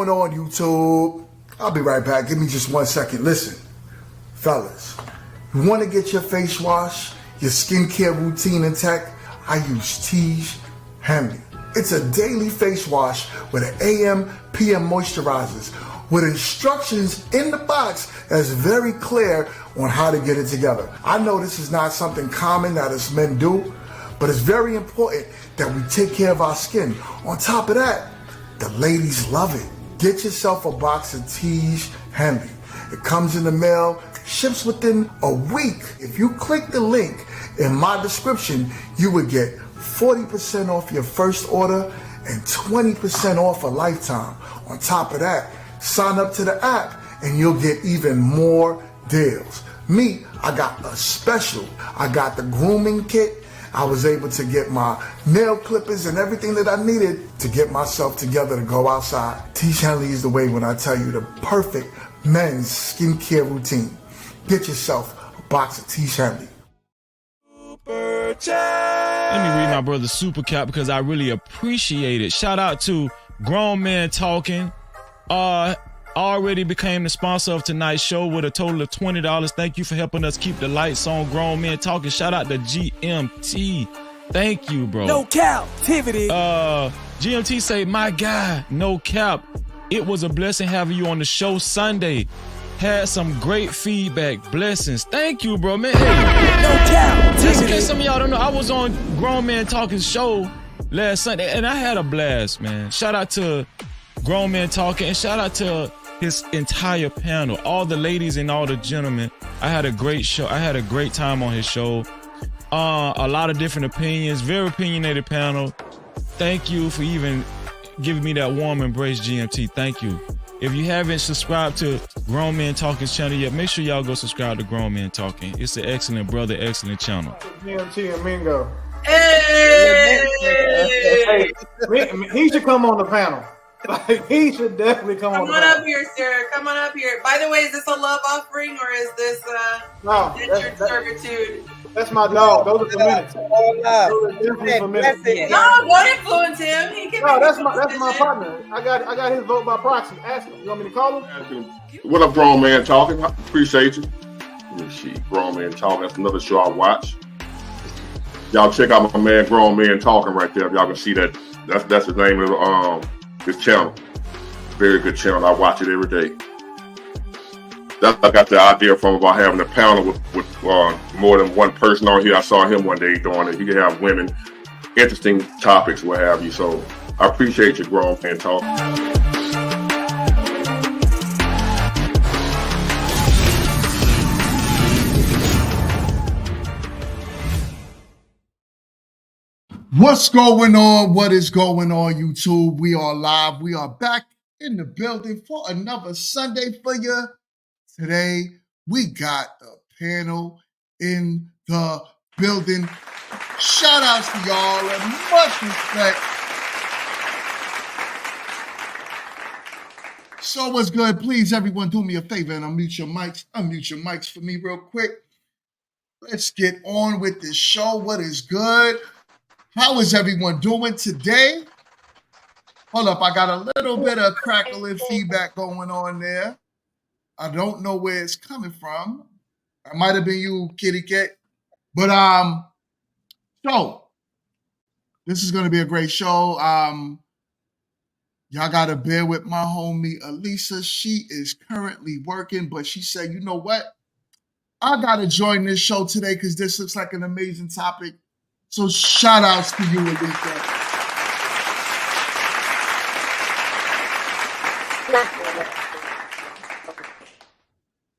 going on, YouTube? I'll be right back. Give me just 1 second. Listen, fellas, you want to get your face wash, your skincare routine intact? I use Tiege Henley. It's a daily face wash with an AM, PM moisturizers with instructions in the box that's very clear on how to get it together. I know this is not something common that us men do, but it's very important that we take care of our skin. On top of that, the ladies love it. Get yourself a box of Tiege Henley. It comes in the mail, ships within a week. If you click the link in my description, you would get 40% off your first order and 20% off a lifetime. On top of that, sign up to the app and you'll get even more deals. Me, I got a special. I got the grooming kit. I was able to get my nail clippers and everything that I needed to get myself together to go outside. Tiege Henley is the way when I tell you the perfect men's skincare routine. Get yourself a box of Tiege Henley. Let me read my brother's super cap because I really appreciate it. Shout out to Grown Men Talking. Already became the sponsor of tonight's show with a total of $20. Thank you for helping us keep the lights on. Grown Men Talking. Shout out to GMT. Thank you, bro. No captivity. GMT say, my guy, no cap. It was a blessing having you on the show Sunday. Had some great feedback. Blessings. Thank you, bro, man. Hey, no cap. just in case some of y'all don't know, I was on Grown Man Talking show last Sunday, and I had a blast, man. Shout out to Grown Man Talking, and shout out to his entire panel, all the ladies and all the gentlemen. I had a great show. I had a great time on his show. A lot of different opinions, very opinionated panel. Thank you for even giving me that warm embrace, GMT. Thank you. If you haven't subscribed to Grown Men Talking's channel yet, make sure y'all go subscribe to Grown Men Talking. It's an excellent brother, excellent channel. GMT and Mingo. Hey! Hey, he should come on the panel. Like, he should definitely come on the panel. Come on up here, sir. Come on up here. By the way, is this a love offering or is this No, indentured servitude? That's my dog. Those are for minutes. Those are definitely for minutes. No, don't influence him. He can No, that's my partner. I got his vote by proxy. Ask him. You want me to call him? What up, Grown Man Talking? Appreciate you. Let me see. Grown Man Talking. That's another show I watch. Y'all check out my man Grown Man Talking right there. If y'all can see that. That's the name of his channel. Very good channel. I watch it every day. That's I got the idea from about having a panel with more than one person on here. I saw him one day doing it. He could have women, interesting topics, what have you. So I appreciate you, Grown Man Talking. What's going on? What is going on, YouTube? We are live. We are back in the building for another Sunday for you. Today, we got a panel in the building. Shout outs to y'all and much respect. So what's good? Please, everyone, do me a favor and unmute your mics. Unmute your mics for me real quick. Let's get on with this show. What is good? How is everyone doing today? Hold up, I got a little bit of crackling feedback going on there. I don't know where it's coming from. It might have been you, Kitty Cat. But so this is gonna be a great show. Y'all gotta bear with my homie Elisa. She is currently working, but she said, you know what? I gotta join this show today because this looks like an amazing topic. So shout outs to you, Elisa.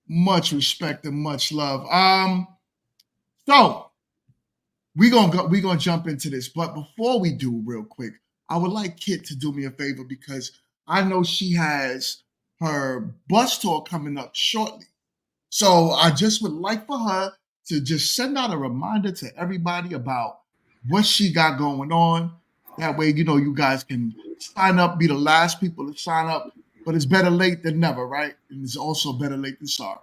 Much respect and much love. So we're gonna jump into this, but before we do, real quick, I would like Kit to do me a favor because I know she has her bus tour coming up shortly. So I just would like for her to just send out a reminder to everybody about what she got going on. That way, you guys can sign up, be the last people to sign up. But it's better late than never, right? And it's also better late than sorry.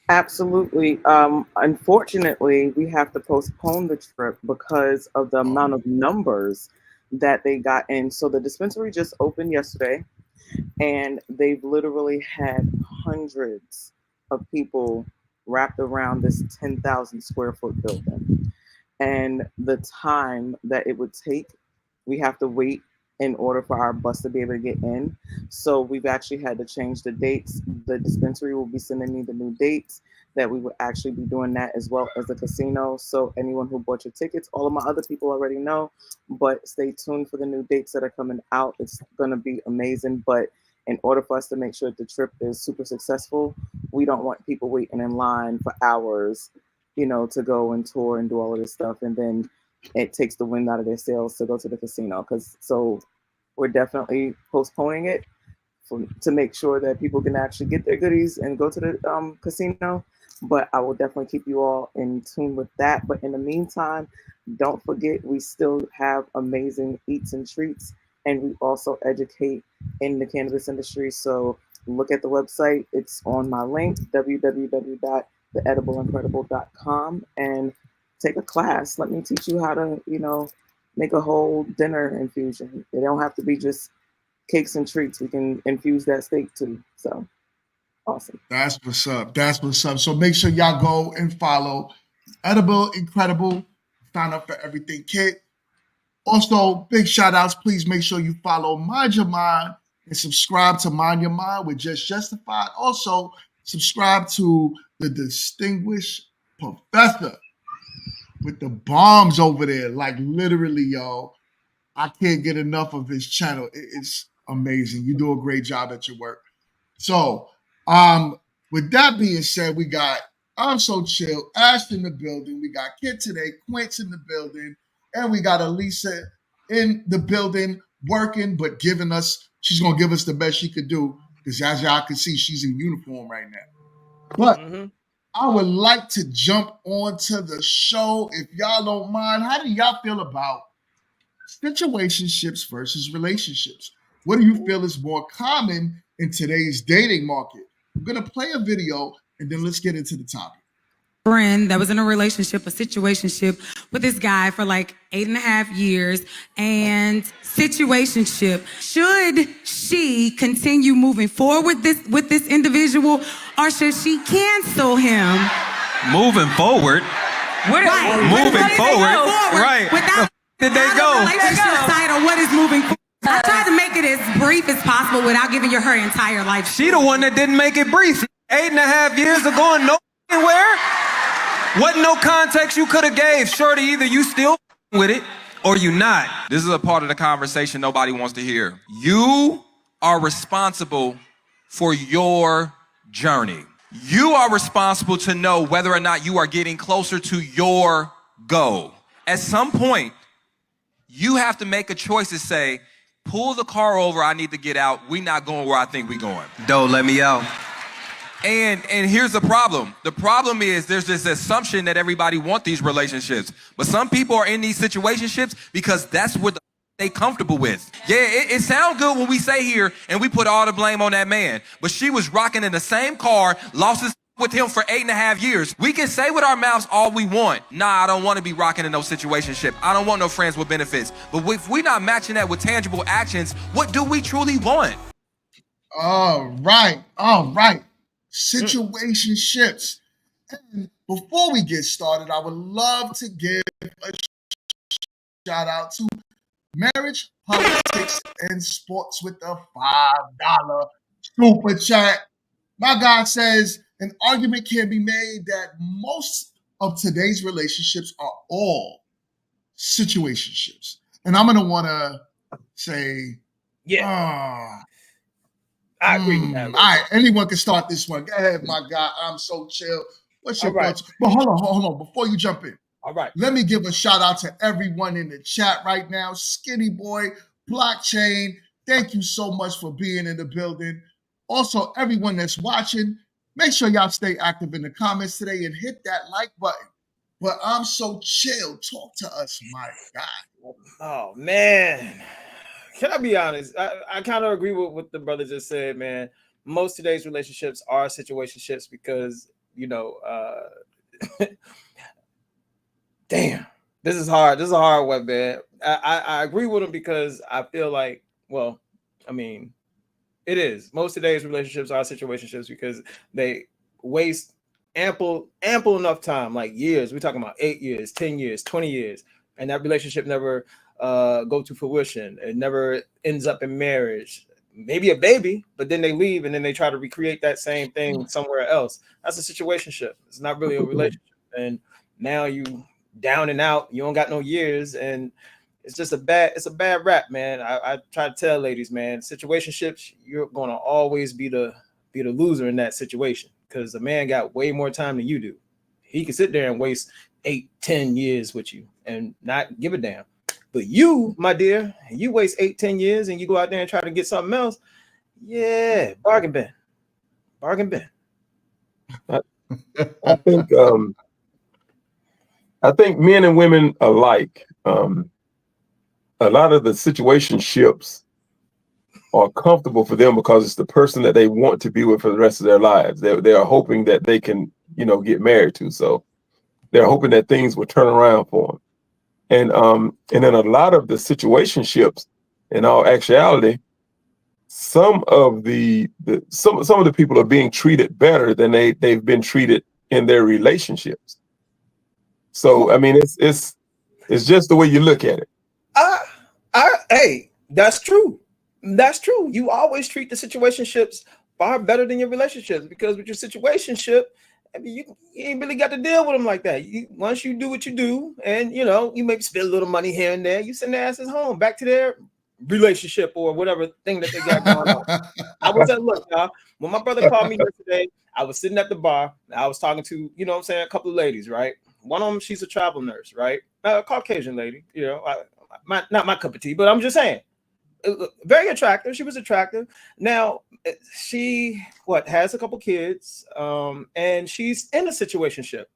Absolutely. Unfortunately, we have to postpone the trip because of the amount of numbers that they got in. So the dispensary just opened yesterday. and they've literally had hundreds of people wrapped around this 10,000 square foot building. And the time that it would take, we have to wait in order for our bus to be able to get in. So we've actually had to change the dates. The dispensary will be sending me the new dates that we will actually be doing that, as well as the casino. So anyone who bought your tickets, all of my other people already know, but stay tuned for the new dates that are coming out. It's going to be amazing. But in order for us to make sure the trip is super successful, we don't want people waiting in line for hours, to go and tour and do all of this stuff. And then it takes the wind out of their sails to go to the casino. So we're definitely postponing it to make sure that people can actually get their goodies and go to the casino. But I will definitely keep you all in tune with that. But in the meantime, don't forget, we still have amazing eats and treats, and we also educate in the cannabis industry. So look at the website. It's on my link, www.theedibleincredible.com, and take a class. Let me teach you how to, make a whole dinner infusion. It don't have to be just cakes and treats. We can infuse that steak too. So awesome. That's what's up. That's what's up. So make sure y'all go and follow Edible Incredible. Sign up for everything kit. Also, big shout outs. Please make sure you follow Mind Your Mind and subscribe to Mind Your Mind with Just Justified. Also, subscribe to the Distinguished Professor with the bombs over there. Like literally, y'all. I can't get enough of his channel. It's amazing. You do a great job at your work. So, with that being said, we got I'm So Chill, Ash in the building. We got Kid Today, Quince in the building, and we got Elisa in the building working, but she's gonna give us the best she could do, because as y'all can see, she's in uniform right now. But I would like to jump onto the show if y'all don't mind. How do y'all feel about situationships versus relationships? What do you feel is more common in today's dating market? I'm going to play a video and then let's get into the topic. Friend that was in a situationship with this guy for like 8.5 years, and situationship. Should she continue moving forward with this individual, or should she cancel him? Moving forward? Moving forward? Right. Without did they go? Relationship title, what is moving forward? I tried to make it as brief as possible without giving you her entire life. She the one that didn't make it brief. 8.5 years of going nowhere. Wasn't no context you could have gave. Shorty, either you still with it or you not. This is a part of the conversation nobody wants to hear. You are responsible for your journey. You are responsible to know whether or not you are getting closer to your goal. At some point, you have to make a choice to say, pull the car over, I need to get out. We not going where I think we going. Don't let me out. And here's the problem. The problem is there's this assumption that everybody want these relationships. But some people are in these situationships because that's what they comfortable with. Yeah, it sounds good when we say here and we put all the blame on that man. But she was rocking in the same car, lost his with him for 8.5 years. We can say with our mouths all we want. Nah, I don't want to be rocking in no situationship. I don't want no friends with benefits. But if we're not matching that with tangible actions, what do we truly want? All right. Situationships. And before we get started, I would love to give a shout out to Marriage, Politics, and Sports with a $5 super chat. My guy says, an argument can be made that most of today's relationships are all situationships. And I'm going to want to say, I agree with that. All right, anyone can start this one. Go ahead, my guy. I'm so chill. What's your thoughts? But hold on. Before you jump in. All right. Let me give a shout out to everyone in the chat right now. Skinny Boy, Blockchain, thank you so much for being in the building. Also, everyone that's watching, make sure y'all stay active in the comments today and hit that like button. But I'm so chill. Talk to us, my guy. Oh, man. Can I be honest? I kind of agree with what the brother just said, man. Most of today's relationships are situationships because, damn, this is hard. This is a hard one, man. I agree with him because I feel like, It is. Most of today's relationships are situationships because they waste ample enough time, like years. We're talking about 8 years, 10 years, 20 years, and that relationship never go to fruition. It never ends up in marriage. Maybe a baby, but then they leave and then they try to recreate that same thing somewhere else. That's a situationship. It's not really a relationship. And now you down and out. You don't got no years, and it's a bad rap, man. I try to tell ladies, man, situationships, you're gonna always be the loser in that situation because a man got way more time than you do. He can sit there and waste 8-10 years with you and not give a damn. But you, my dear, you waste 8-10 years and you go out there and try to get something else. Yeah, bargain bin. I think men and women alike, a lot of the situationships are comfortable for them because it's the person that they want to be with for the rest of their lives. They are hoping that they can, get married to. So they're hoping that things will turn around for them. And then a lot of the situationships, in all actuality, some of the people are being treated better than they've been treated in their relationships. So I mean, it's just the way you look at it. Hey, that's true. That's true. You always treat the situationships far better than your relationships because with your situationship, I mean, you ain't really got to deal with them like that. Once you do what you do, and you maybe spend a little money here and there, you send their asses home back to their relationship or whatever thing that they got going on. I was at look, y'all. When my brother called me yesterday, I was sitting at the bar. I was talking to, a couple of ladies, right? One of them, she's a travel nurse, right? A Caucasian lady, not my cup of tea, but I'm just saying, very attractive. She was attractive. Now she has a couple kids, and she's in a situationship.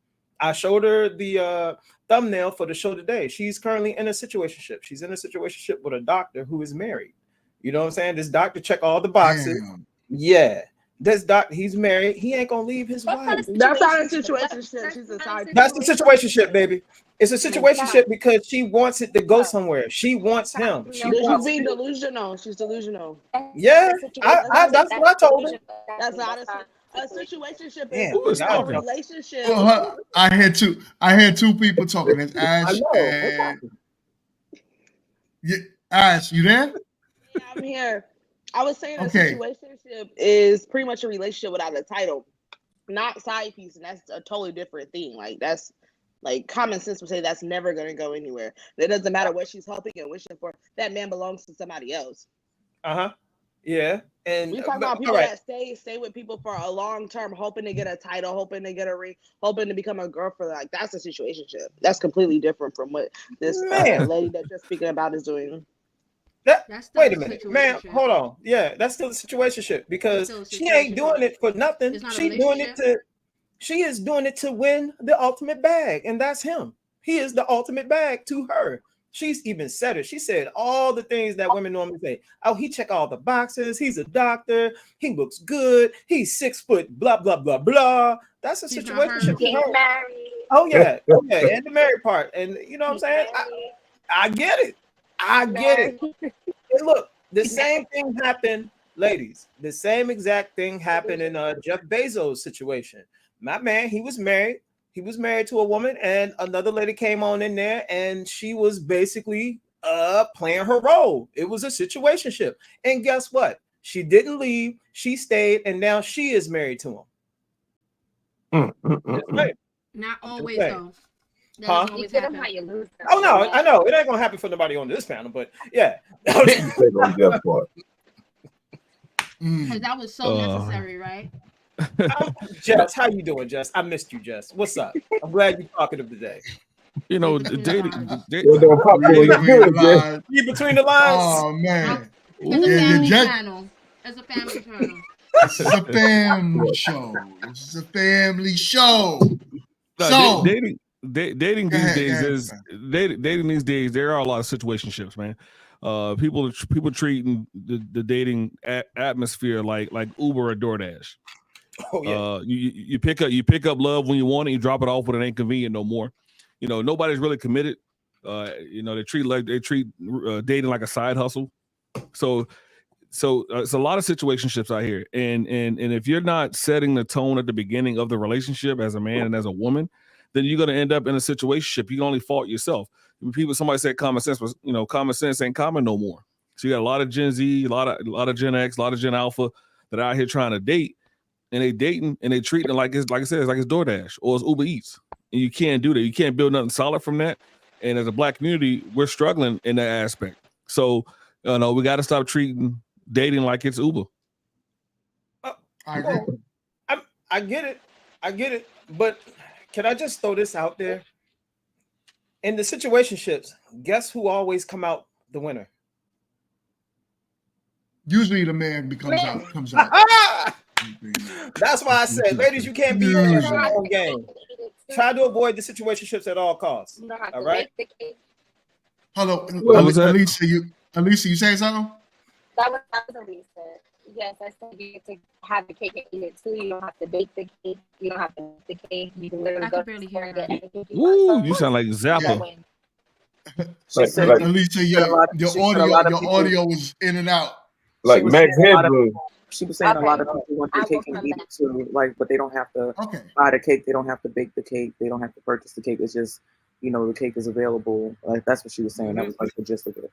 I showed her the thumbnail for the show today. She's currently in a situationship. She's in a situationship with a doctor who is married. You know what I'm saying? This doctor check all the boxes. Damn. Yeah. This doctor, he's married. He ain't gonna leave his wife. That's not a situationship. She's a side. That's the situationship, baby. It's a situationship because she wants it to go somewhere. She wants him. She's being delusional. She's delusional. Yeah, that's what I told her. That's not a situationship. Is a relationship. I had two people talking. It's Ash and Ash. You there? Yeah, I'm here. I was saying a situationship is pretty much a relationship without a title, not side piece, and that's a totally different thing. Like that's like common sense would say that's never going to go anywhere. It doesn't matter what she's hoping and wishing for. That man belongs to somebody else. Yeah, and we talk about people that stay with people for a long term, hoping to get a title, hoping to get a ring, hoping to become a girlfriend. Like that's a situationship. That's completely different from what this lady that you're speaking about is doing. Wait a minute, man. Hold on. Yeah, that's still a situationship because she ain't doing it for nothing. She is doing it to win the ultimate bag, and that's him. He is the ultimate bag to her. She's even said it. She said all the things that women normally say. Oh, he check all the boxes. He's a doctor. He looks good. He's 6 foot. Blah blah blah blah. That's a situationship. Oh yeah, and the married part. And you know what I'm saying? I get it. And look, the same thing happened, ladies. The same exact thing happened in Jeff Bezos' situation. My man, he was married. He was married to a woman, and another lady came on in there, and she was basically playing her role. It was a situationship. And guess what? She didn't leave. She stayed, and now she is married to him. Not always, though. Huh? Oh no, I know it ain't gonna happen for nobody on this panel, but yeah. Because that was so necessary, right? Jess, how you doing, Jess? I missed you, Jess. What's up? I'm glad you're talking today. Dating between the lines. Oh man, it's a family channel. It's a family channel. This is a family show. This is a family show. So dating these days there are a lot of situationships, man. People treating the dating atmosphere like Uber or DoorDash. Oh yeah. You pick up love when you want it, you drop it off when it ain't convenient no more. Nobody's really committed. They treat dating like a side hustle. So So it's a lot of situationships out here, and if you're not setting the tone at the beginning of the relationship as a man and as a woman, then you're gonna end up in a situationship. You can only fault yourself. Somebody said common sense, but common sense ain't common no more. So you got a lot of Gen Z, a lot of Gen X, a lot of Gen Alpha that are out here trying to date, and they dating and they treating it like I said, it's like it's DoorDash or it's Uber Eats, and you can't do that. You can't build nothing solid from that. And as a Black community, we're struggling in that aspect. So we got to stop treating dating like it's Uber. I get it. But can I just throw this out there? In the situationships, guess who always come out the winner? Usually the man comes out. That's why I said, ladies, you can't be in your own game. Try to avoid the situationships at all costs. All right. Hello, What was that? Alicia, you saying something? That was Alicia. Yes, I said you get to have the cake and eat it too. You don't have to bake the cake. You don't have to make the cake. You can literally go to the store and get anything you want. Ooh, you sound like Zappa. Alicia, your audio was in and out. Like Max Headroom. She was saying a lot of people want the cake and eat it too, but they don't have to buy the cake. They don't have to bake the cake. They don't have to purchase the cake. It's just, the cake is available. Like that's what she was saying. That was like the gist of it.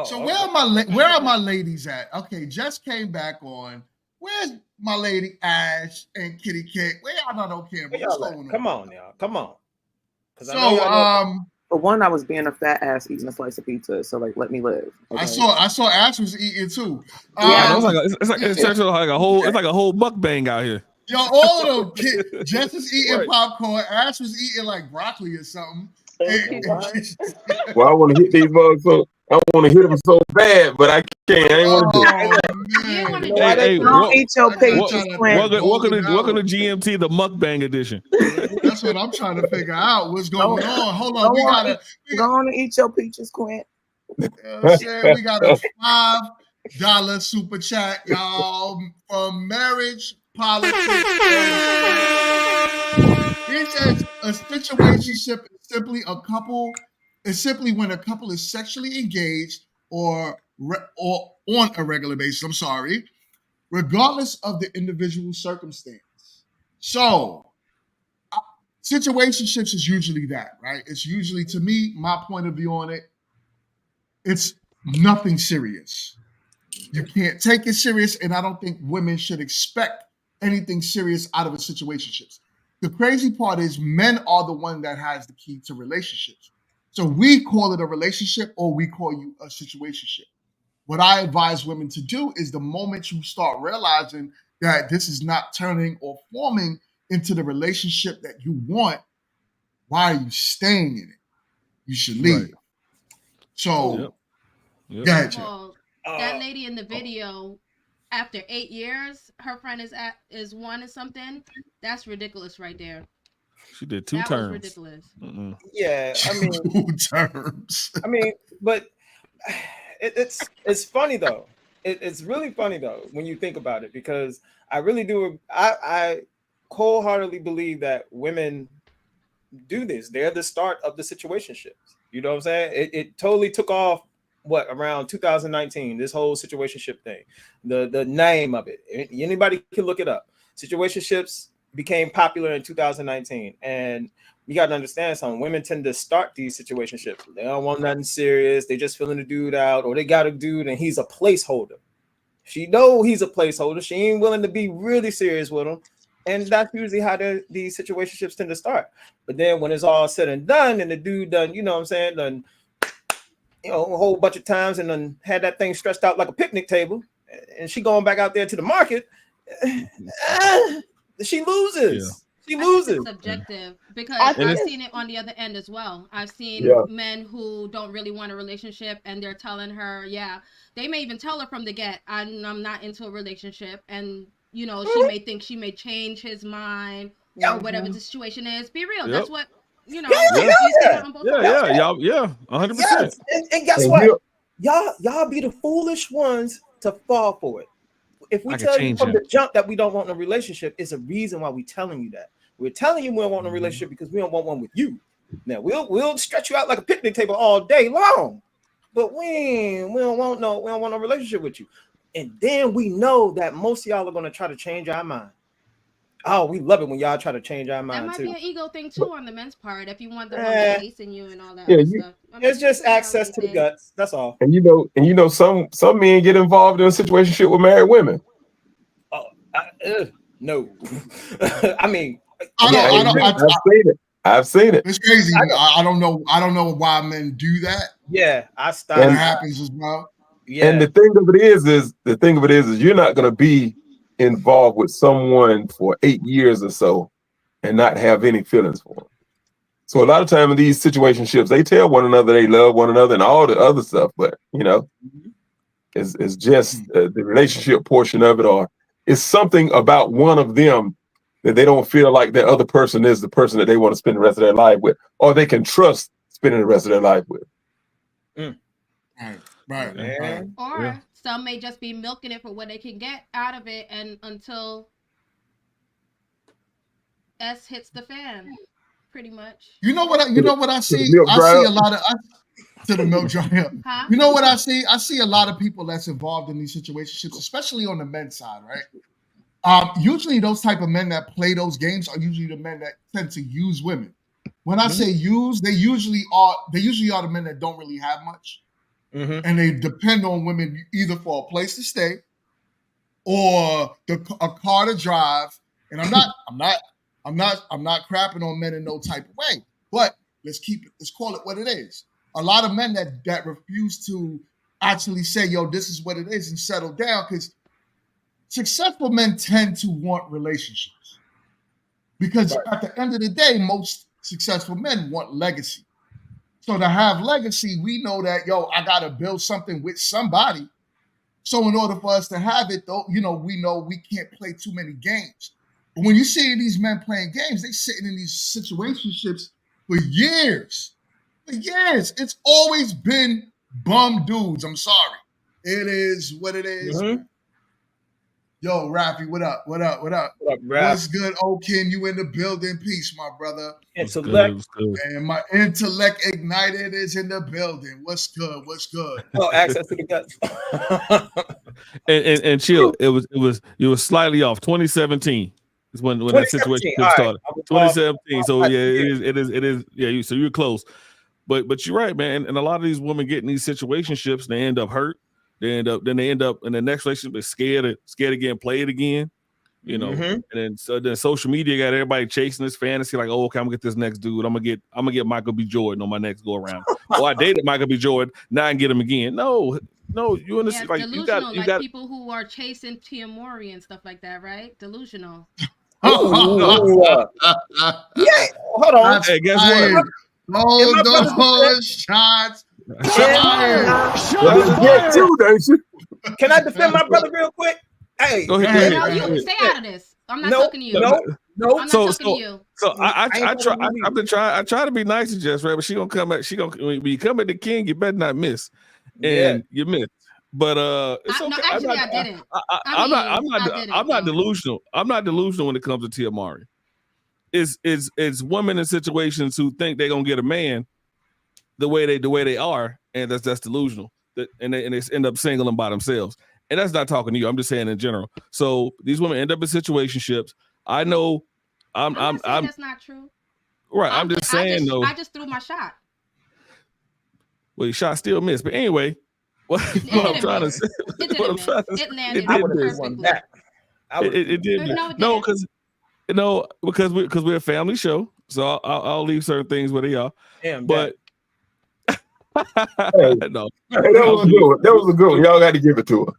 So where are my ladies at? Okay, Jess came back on. Where's my lady Ash and Kitty Cat? Where y'all not on camera? What's going on? Come on, y'all. Come on. So for one, I was being a fat ass eating a slice of pizza. So let me live. Okay? I saw Ash was eating too. It's like a whole mukbang out here. Yo, all of them. Jess was eating popcorn. Ash was eating like broccoli or something. Well, I want to hit these motherfuckers. I want to hit them so bad, but I can't. I ain't want to do it. Hey, welcome to GMT, the mukbang edition. That's what I'm trying to figure out. What's going on? Hold on, go on and eat your peaches, Quint. We got a $5 super chat, y'all, from Marriage Politics. He says a situationship is simply a couple. It's simply when a couple is sexually engaged or on a regular basis. I'm sorry, regardless of the individual circumstance. So, situationships is usually that, right? It's usually, to me, my point of view on it, it's nothing serious. You can't take it serious, and I don't think women should expect anything serious out of a situationships. The crazy part is men are the one that has the key to relationships. So we call it a relationship or we call you a situationship. What I advise women to do is the moment you start realizing that this is not turning or forming into the relationship that you want, why are you staying in it? You should leave. Right. So, First of all, that lady in the video, after 8 years, her friend is one or something. That's ridiculous right there. She did two terms. That was ridiculous. Yeah, I mean 2 terms. I mean, but it's funny though. It's really funny though when you think about it, because I really do. I wholeheartedly believe that women do this. They're the start of the situationships. You know what I'm saying? It totally took off around 2019. This whole situationship thing, the name of it. Anybody can look it up. Situationships became popular in 2019, and you got to understand something. Women tend to start these situationships. They don't want nothing serious. They just feeling the dude out, or they got a dude and he's a placeholder. She know he's a placeholder. She ain't willing to be really serious with him, and that's usually how these situationships tend to start. But then when it's all said and done, and the dude done, you know what I'm saying, done, a whole bunch of times, and then had that thing stretched out like a picnic table, and she going back out there to the market. She loses. She loses. It's subjective, because I've seen it on the other end as well. I've seen men who don't really want a relationship, and they're telling her, they may even tell her from the get, I'm not into a relationship, and she may think she may change his mind or whatever the situation is. Be real. That's what you see that on both sides. Y'all, 100%. And guess what? Y'all be the foolish ones to fall for it. If we tell you from the jump that we don't want a relationship, it's a reason why we're telling you that. We're telling you we don't want a relationship because we don't want one with you. Now we'll stretch you out like a picnic table all day long. but we don't want no relationship with you. And then we know that most of y'all are gonna try to change our mind. Oh, we love it when y'all try to change our mind That might too. be an ego thing too on the men's part. If you want the woman chasing you and all that Yeah, other stuff, I mean, It's just access to the thing. guts. That's all. and some men get involved in a situationship with married women. No, I mean, I've seen it. It's crazy. I don't know why men do that. Yeah, I That started. happens as well. Yeah. And the thing of it is you're not going to be involved with someone for 8 years or so and not have any feelings for them. So a lot of time in these situationships, they tell one another they love one another and all the other stuff, but it's just the relationship portion of it, or it's something about one of them that they don't feel like the other person is the person that they want to spend the rest of their life with, or they can trust spending the rest of their life with. Right. Or some may just be milking it for what they can get out of it, and until S hits the fan, pretty much. You know what I see? milk I dry see up. a lot of to the milk dry up. Huh? You know what I see? I see a lot of people that's involved in these situationships, especially on the men's side, right? Usually those type of men that play those games are usually the men that tend to use women. When I say use, they usually are the men that don't really have much. And they depend on women either for a place to stay or a car to drive. And I'm not crapping on men in no type of way, but let's call it what it is. A lot of men that refuse to actually say, yo, this is what it is and settle down, because successful men tend to want relationships. Because at the end of the day, most successful men want legacy. So to have legacy, we know that, I got to build something with somebody. So in order for us to have it, though, we know we can't play too many games. But when you see these men playing games, they sitting in these situationships for years. For years. It's always been bum dudes. I'm sorry. It is what it is. Yo, Rafi, what up? What up? Raph? What's good, Ken? You in the building? Peace, my brother. Intellect. And my intellect ignited is in the building. What's good? Oh, access to the guts. and chill. You were slightly off. 2017 is when that situation started. 2017. So yeah, it is. Yeah, so you're close. But you're right, man. And a lot of these women get in these situationships, they end up hurt. They end up in the next relationship scared of getting played again. And then social media got everybody chasing this fantasy, like, oh, okay, I'm gonna get this next dude. I'm gonna get Michael B. Jordan on my next go around. I dated Michael B. Jordan, now I can get him again. No, you understand? Like you got people who are chasing Tia Mowry and stuff like that, right? Delusional. Yeah, hold on. Hey, guess what? Those shots. Can I defend my brother real quick? Hey, go ahead. No, you stay out of this. I'm not talking to you. No. I'm not talking to you. So I try to be nice to Jess, right? But she gonna come at when you come at the king, you better not miss, and you missed. But it's okay. No, actually, I didn't. I'm not delusional. I'm not delusional when it comes to Tia Mowry. It's women in situations who think they're gonna get a man the way they are, and that's delusional. And they end up singling by themselves. And that's not talking to you. I'm just saying in general. So these women end up in situationships. I know. I'm that's not true. Right. I'm just saying though. I just threw my shot. Well, your shot still missed. But anyway, what I'm trying to say. It landed perfectly. It did. No, because we're a family show. So I'll leave certain things where they are. Damn, but no. That was a good one. Y'all got to give it to her.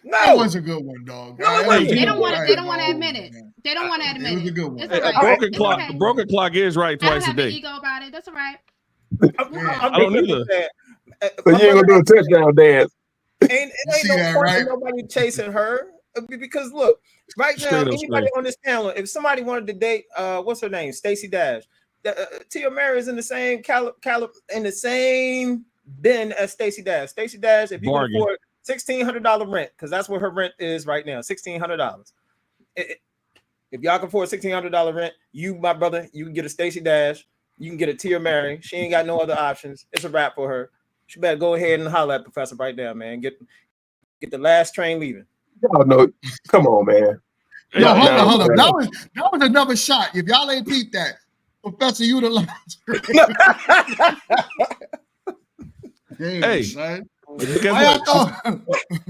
No, that was a good one, dog. They don't want to admit it. They don't want to admit it. It was a good one. It's all right. A broken clock is right twice a day. Ego about it. That's all right. I don't either. So you ain't gonna do a touchdown dance. Ain't no point in nobody chasing her, because look, right now, anybody on this panel, if somebody wanted to date, what's her name, Stacey Dash, Tia Mowry is in the same in the same bin as Stacey Dash. Stacey Dash, if you can afford $1,600 rent, because that's what her rent is right now, $1,600. If y'all can afford $1,600 rent, my brother, you can get a Stacey Dash, you can get a Tia Mowry. She ain't got no other options. It's a wrap for her. She better go ahead and holler at Professor right now, man. Get the last train leaving. Y'all know. Come on, man. Yo, hold on. That was another shot. If y'all ain't peeped that, Professor utilized. Damn, Hey, son. but guess what?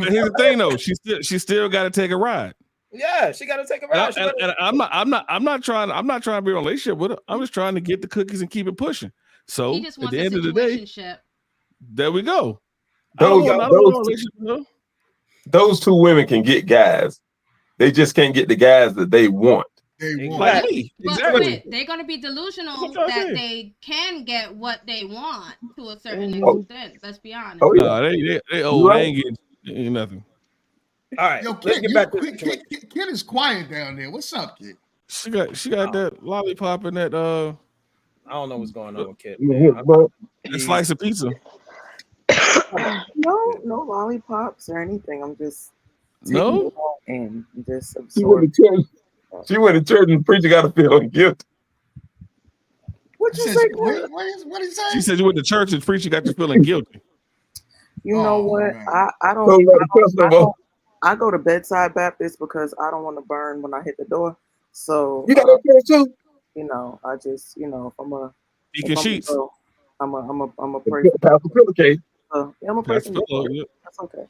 Here's the thing, though. She still got to take a ride. Yeah, she got to take a ride. And I'm not trying to be in a relationship with her. I'm just trying to get the cookies and keep it pushing. So He just at wants the a end of the day, situationship. there we go. I don't want a relationship with her. Those two women can get guys. They just can't get the guys that they want. Like me. But Exactly. they're going to be delusional that they can get what they want to a certain Oh. extent. Let's be honest. Oh, yeah. No, they old. Right. They ain't getting nothing. All right. Yo, Kid, Kid is quiet down there. What's up, Kid? She got that lollipop and that I don't know what's going on with Kid. a slice of pizza. No lollipops or anything. I'm just No? and just She went to church. She went to church and the preacher got to feeling guilty. What you say? What he say? She said you went to church and preacher got you feeling guilty. You know what? man. I go to Bedside Baptist because I don't want to burn when I hit the door. So you got that church too? You know, I just if I'm a Deacon Sheets. I'm a pray. Pastor Pillowcase. Yeah, I'm a person. That's okay.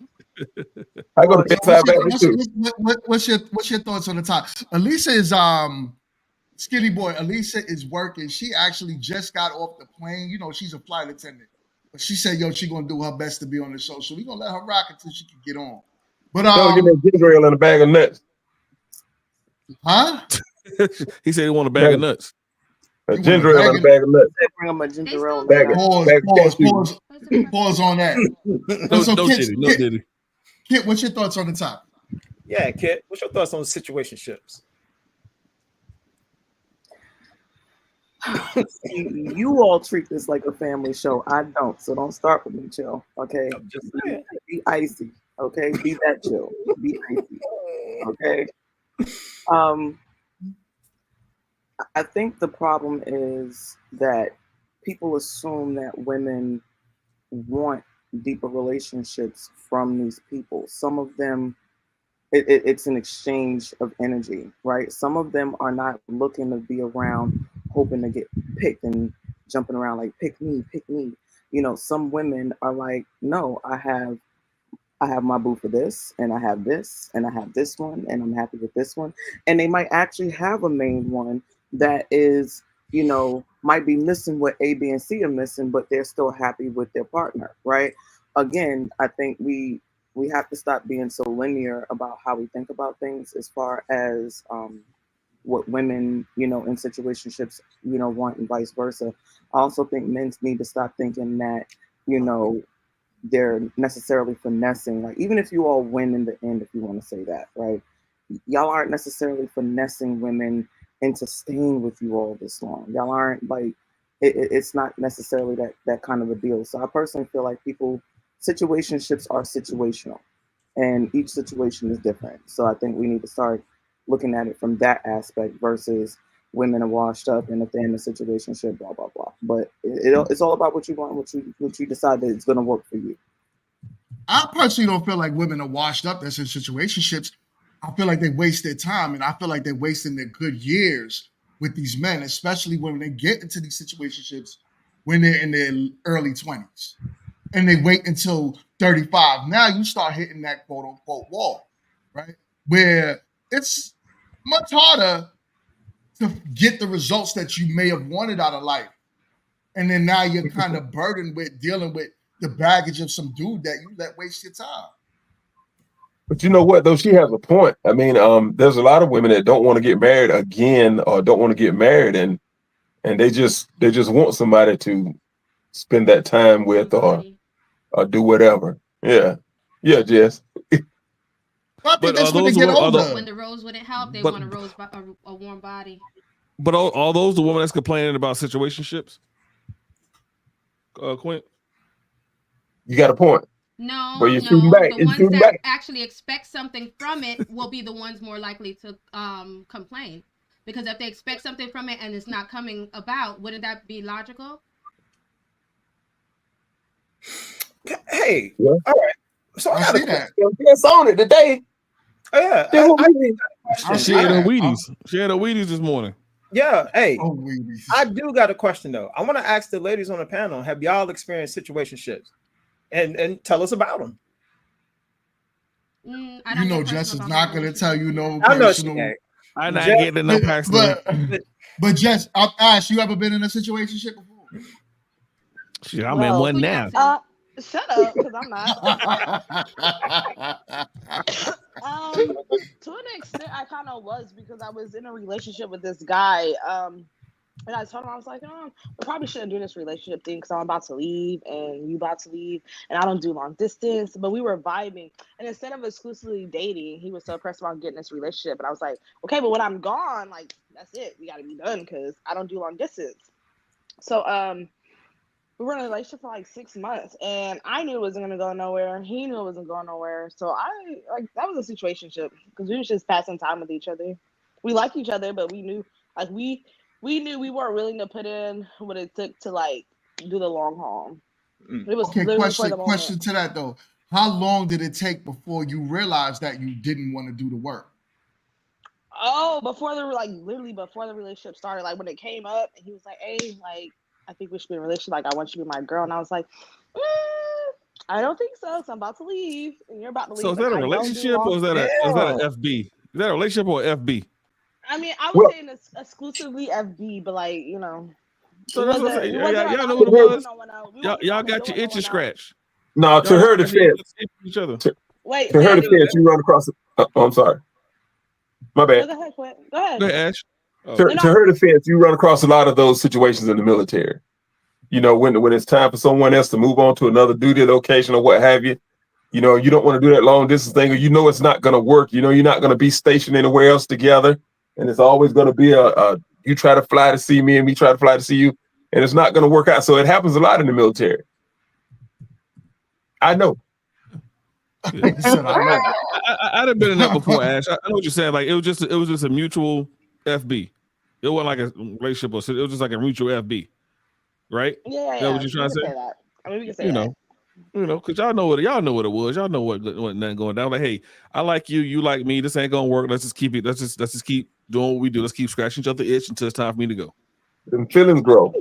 I go to Bedside Baptist too. What's your thoughts on the top? Elisa is skinny boy. Elisa is working. She actually just got off the plane. You know, she's a flight attendant. But she said, yo, she's gonna do her best to be on the show. So we're gonna let her rock until she can get on. But give me a ginger ale and a bag of nuts. Huh? He said he want a bag of nuts. A ginger ale and a bag of nuts. Bring him a ginger ale. Pause on that. No Diddy. Kit, what's your thoughts on the topic? Yeah, Kit, what's your thoughts on situationships? You all treat this like a family show. I don't, so don't start with me, chill. Okay, just be icy. Okay, be that chill. Be icy. Okay. I think the problem is that people assume that women want deeper relationships from these people. Some of them, it's an exchange of energy, right? Some of them are not looking to be around hoping to get picked and jumping around like, pick me. You know, some women are like, no, I have my boo for this, and I have this, and I have this one, and I'm happy with this one. And they might actually have a main one that is, you know, might be missing what A, B, and C are missing, but they're still happy with their partner, right? Again, I think we have to stop being so linear about how we think about things as far as what women, you know, in situationships, you know, want and vice versa. I also think men need to stop thinking that, you know, they're necessarily finessing. Like, even if you all win in the end, if you want to say that, right? Y'all aren't necessarily finessing women into staying with you all this long. Y'all aren't like, it's not necessarily that kind of a deal. So I personally feel like situationships are situational, and each situation is different. So I think we need to start looking at it from that aspect versus women are washed up and if they're in a situationship, blah, blah, blah. But it's all about what you want, what you decide that it's going to work for you. I personally don't feel like women are washed up that's in situationships. I feel like they waste their time, and I feel like they're wasting their good years with these men, especially when they get into these situationships when they're in their early 20s. And they wait until 35. Now you start hitting that quote unquote wall, right? Where it's much harder to get the results that you may have wanted out of life. And then now you're kind of burdened with dealing with the baggage of some dude that you let waste your time. But you know what, though? She has a point. I mean, there's a lot of women that don't want to get married again or don't want to get married, and they just want somebody to spend that time with or do whatever. Yeah, Jess. But that's when they get older. When the rose wouldn't help, they want a warm body. But all those the women that's complaining about situationships, Quint? You got a point. No, but the ones that actually expect something from it will be the ones more likely to complain. Because if they expect something from it and it's not coming about, wouldn't that be logical? Hey, Yeah. all right. So I got see a that. question. Yes, on it today. Oh yeah, I got a question. She had her Wheaties. She had her Wheaties this morning. Yeah, hey, Oh, Wheaties. I do got a question though. I want to ask the ladies on the panel: have y'all experienced situationships? And tell us about them. You know, Jess is not going to tell you no I know she personal. ain't. I'm not getting no personal. But Jess, Ash, you ever been in a situationship before? Shit, I'm in one now. Shut up, because I'm not. To an extent, I kind of was, because I was in a relationship with this guy. And I told him, I was like, we probably shouldn't do this relationship thing because I'm about to leave and you about to leave, and I don't do long distance. But we were vibing, and instead of exclusively dating, he was so pressed about getting this relationship. And I was like, okay, but when I'm gone, like, that's it. We got to be done because I don't do long distance. So we were in a relationship for like 6 months, and I knew it wasn't gonna go nowhere. He knew it wasn't going nowhere. So that was a situationship because we was just passing time with each other. We liked each other, but we knew we knew we weren't willing to put in what it took to like do the long haul. It was Okay, literally for the question to that though. How long did it take before you realized that you didn't want to do the work? Oh, literally before the relationship started, like when it came up, and he was like, "Hey, like, I think we should be in a relationship. Like, I want you to be my girl." And I was like, I don't think so. So I'm about to leave, and you're about to leave. So is that a relationship or is that an FB? Is that a relationship or FB? I mean, I was saying it's exclusively FB, but like, So that's what I'm saying. Y'all know what it was. Y'all got your itches scratched. No, to her defense, each other. Wait, to her defense, you run across. I'm sorry, my bad. Go ahead, Quint. Go ahead. Go ahead, Ash. To her defense, you run across a lot of those situations in the military. You know, when it's time for someone else to move on to another duty location or what have you, you know, you don't want to do that long distance thing, or you know it's not going to work. You know, you're not going to be stationed anywhere else together, and it's always going to be a you try to fly to see me and me try to fly to see you, and it's not going to work out. So it happens a lot in the military. I know. I'd have been in that before, Ash. I know what you're saying. Like it was just a mutual FB. It wasn't like a relationship, it was just like a mutual FB, right? Yeah. Is that what you're trying to say? That. I mean, we can say that. Because y'all know what it was. Y'all know what nothing going down. Like, hey, I like you, you like me. This ain't gonna work. Let's just keep it. Let's just keep doing what we do. Let's keep scratching each other's itch until it's time for me to go. Them feelings grow.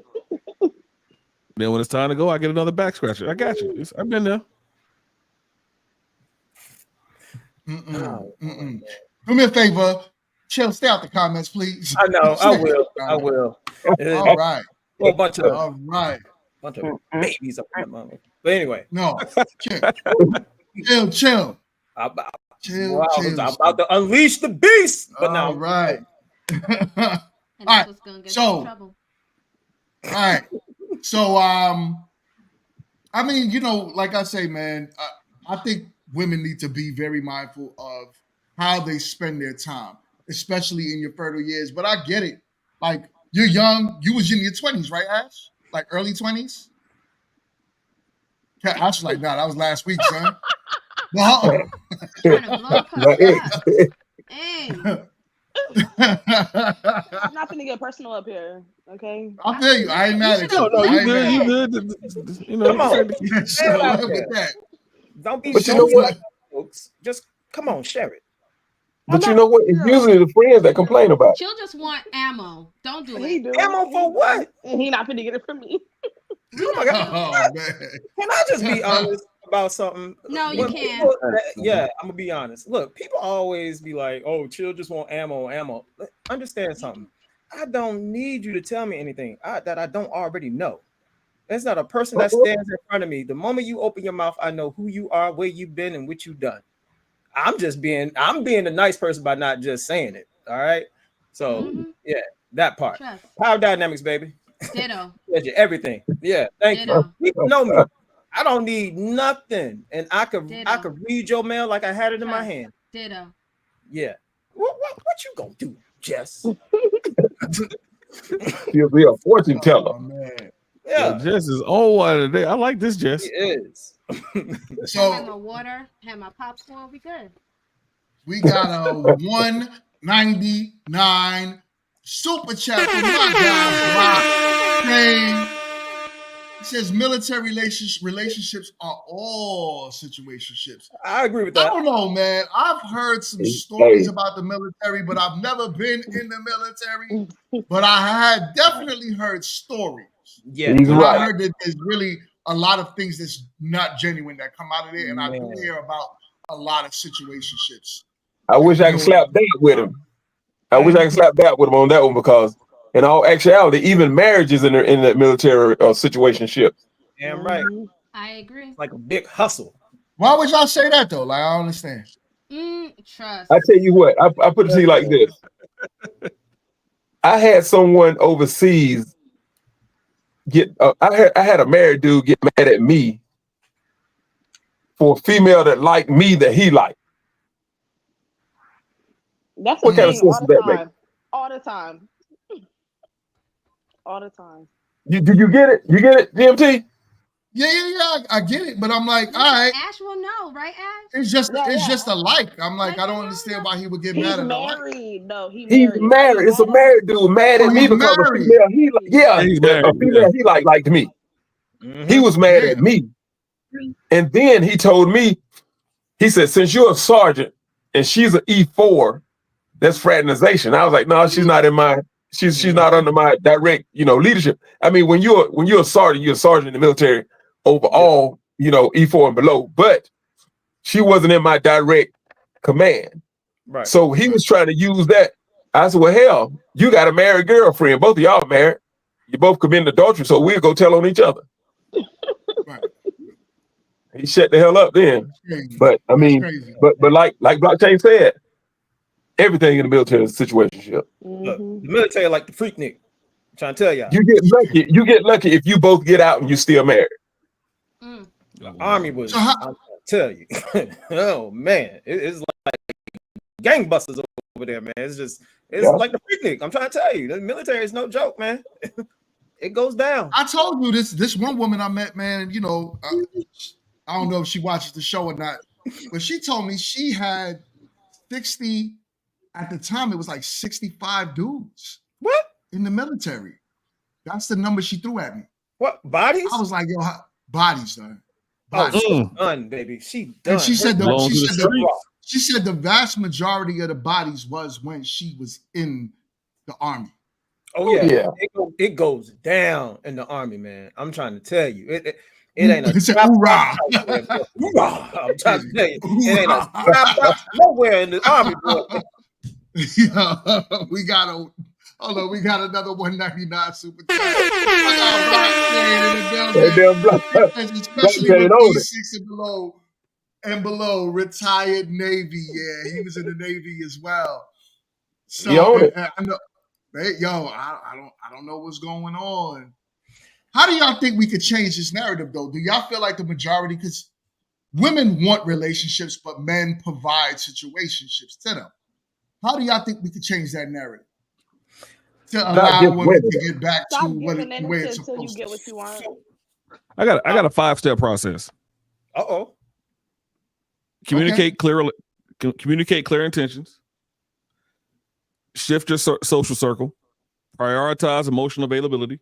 Then when it's time to go, I get another back scratcher. I got you. I've been there. Do me a favor, chill, stay out the comments, please. I know, I will. All right. Well, bunch of babies up in the moment. But anyway, no, chill. I'm about to unleash the beast. But now, all right. All right. So, I mean, like I say, man, I think women need to be very mindful of how they spend their time, especially in your fertile years. But I get it. Like, you're young. You was in your 20s, right, Ash? Like early 20s? Ash was like, nah, that was last week, son. No. I'm not gonna get personal up here, okay? I'll tell you, I ain't mad at you. No, you good. Come on. With that. Don't be But you know what, folks? Just come on, share it. But you know what? It's usually the friends that complain about it. She'll just want ammo. Don't do it. Ammo for what? And he not gonna get it from me. Oh my God. Man. Can I just be honest about something? No, you can't. Yeah, I'm gonna be honest. Look, people always be like, "Oh, chill, just want ammo." Understand something? I don't need you to tell me anything that I don't already know. There's not a person that stands in front of me. The moment you open your mouth, I know who you are, where you've been, and what you've done. I'm being a nice person by not just saying it. All right. So yeah, that part. Power dynamics, baby. Ditto. Everything. Yeah. Thank you. People know me. I don't need nothing, and I could read your mail like I had it in my hand. Ditto. Yeah. What you gonna do, Jess? She'll be a fortune teller. Oh, man. Yeah, Jess is on one today. I like this, Jess. She is. So have my water, have my popcorn. We good. We got a 199 super chat from my guy Rock Kane. It says military relationships are all situationships. I agree with that. I don't know, man. I've heard some stories about the military, but I've never been in the military. But I had definitely heard stories. Yeah, and I heard that there's really a lot of things that's not genuine that come out of there, and I do hear about a lot of situationships. I wish I could slap that with him. I wish I could slap that with him on that one, because in all actuality, even marriages in the military situationship. Damn right. I agree. Like a big hustle. Why would y'all say that though? Like, I don't understand. Trust. I tell you what, I put it to you like this. I had someone overseas I had a married dude get mad at me for a female that liked me that he liked. That's what kind of sense does that make? All the time. All the time. Do you get it? You get it, DMT? Yeah. I get it, but I'm like, all right. Ash will know, right, Ash? It's just a like. I'm like, I don't understand why he would get mad at married. No, he's married. It's a married dude mad at me because a female he like. Yeah, he's married, a female he liked me. He was mad at me, and then he told me, he said, since you're a sergeant and she's an E4, that's fraternization. I was like, no, she's not in my. She's not under my direct, leadership. I mean, when you're a sergeant in the military overall, E4 and below, but she wasn't in my direct command. Right. So he was trying to use that. I said, well, hell, you got a married girlfriend. Both of y'all married. You both committed adultery, so we'll go tell on each other. Right. He shut the hell up then. But I mean, but like Blockchain said, everything in the military is a situationship. Look, the military like the Freaknik. I'm trying to tell y'all. You get lucky if you both get out and you still married. The Army was, I'm trying to tell you. Oh man, it's like gangbusters over there, man. It's like the Freaknik. I'm trying to tell you, the military is no joke, man. It goes down. I told you this one woman I met, man, I don't know if she watches the show or not, but she told me she had 60, at the time it was like 65 dudes. What? In the military. That's the number she threw at me. What, bodies? I was like, yo, bodies, done. Bodies. Oh, she's done, baby. She done. And she said the vast majority of the bodies was when she was in the Army. Oh yeah. It goes down in the Army, man. I'm trying to tell you. It ain't a hoorah. I'm trying to tell you. It ain't a drop nowhere in the Army, boy. Yeah, we got another 199 super chat. Especially with D6 and below, retired Navy. Yeah, he was in the Navy as well. So I know, I don't know what's going on. How do y'all think we could change this narrative though? Do y'all feel like the majority, because women want relationships, but men provide situationships to them? How do y'all think we could change that narrative to allow women to get back to the way it's supposed you get what you want? I got a 5-step process. Communicate clear intentions. Shift your social circle. Prioritize emotional availability.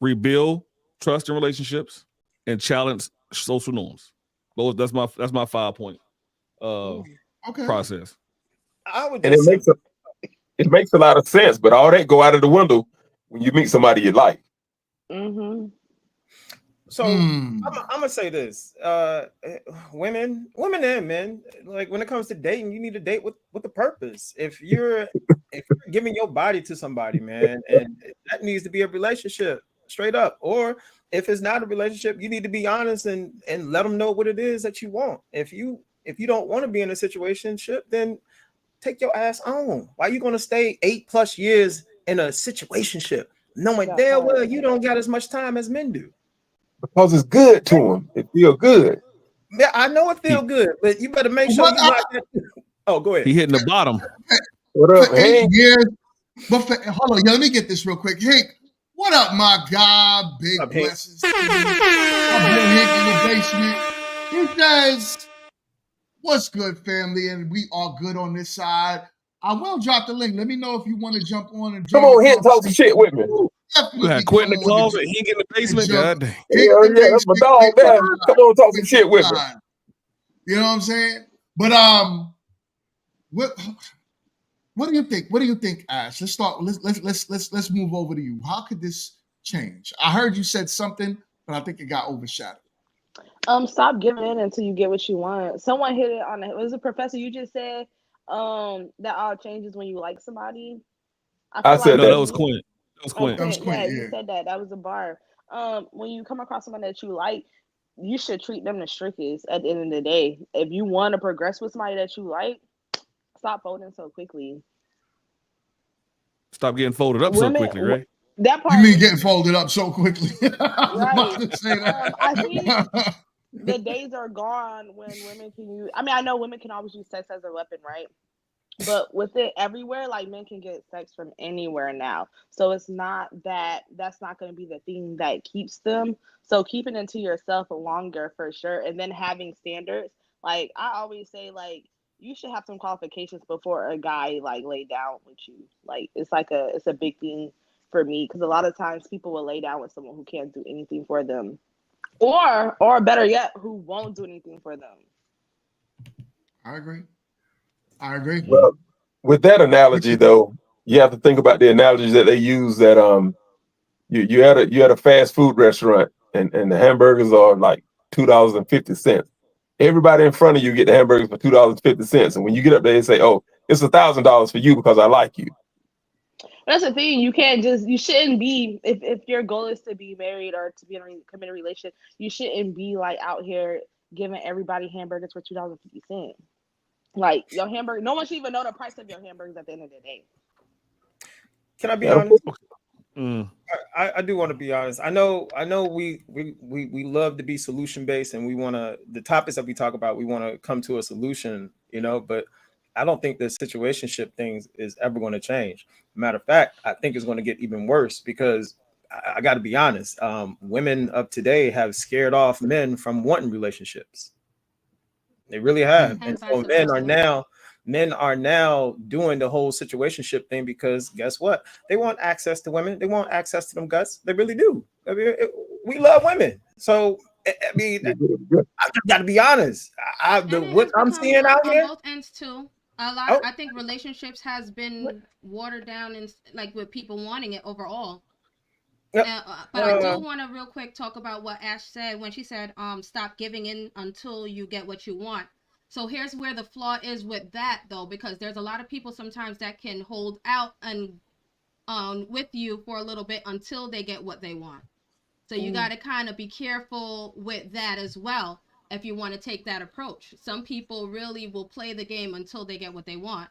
Rebuild trust in relationships, and challenge social norms. That's my 5-point process. It makes a lot of sense, but all that go out of the window when you meet somebody you like. So I'm gonna say this: women and men, like when it comes to dating, you need to date with a purpose. If you're giving your body to somebody, man, and that needs to be a relationship, straight up. Or if it's not a relationship, you need to be honest and let them know what it is that you want. If you don't want to be in a situationship, then take your ass on. Why are you gonna stay 8+ years in a situationship, knowing damn well you don't got as much time as men do? Because it's good to them. It feels good. Yeah, I know it feels good, but you better make sure you like that. Oh, go ahead. He hitting the bottom. What up, for 8 years. But hold on, let me get this real quick. Hank, what up, my God? Big blessings. I'm Hank in the basement. He says, what's good, family? And we are good on this side. I will drop the link. Let me know if you want to jump on and come on, hit talk some shit with me. You had quit in the closet, he get in the basement. God damn. Yeah, that's my dog, man. Come on, talk some shit with me. You know what I'm saying? But what do you think? What do you think, Ash? Let's start. Let's move over to you. How could this change? I heard you said something, but I think it got overshadowed. Stop giving in until you get what you want. Someone hit it on it. Was it Professor? You just said that all changes when you like somebody. I said that was Quinn. That was Quinn. That was Quinn. Yeah, you said that. That was a bar. When you come across someone that you like, you should treat them the strictest at the end of the day. If you want to progress with somebody that you like, stop folding so quickly. Stop getting folded up so quickly, right? That part. You mean getting folded up so quickly? I was right. about to say that. I think the days are gone when women can use. I mean, I know women can always use sex as a weapon, right? But with it everywhere, like men can get sex from anywhere now. So it's not that's not going to be the thing that keeps them. So keeping it to yourself longer for sure. And then having standards. Like I always say, like, you should have some qualifications before a guy like lay down with you. Like it's a big thing for me. Because a lot of times people will lay down with someone who can't do anything for them. Or better yet, who won't do anything for them. I agree. Well, with that analogy, though, you have to think about the analogies that they use. That you had a fast food restaurant, and the hamburgers are like $2.50. Everybody in front of you get the hamburgers for $2.50, and when you get up there, they say, "Oh, it's $1,000 for you because I like you." That's the thing. You shouldn't be, if your goal is to be married or to be in a committed relationship, you shouldn't be like out here giving everybody hamburgers for $2.50. Like your hamburger, no one should even know the price of your hamburgers at the end of the day. Can I be honest? I do want to be honest. I know we love to be solution based, and we want to, the topics that we talk about, we want to come to a solution, but I don't think the situationship things is ever going to change. Matter of fact, I think it's going to get even worse because I got to be honest. Women of today have scared off men from wanting relationships. They really have. And so men are now doing the whole situationship thing because guess what? They want access to women. They want access to them guts. They really do. I mean, we love women. So I mean, I got to be honest. What I'm seeing out here on both ends too. I think relationships has been watered down and like with people wanting it overall. Yep. But I do want to real quick talk about what Ash said when she said, stop giving in until you get what you want. So here's where the flaw is with that though, because there's a lot of people sometimes that can hold out and with you for a little bit until they get what they want. So you got to kind of be careful with that as well. If you want to take that approach, some people really will play the game until they get what they want.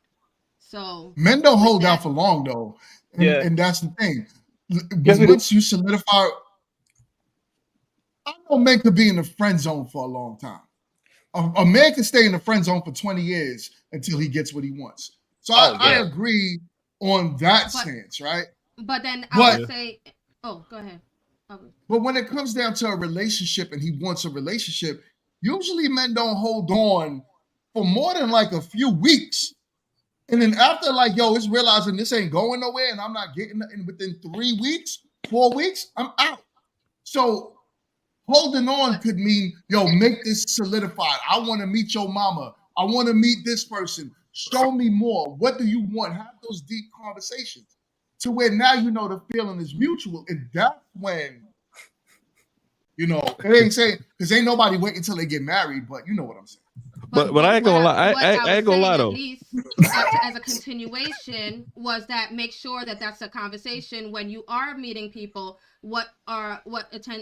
So men don't hold out for long though. And that's the thing. Once you solidify, I know men could be in the friend zone for a long time. A man can stay in the friend zone for 20 years until he gets what he wants. So I agree on that stance, right? But then I would say, go ahead. But when it comes down to a relationship and he wants a relationship, usually men don't hold on for more than like a few weeks. And then after it's realizing this ain't going nowhere and I'm not getting it within 3 weeks, 4 weeks, I'm out. So holding on could mean, make this solidified. I want to meet your mama. I want to meet this person. Show me more. What do you want? Have those deep conversations to where now the feeling is mutual. And that's when, it ain't saying, because ain't nobody waiting until they get married, but you know what I'm saying. But I ain't gonna lie. I ain't gonna lie though. At least as a continuation was that make sure that that's a conversation when you are meeting people. What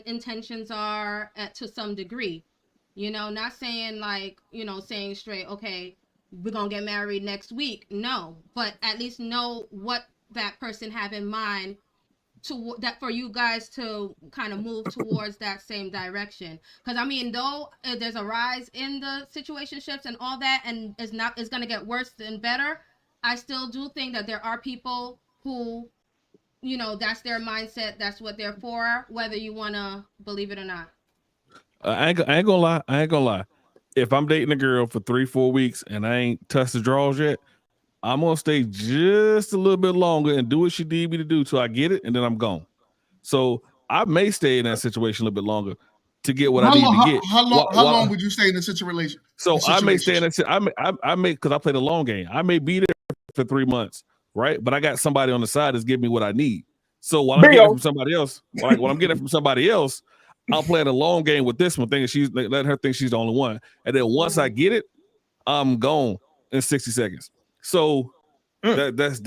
intentions are to some degree, not saying saying straight, okay, we're gonna get married next week. No, but at least know what that person have in mind to that for you guys to kind of move towards that same direction. Because I mean, though there's a rise in the situationships and all that, and it's going to get worse than better, I still do think that there are people who, that's their mindset, that's what they're for, whether you want to believe it or not. I ain't gonna lie. If I'm dating a girl for 3-4 weeks and I ain't touched the drawers yet, I'm gonna stay just a little bit longer and do what she need me to do till I get it, and then I'm gone. So I may stay in that situation a little bit longer to get what How I need long? to get. How long would you stay in a situation? So I may stay in that. I may because I play the long game. I may be there for 3 months, right? But I got somebody on the side that's giving me what I need. So while I'm getting it from somebody else, while I'm getting it from somebody else, I'm playing a long game with this one, thinking she's letting her think she's the only one. And then once I get it, I'm gone in 60 seconds. So that's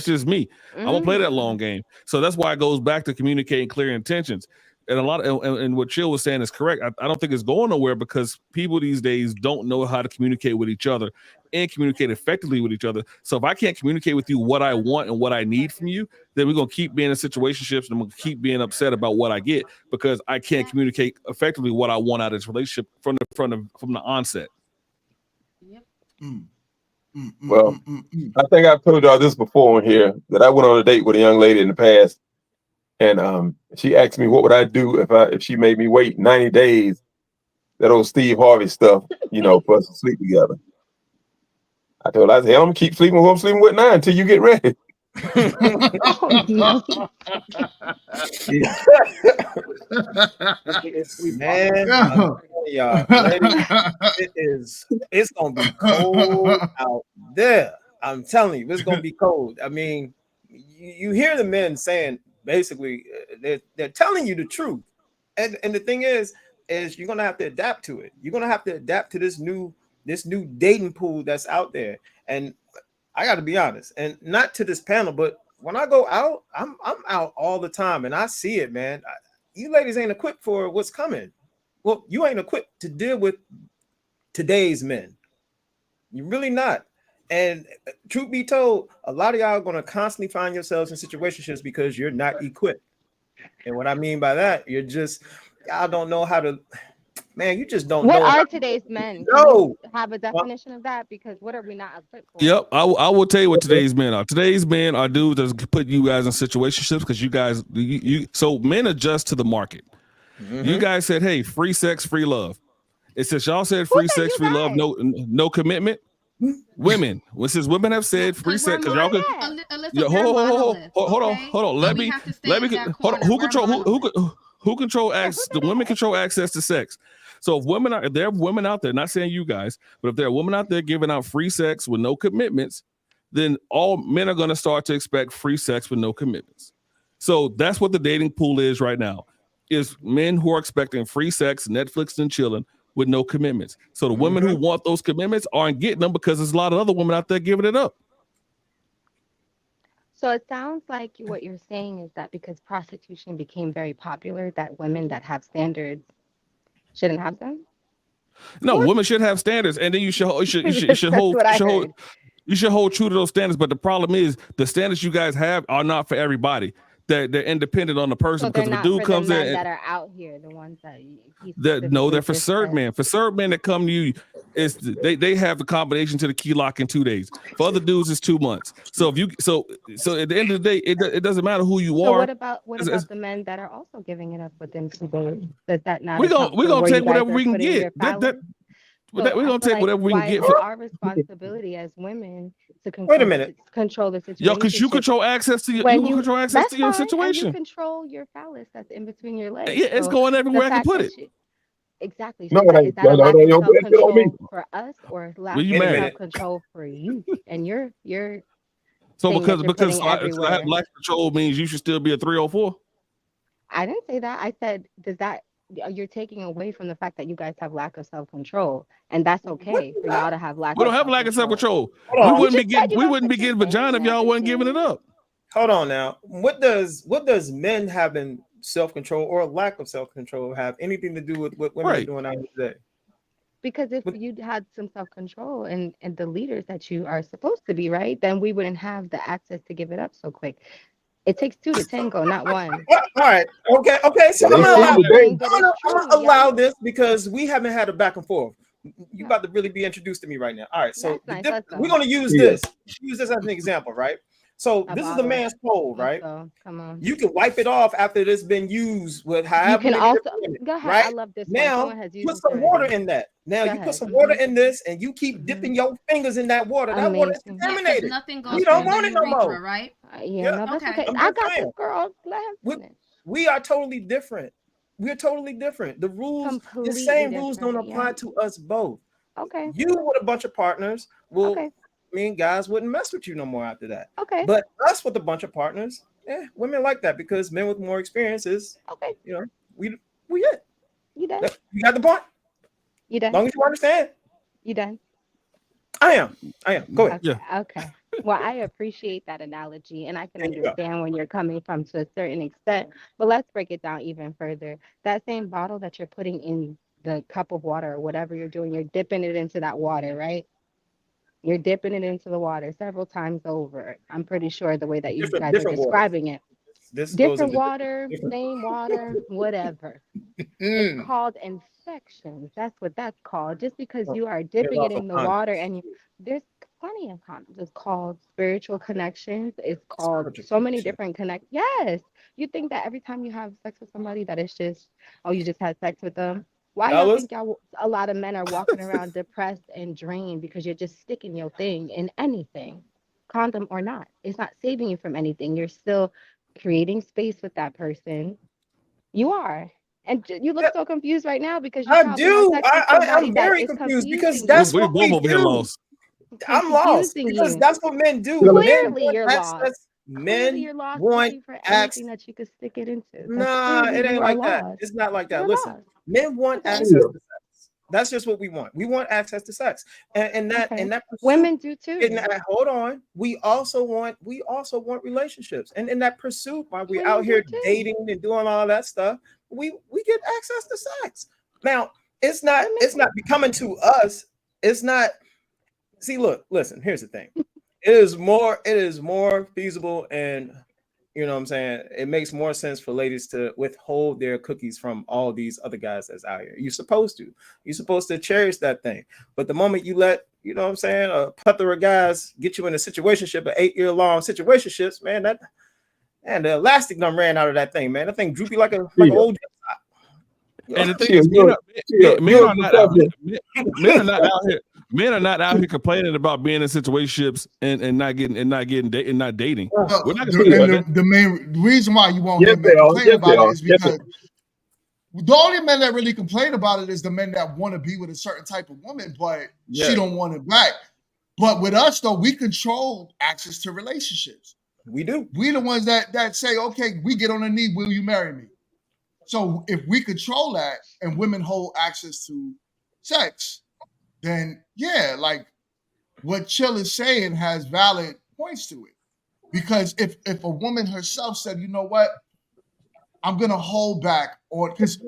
just me. I won't play that long game. So that's why it goes back to communicating clear intentions. And a lot of and what Chill was saying is correct. I don't think it's going nowhere because people these days don't know how to communicate with each other and communicate effectively with each other. So if I can't communicate with you what I want and what I need from you, then we're gonna keep being in situationships and I'm gonna keep being upset about what I get because I can't communicate effectively what I want out of this relationship from the onset. Well, I think I've told y'all this before on here that I went on a date with a young lady in the past, and she asked me what would I do if she made me wait 90 days, that old Steve Harvey stuff, for us to sleep together. I told her, I said, I'm gonna keep sleeping with who I'm sleeping with now until you get ready. Man, y'all, it's gonna be cold out there. I'm telling you, it's gonna be cold. I mean, you hear the men saying basically they're telling you the truth, and the thing is you're gonna have to adapt to it. You're gonna have to adapt to this new dating pool that's out there. And I got to be honest, and not to this panel, but when I go out, I'm out all the time, and I see it, man. You ladies ain't equipped for what's coming. Well, you ain't equipped to deal with today's men. You're really not. And truth be told, a lot of y'all are going to constantly find yourselves in situationships because you're not equipped. And what I mean by that, y'all don't know how to. Man, you just don't know. What are today's men? No. Have a definition of that, because what are we not equipped for? Yep, I will tell you what today's men are. Today's men are dudes that put you guys in situationships because you guys, so men adjust to the market. You guys said, hey, free sex, free love. It says y'all said free sex, free love, no commitment. Women, women have said free sex because y'all could. Hold on. Let me. Who control access? The women control access to sex. So if there are women out there, not saying you guys, but if there are women out there giving out free sex with no commitments, then all men are going to start to expect free sex with no commitments. So that's what the dating pool is right now, is men who are expecting free sex, Netflix and chilling with no commitments. So the women who want those commitments aren't getting them because there's a lot of other women out there giving it up. So it sounds like what you're saying is that because prostitution became very popular, that women that have standards shouldn't have them? No, women should have standards, and then you should hold true to those standards. But the problem is the standards you guys have are not for everybody. They're independent on the person. So because if a dude comes in that are out here, the ones that they're for certain men. For certain men that come to you, they have the combination to the key lock in 2 days. For other dudes, it's 2 months. So if you so at the end of the day, it doesn't matter who you are. What about the men that are also giving it up within 2 days? Does that not? We're gonna take whatever we can get. We're gonna take whatever we can get. For our responsibility as women to control the situation. Yo, because you control access to your situation. You control your phallus that's in between your legs. Yeah, it's going everywhere I can put it. Exactly. So is that a lack of self-control for us, or lack of self-control for you? And you're so because lack of control means you should still be a 304. I didn't say that. I said, you're taking away from the fact that you guys have lack of self-control, and that's okay for y'all to have lack. We don't have lack of self-control. We wouldn't be getting vagina if y'all wasn't giving it up. Hold on now. What does men having self-control or lack of self-control have anything to do with what women are doing out here today? Because if you had some self-control and the leaders that you are supposed to be, right, then we wouldn't have the access to give it up so quick. It takes 2 to tango, not 1. All right. Okay. So I'm gonna allow this because we haven't had a back and forth. You about to really be introduced to me right now. All right. So we're gonna use this. Use this as an example, right? So this is the man's pole, right? Come on. You can wipe it off after it's been used with however. You can also go ahead. Right? I love this. Now put some water in that. Now you put some water in this, and you keep dipping your fingers in that water. That water is contaminated. Nothing goes. You don't want it no more, right? Yeah, no, that's okay. I got this, girl. Let him finish. We are totally different. We're totally different. The rules, the same rules don't apply to us both. Okay. You with a bunch of partners will mean guys wouldn't mess with you no more after that. Okay. But us with a bunch of partners, women like that because men with more experiences, we it. You done? You got the point? You done? As long as you understand. You done? I am. Go ahead. Okay. Well, I appreciate that analogy, and I can understand when you're coming from to a certain extent. But let's break it down even further. That same bottle that you're putting in the cup of water or whatever you're doing, you're dipping it into that water, right? You're dipping it into the water several times over. I'm pretty sure the way that you guys are describing it. Different water, same water, whatever. It's called infections. That's what that's called. Just because you are dipping it in the water and there's plenty of condoms. It's called spiritual connections. It's called so many different Yes. You think that every time you have sex with somebody that it's just, you just had sex with them. Why y'all think a lot of men are walking around depressed and drained because you're just sticking your thing in anything, condom or not? It's not saving you from anything. You're still creating space with that person. You are. And you look so confused right now because you probably had sex with somebody I'm that very is confused because confusing that's you. what we do. I'm lost because that's what men do. Clearly you're lost. Men you're lost want looking for anything that you could stick it into. Nah, it ain't like that. It's not like that. Listen, men want access to sex. That's just what we want. We want access to sex, and that pursuit, women do too. Hold on, we also want relationships, and in that pursuit, while we're out here dating and doing all that stuff, we get access to sex. Now, it's not becoming to us. It's not. See, look, listen. Here's the thing. It is more feasible, and you know what I'm saying, it makes more sense for ladies to withhold their cookies from all these other guys that's out here. You're supposed to cherish that thing. But the moment you let, you know what I'm saying, a plethora of guys get you in a situationship, an 8-year-long situationships, man, the elastic done ran out of that thing, man. That thing droopy like an old jet top. And the thing is, men are not out here. Men are not out here complaining about being in situationships and not dating. We're not the main reason why you won't hear men complain about it is because the only men that really complain about it is the men that want to be with a certain type of woman, but she don't want it back. But with us, though, we control access to relationships. We do. We the ones that say, okay, we get on a knee, will you marry me? So if we control that and women hold access to sex, then like what Chill is saying has valid points to it. Because if a woman herself said, you know what, I'm gonna hold back, or because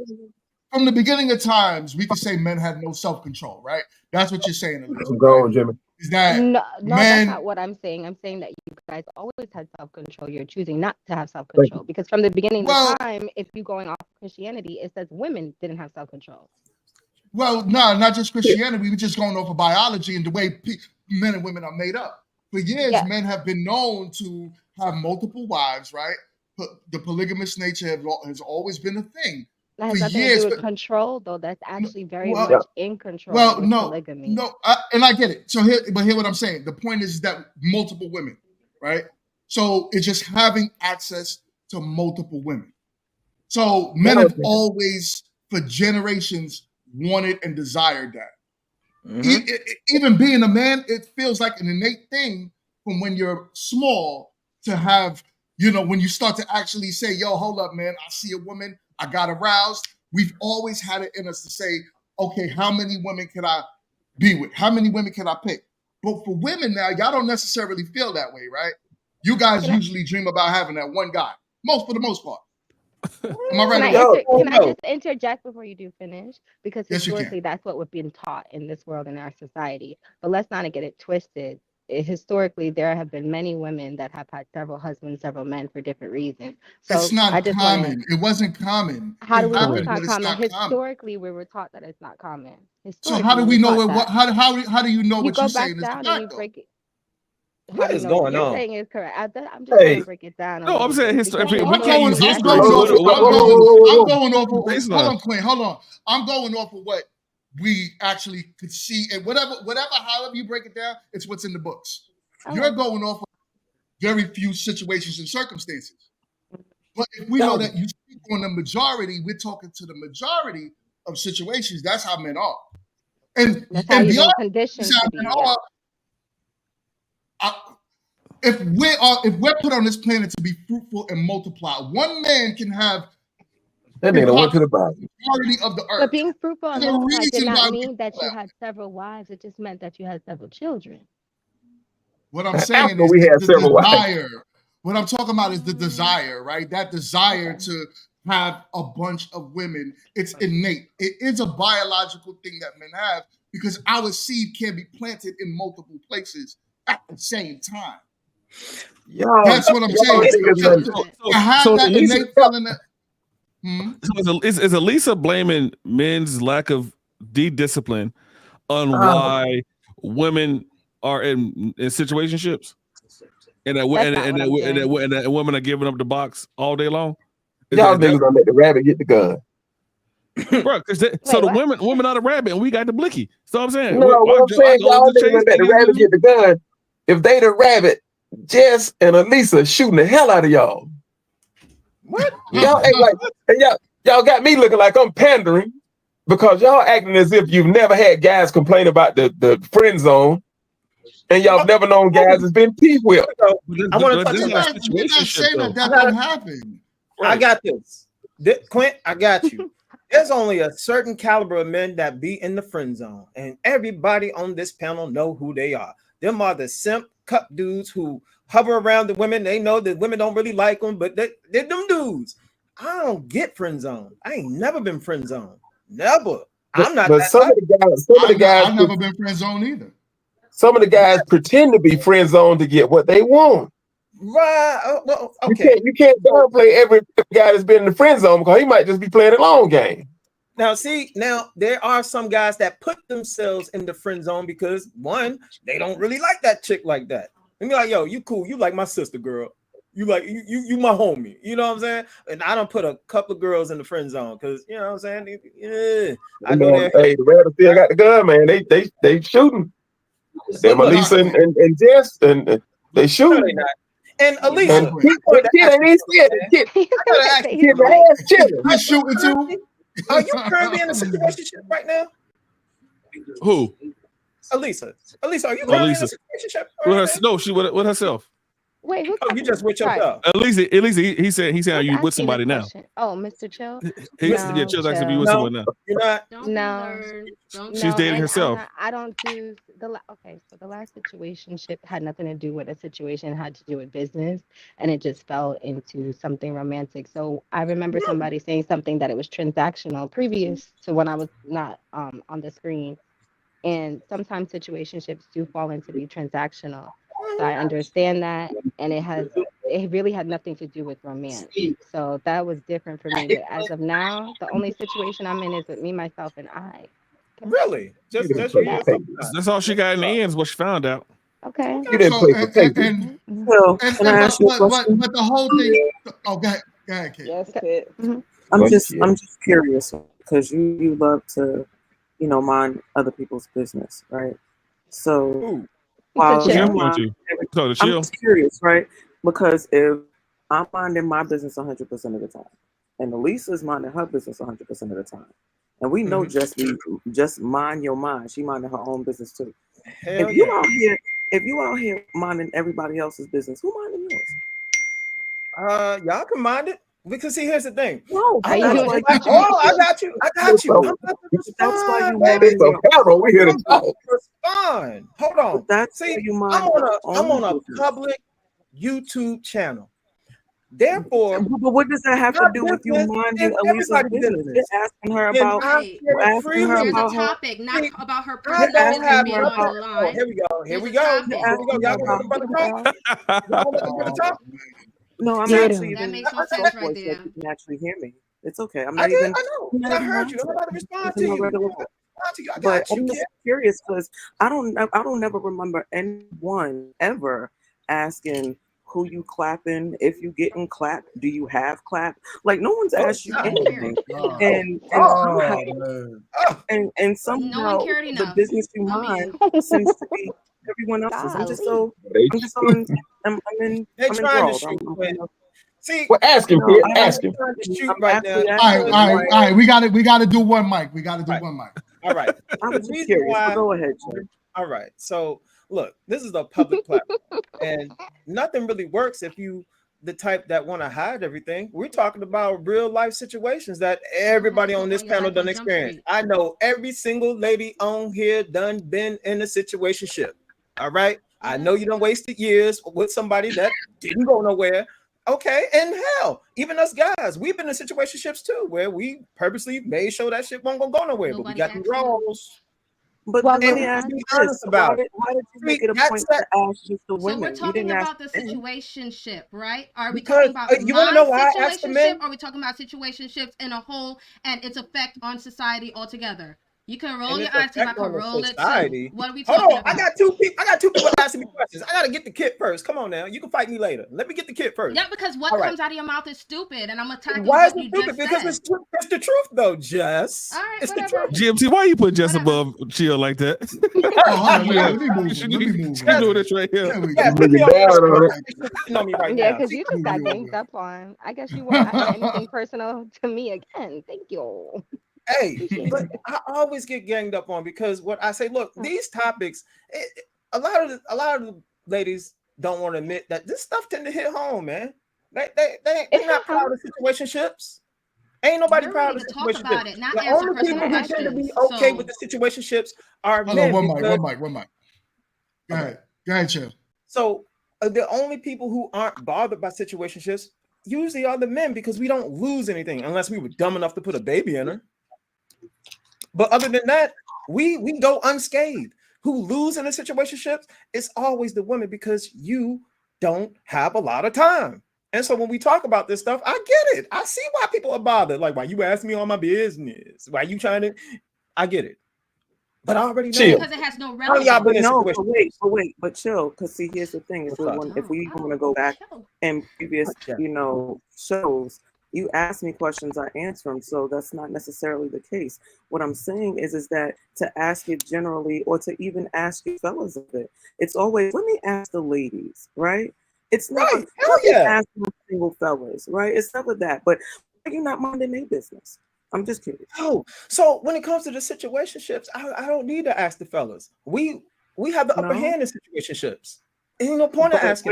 from the beginning of times we could say men had no self-control, right? That's what you're saying, Elizabeth. Go on, Jimmy. Is that no, men, that's not what I'm saying. I'm saying that you guys always had self-control. You're choosing not to have self-control because from the beginning of time, if you're going off Christianity, it says women didn't have self-control. Well, no, not just Christianity. We're just going off of biology and the way men and women are made up. For years, men have been known to have multiple wives, right? The polygamous nature has always been a thing. That has nothing to do with control, though. That's actually very much in control. Well, with polygamy. And I get it. So hear what I'm saying. The point is that multiple women, right? So it's just having access to multiple women. So men have always, for generations, wanted and desired that. Even being a man, it feels like an innate thing from when you're small to have, when you start to actually say, yo, hold up, man, I see a woman, I got aroused. We've always had it in us to say, okay, how many women can I be with? How many women can I pick? But for women now, y'all don't necessarily feel that way, right? You guys usually dream about having that one guy, for the most part. Am I right? Can I just interject before you do finish? Because historically, that's what we've been taught in this world, in our society. But let's not get it twisted. Historically, there have been many women that have had several husbands, several men for different reasons. So it's not common. It wasn't common. How do we know it's not common? Historically, we were taught that it's not common. So how do we know it? How do you know what you're saying is the fact? What is going on? You're saying is correct. I'm just going to break it down. No, I'm saying history. I'm going off. Hold on, Quinn. Hold on. I'm going off of what we actually could see, and however you break it down, it's what's in the books. You're going off of very few situations and circumstances. But if we know that you speak on the majority, we're talking to the majority of situations. That's how men are. And how you've been beyond conditioned how to be. men are, if we're put on this planet to be fruitful and multiply, one man can have that nigga went to the Bible. majority of the earth. But being fruitful and The multiply did reason not why mean that you had several wives. It just meant that you had several children. What I'm saying After is we had the several wives. desire. What I'm talking about is the desire, right? That desire to have a bunch of women. It's innate. It is a biological thing that men have because our seed can be planted in multiple places at the same time. That's what I'm saying. I have that innate feeling that. So is Elisa blaming men's lack of discipline on why women are in situationships, and that women are giving up the box all day long? Y'all niggas gonna let the rabbit get the gun. Bro, so the women are the rabbit and we got the blicky. So I'm saying, No, what I'm saying, y'all niggas gonna let the rabbit get the gun. If they the rabbit, Jess and Elisa shooting the hell out of y'all. What? Y'all act like, and y'all got me looking like I'm pandering because y'all acting as if you've never had guys complain about the friend zone, and y'all never known guys has been peace with. I want to touch on that. We're not saying that doesn't happen. I got this. Quint, I got you. There's only a certain caliber of men that be in the friend zone, and everybody on this panel know who they are. Them are the simp cup dudes who hover around the women. They know that women don't really like them, but they're them dudes. I don't get friend zone. I ain't never been friend zone. Never. I'm not. But some of the guys, I've never been friend zone either. Some of the guys pretend to be friend zone to get what they want. Right. Well, okay. You can't downplay every guy that's been in the friend zone because he might just be playing a long game. Now, see, there are some guys that put themselves in the friend zone because one, they don't really like that chick like that. And be like, yo, you cool, you like my sister, girl. You like you my homie. You know what I'm saying? And I don't put a couple of girls in the friend zone because you know what I'm saying. Yeah, I know that. Hey, the rabbit still got the gun, man. They shooting. Them Elisa and Jess and they shooting. No, they not. And Elisa, He's shooting too. Are you currently in a situationship right now? Who? Elisa, are you currently in a situationship? No, she with herself. Wait, who? Oh, you just with yourself. Elisa, he said are you with somebody now? Oh, Mr. Chill. Yeah, Chill's asking if you with someone now. You're not. No. She's dating herself. I don't do okay. So the last situationship had nothing to do with a situation; it had to do with business, and it just fell into something romantic. So I remember somebody saying something that it was transactional previous to when I was not on the screen, and sometimes situationships do fall into be transactional. So I understand that, and it really had nothing to do with romance. So that was different for me. But as of now, the only situation I'm in is with me, myself, and I. Really? Just that's all she got in the end is what she found out. Okay. You didn't play for paper. But the whole thing. Oh, go ahead, Kate. Yes, Kit. I'm just curious because you love to, mind other people's business, right? So. While I'm just curious, right? Because if I'm minding my business 100% of the time, and Elisa's minding her business 100% of the time, and we know just mind your mind, she minding her own business too. If you out here minding everybody else's business, who minding yours? Y'all can mind it. Because see, here's the thing. No, I got you. That's why you we here to talk. Respond. Hold on. I'm on a public YouTube channel. Therefore, but what does that have to do with you minding Elisa's business? You're asking her about There's a topic, not about her personal business being on the line. Here we go. Y'all want to talk? No, I'm actually. That makes no sense right there. You can actually hear me. It's okay. I'm I not know. I heard you. I'm about to respond to you. But I'm just curious because I don't never remember anyone ever asking who you clapping, if you getting clapped, do you have clap? Like no one's asked you anything. And somehow the business you mind seems to be everyone else's. I'm in trying to shoot. See, well, ask him, No, kid. I'm Ask him. trying to shoot I'm right now. actually All asking right, all you right, why. all right. We got to do one mic. We got to do Right. one mic. All right. I The was just reason curious. why. But go ahead, Joe. All right. So look, this is a public platform, and nothing really works if you the type that want to hide everything. We're talking about real life situations that everybody on this panel done experience. I know every single lady on here done been in a situationship. All right. I know you done wasted years with somebody that didn't go nowhere. Okay, and hell, even us guys, we've been in situationships too, where we purposely made sure that shit won't go nowhere, but we got the roles. But Well, let And me we ask be you honest this: about it. why did you make See, it a that's point that. to ask just the So we're women? You talking didn't ask about the the men. situationship, right? Are we Because talking about you want to my know why I asked the situationship? men? Or are we talking about situationships in a whole and its effect on society altogether? You can roll And your its eyes because I effect can on the roll it too. society. What are we Hold talking on, about? I got two people asking me questions. I gotta get the kid first. Come on now, you can fight me later. Let me get the kid first. Yeah, because what All right. comes out of your mouth is stupid, and I'm attacking Why is what it you stupid? just Because said. it's the truth though, Jess. All right, It's whatever. the truth. GMT, why you put Jess above Chill like that? Oh, hold on. Let me move She's him. Let me move doing him. this right here. There we Yeah, go. put me on down, me right Yeah, now. because See, you just got Move you ganged over. up on. I guess you won't ask anything personal to me again. Thank you. hey, Appreciate but it. I always get ganged up on because what I say, look, these topics, a lot of the ladies don't want to admit that this stuff tend to hit home, man. They're not proud of situationships. Ain't nobody You're proud ready of to talk situationships. about it, not The answer only personal people who tend to be questions. okay So with the situationships are Hold on. men. One mic. because- One mic. Go ahead. Go ahead, Chill. So the only people who aren't bothered by situationships usually are the men because we don't lose anything unless we were dumb enough to put a baby in her. But other than that, we go unscathed. Who lose in the situationships? It's always the women because you don't have a lot of time. And so when we talk about this stuff, I get it. I see why people are bothered. Like, why you ask me all my business? Why you trying to? I get it. But I already know. Chill. because it has no How y'all been relevance. in No, but situations? but chill. Because see, here's the thing: What's up? if we want to go back in previous, shows, you ask me questions, I answer them. So that's not necessarily the case. What I'm saying is that to ask it generally, or to even ask you fellas of it, it's always let me ask the ladies, right? It's never Right. Hell yeah. asking single fellas, right? It's never that. But you're not minding their business. I'm just kidding. Oh, so when it comes to the situationships, I don't need to ask the fellas. We have the upper No. hand in situationships. Ain't no point in But asking.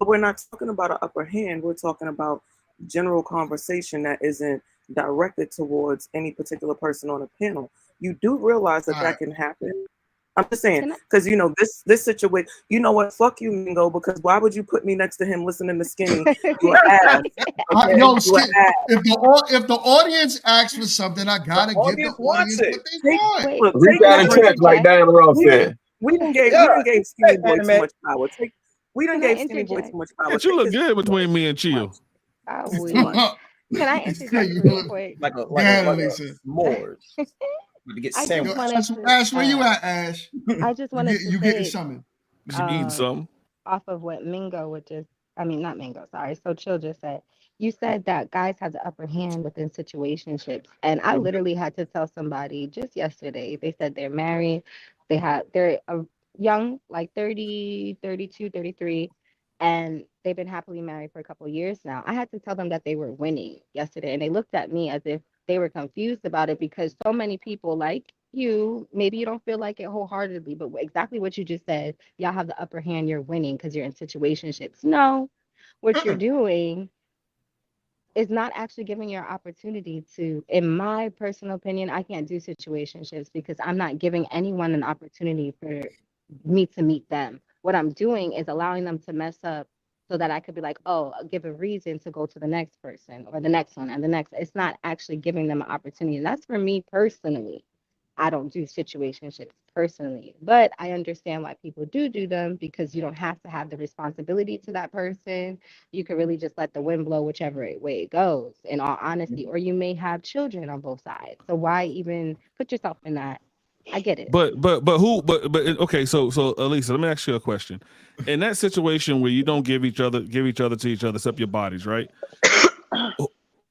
we're not talking about an upper hand. We're talking about general conversation that isn't directed towards any particular person on a panel. You do realize that can happen. I'm just saying, because this situation. You know what? Fuck you, Mingo. Because why would you put me next to him listening to Skinny? You an ass. Okay? Yo, You Skip, an ass. if the audience asks for something, I gotta give the audience what they want. Reach out and touch like Diana Ross said. We didn't gave Skinny Boy too much power. We didn't give Skinny Boy too much power. But you look good between me and Chill. Oh, can I interject real quick? Like a s'mores. To get I just sandwich. wanted to, Ash, where you at, Ash? I just wanted to You getting say, something? You eating something? off of what Mingo would just, I mean, not Mingo, sorry. So Chill just said, you said that guys have the upper hand within situationships. And I literally had to tell somebody just yesterday, they said they're married, they're young, like 30, 32, 33, and they've been happily married for a couple of years now. I had to tell them that they were winning yesterday, and they looked at me as if they were confused about it because so many people like you, maybe you don't feel like it wholeheartedly, but exactly what you just said, y'all have the upper hand, you're winning because you're in situationships. No, what you're doing is not actually giving your opportunity to, in my personal opinion, I can't do situationships because I'm not giving anyone an opportunity for me to meet them. What I'm doing is allowing them to mess up so that I could be like, oh, I'll give a reason to go to the next person or the next one and the next. It's not actually giving them an opportunity. And that's for me personally. I don't do situationships personally, but I understand why people do them because you don't have to have the responsibility to that person. You can really just let the wind blow whichever way it goes, in all honesty, or you may have children on both sides. So why even put yourself in that? I get it. But okay, so Elisa, let me ask you a question. In that situation where you don't give each other to each other except your bodies, right?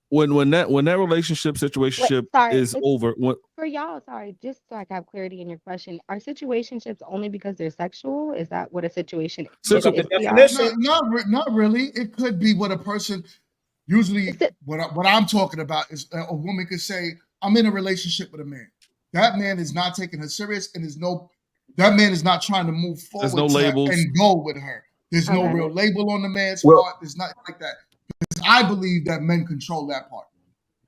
when that relationship situationship is over, for for y'all, sorry, just so I can have clarity in your question, are situationships only because they're sexual? Is that what a situation Look is? up the If we are, definition. Not really. It could be what a person. Usually, what I'm talking about is a woman could say, "I'm in a relationship with a man." That man is not taking her serious, and that man is not trying to move There's no forward to her labels. and go with her. There's no Okay. real label on the man's Well- part. There's nothing like that. Because I believe that men control that part.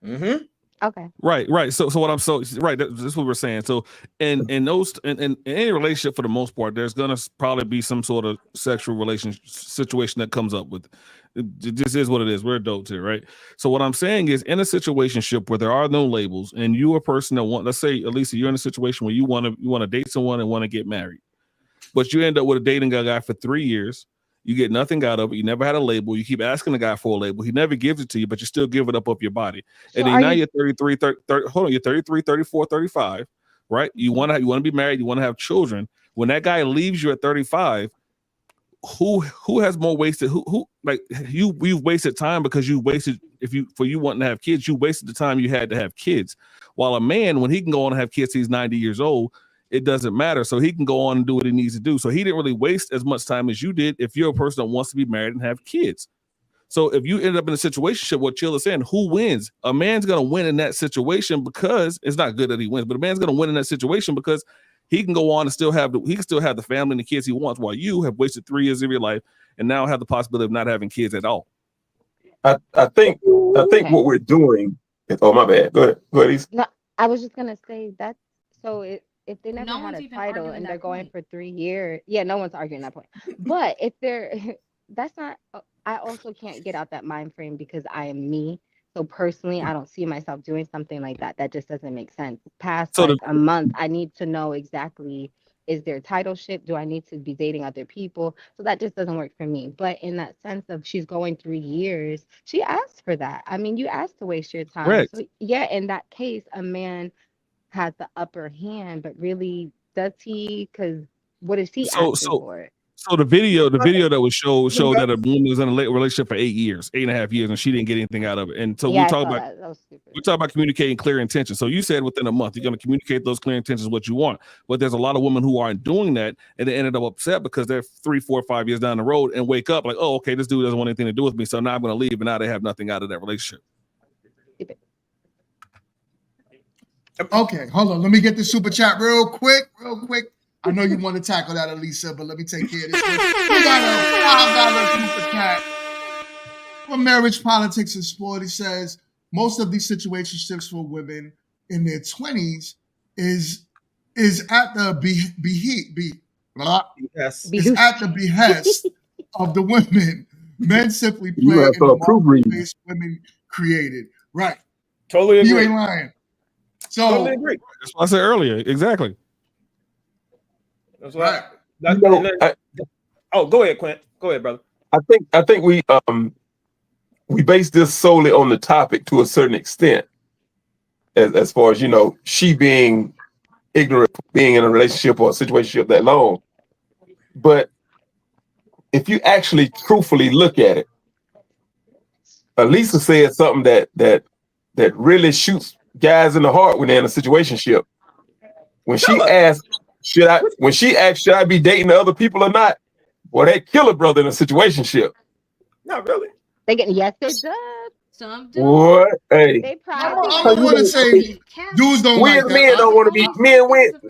Mm-hmm. Okay. Right. So what I'm right. That's what we're saying. So in any relationship, for the most part, there's gonna probably be some sort of sexual relationship situation that comes up with it. This is what it is. We're adults here, right? So what I'm saying is, in a situationship where there are no labels, and you're a person that let's say, Elisa, you're in a situation where you want to date someone and want to get married, but you end up with dating a guy for 3 years. You get nothing out of it. You never had a label. You keep asking the guy for a label. He never gives it to you, but you still give it up of your body. So And then now you're 33, 30, hold on, you're 33, 34, 35, right? You want to be married. You want to have children. When that guy leaves you at 35, who has more wasted? Who like you've wasted time because you wasted for you wanting to have kids, you wasted the time you had to have kids. While a man, when he can go on and have kids, he's 90 years old. It doesn't matter. So he can go on and do what he needs to do. So he didn't really waste as much time as you did if you're a person that wants to be married and have kids. So if you end up in a situation, what Chill is saying, who wins? A man's going to win in that situation because it's not good that he wins, but a man's going to win in that situation because he can go on and still have the family and the kids he wants, while you have wasted 3 years of your life and now have the possibility of not having kids at all. I think what we're doing is, oh, my bad. Go ahead, Lisa. No, I was just gonna say that. So if they never No had one's a even title arguing and that they're going point. for 3 years, yeah, no one's arguing that point. But if they're, that's not. I also can't get out that mind frame because I am me. So personally, I don't see myself doing something like that. That just doesn't make sense. Past So like a month, I need to know exactly, is there titleship? Do I need to be dating other people? So that just doesn't work for me. But in that sense of she's going 3 years, she asked for that. I mean, you asked to waste your time. Correct. So yeah, in that case, a man has the upper hand, but really, does he? Because what is he asking for? So the video that was showed that a woman was in a relationship for 8 years, 8.5 years, and she didn't get anything out of it. And so Yeah, we I talk saw about that. That was stupid. we talk about communicating clear intentions. So you said within a month you're going to communicate those clear intentions, what you want. But there's a lot of women who aren't doing that, and they ended up upset because they're 3, 4, 5 years down the road and wake up like, oh, okay, this dude doesn't want anything to do with me, so now I'm going to leave, and now they have nothing out of that relationship. Okay, hold on. Let me get the super chat real quick. I know you want to tackle that, Elisa, but let me take care of this. We got a $5 super chat for Marriage, Politics, and Sport. He says most of these situationships for women in their 20s is at the behest of the women. Men simply You play have in to the approve reading. marketplace women created. Right. Totally agree. You ain't lying. So Totally agree. That's what I said earlier. Exactly. That's right. Oh, go ahead, Quint. Go ahead, brother. I think we base this solely on the topic to a certain extent, as far as she being ignorant, being in a relationship or a situationship that long. But if you actually truthfully look at it, Elisa said something that really shoots guys in the heart when they're in a situationship. When she asked, should I be dating other people or not? Well, they kill a brother in a situationship. Not really. They get yes, it does. Some do. What? Hey, They pride. I'm going to say dudes don't we like as that. men don't want to be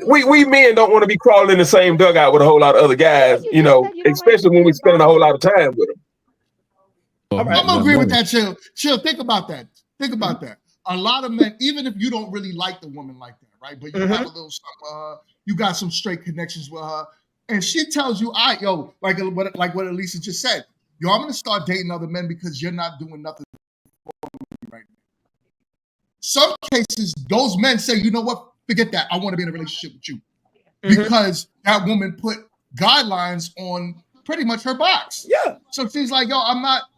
we men don't want to be crawling in the same dugout with a whole lot of other guys, especially when we're spending a whole lot of time with them. I'm gonna agree with that. Chill. Think about that. A lot of men, even if you don't really like the woman like that, right? But you have a little something. You got some straight connections with her, and she tells you, "I like what Elisa just said. Yo, I'm gonna start dating other men because you're not doing nothing for me right now." Some cases, those men say, "You know what? Forget that. I want to be in a relationship with you," because that woman put guidelines on pretty much her box. Yeah. So she's like, "Yo, I'm not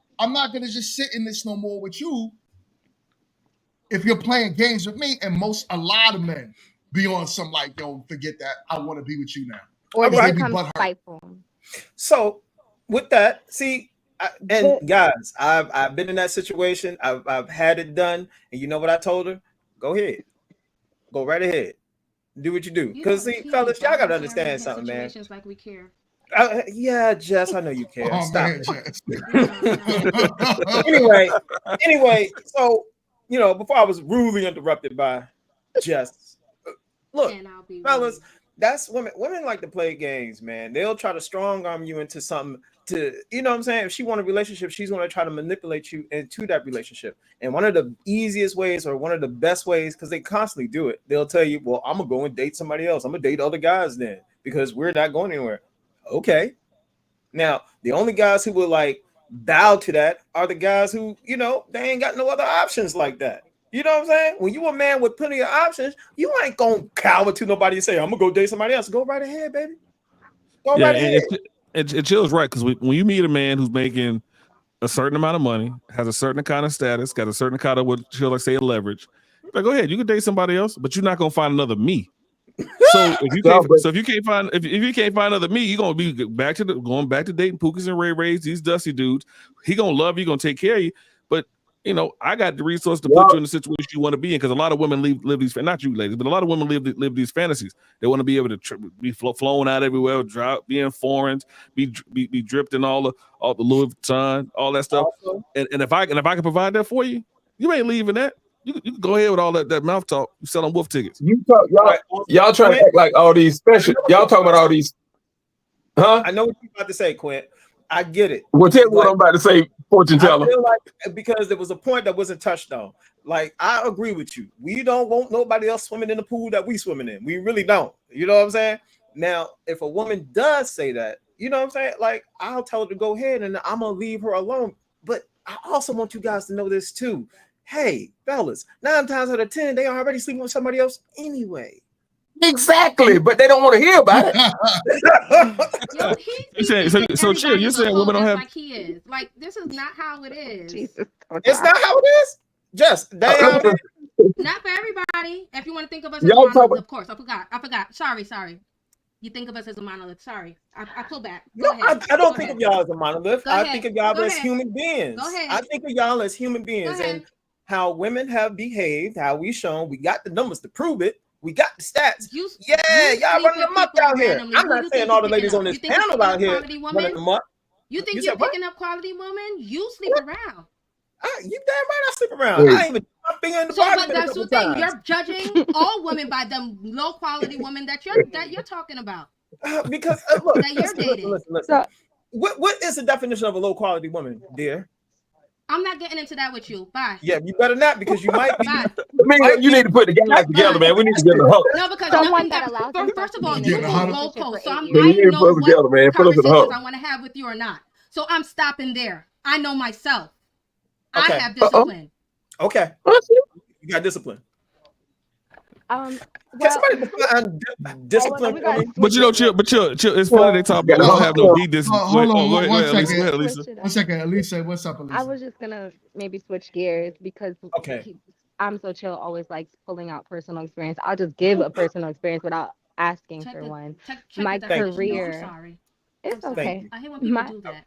gonna just sit in this no more with you if you're playing games with me." And a lot of men be on some like, "Yo, forget that. I want to be with you now." Or they be become butthurt. spiteful. So with that, guys, I've been in that situation. I've had it done, and you know what I told her? Go ahead. Go right ahead. Do what you do. Because see, fellas, y'all gotta understand something, man. Situations like we care. Yeah, Jess, I know you care. Oh, Stop man, Jess. Anyway, so before I was rudely interrupted by Jess. Look, fellas, that's women. Women like to play games, man. They'll try to strong arm you into something to, you know what I'm saying? If she wants a relationship, she's going to try to manipulate you into that relationship. And one of the easiest ways, or one of the best ways, because they constantly do it, they'll tell you, well, I'm going to go and date somebody else. I'm going to date other guys then, because we're not going anywhere. Okay. Now, the only guys who will like bow to that are the guys who, they ain't got no other options like that. You know what I'm saying? When you a man with plenty of options, you ain't gonna cower to nobody and say, I'm gonna go date somebody else. Go right ahead, baby. Go right ahead. It chills right, because when you meet a man who's making a certain amount of money, has a certain kind of status, got a certain kind of what she'll like say leverage, like, go ahead, you can date somebody else, but you're not gonna find another me. So if you can't find another me, you're gonna be going back to dating Pookies and Ray Rays, these dusty dudes. He gonna love you, gonna take care of you, but I got the resource to put you in the situation you want to be in, because a lot of women live these, not you ladies, but a lot of women live these fantasies. They want to be able to be flown out everywhere, be in foreigns, be dripped in all the Louis Vuitton, all that stuff. And if I can provide that for you, you ain't leaving that. You can go ahead with all that mouth talk. You selling wolf tickets. Y'all trying to act like all these special. Y'all talking about all these, huh? I know what you're about to say, Quint. I get it. Well, tell me what I'm about to say, fortune teller. I feel like, because there was a point that wasn't touched on. Like, I agree with you. We don't want nobody else swimming in the pool that we swimming in. We really don't. You know what I'm saying? Now, if a woman does say that, you know what I'm saying? Like, I'll tell her to go ahead and I'm going to leave her alone. But I also want you guys to know this too. Hey, fellas, 9 times out of 10, they already sleeping with somebody else anyway. Exactly, but they don't want to hear about it. So chill. You're saying women don't have. Like he is. Like, this is not how it is. It's not how it is. Just not for everybody. If you want to think of us as monoliths, of course. I forgot. Sorry. You think of us as a monolith. Sorry. I pull back. No, I don't think of y'all as a monolith. I think of y'all as human beings. Go ahead. I think of y'all as human beings, and how women have behaved, how we shown. We got the numbers to prove it. We got the stats. Y'all running them up out here. I'm not saying all the ladies on this panel out here running them up. You think you're picking up quality women? You sleep around. You damn right I sleep around. I ain't even my finger in the but that's the thing. You're judging all women by them low quality women that you're talking about. Because look, that you're dating. Listen. So, what is the definition of a low quality woman, dear? I'm not getting into that with you. Bye. Yeah, you better not, because you might be. You need to put the guys together, man. We need to get the hook. No, because someone that allows first of all, you move goalposts, so I know what conversations I want to have with you or not. So I'm stopping there. I know myself. Okay. I have discipline. Okay. You got discipline. Can somebody define discipline? But chill. It's funny they talk about don't have no be discipline. Hold on, one second. Elisa, what's up, Elisa? I was just gonna maybe switch gears, because I'm so chill, always likes pulling out personal experience. I'll just give a personal experience without asking for one. My career. I'm sorry. It's okay. I hate when people do that.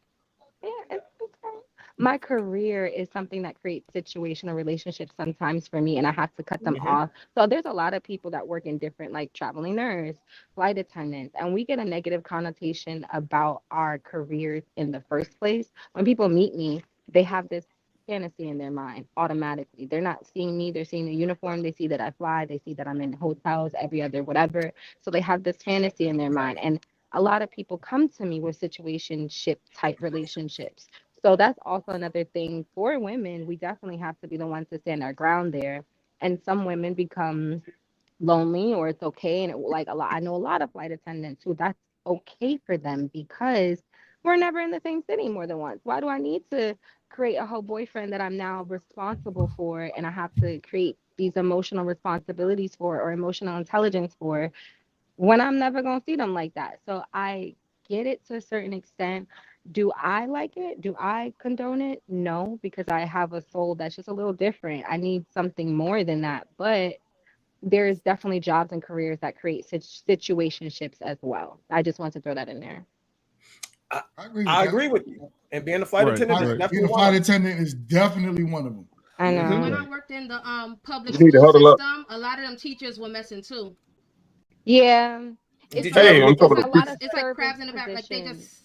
Yeah, it's okay. My career is something that creates situational relationships sometimes for me, and I have to cut them off. So there's a lot of people that work in different, like traveling nurse, flight attendants, and we get a negative connotation about our careers in the first place. When people meet me, they have this fantasy in their mind automatically. They're not seeing me, they're seeing the uniform, they see that I fly, they see that I'm in hotels every other whatever. So they have this fantasy in their mind. And a lot of people come to me with situationship type relationships. So that's also another thing for women. We definitely have to be the ones to stand our ground there. And some women become lonely, or it's okay. And I know a lot of flight attendants who that's okay for them, because we're never in the same city more than once. Why do I need to create a whole boyfriend that I'm now responsible for, and I have to create these emotional responsibilities for, or emotional intelligence for, when I'm never going to see them like that? So I get it to a certain extent. Do I like it? Do I condone it? No, because I have a soul that's just a little different. I need something more than that. But there's definitely jobs and careers that create situationships as well. I just want to throw that in there. I agree with you. And being a flight attendant is definitely being a flight attendant is definitely one of them. I know. When I worked in the public You need to school huddle up. system, a lot of them teachers were messing too. Yeah. It's Did like, you ever Hey, I'm get talking a about lot of It's like service crabs in the back. Like they positions. just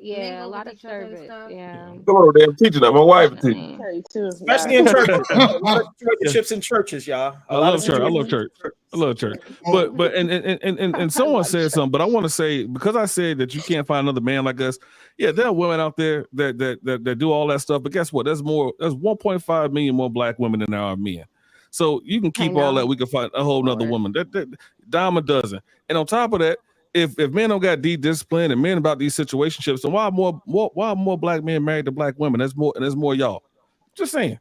Yeah, a mingle lot with of each other and service. stuff. Yeah. come on, damn teacher now. My wife is teaching. Definitely. Terry too. especially Yeah. in churches? A lot of Yeah. situationships in churches, y'all. A I lot of love church. I love situationships. church. I love church. Oh, But and someone said something, but I want to say, because I said that you can't find another man like us. Yeah, there are women out there that do all that stuff. But guess what? There's 1.5 million more black women than there are men. So you can I keep all that. know. We can find a whole nother Lord. woman. That dime a dozen. And on top of that, if men don't got discipline and men about these situationships, then why are more black men married to black women? There's more y'all. Just saying.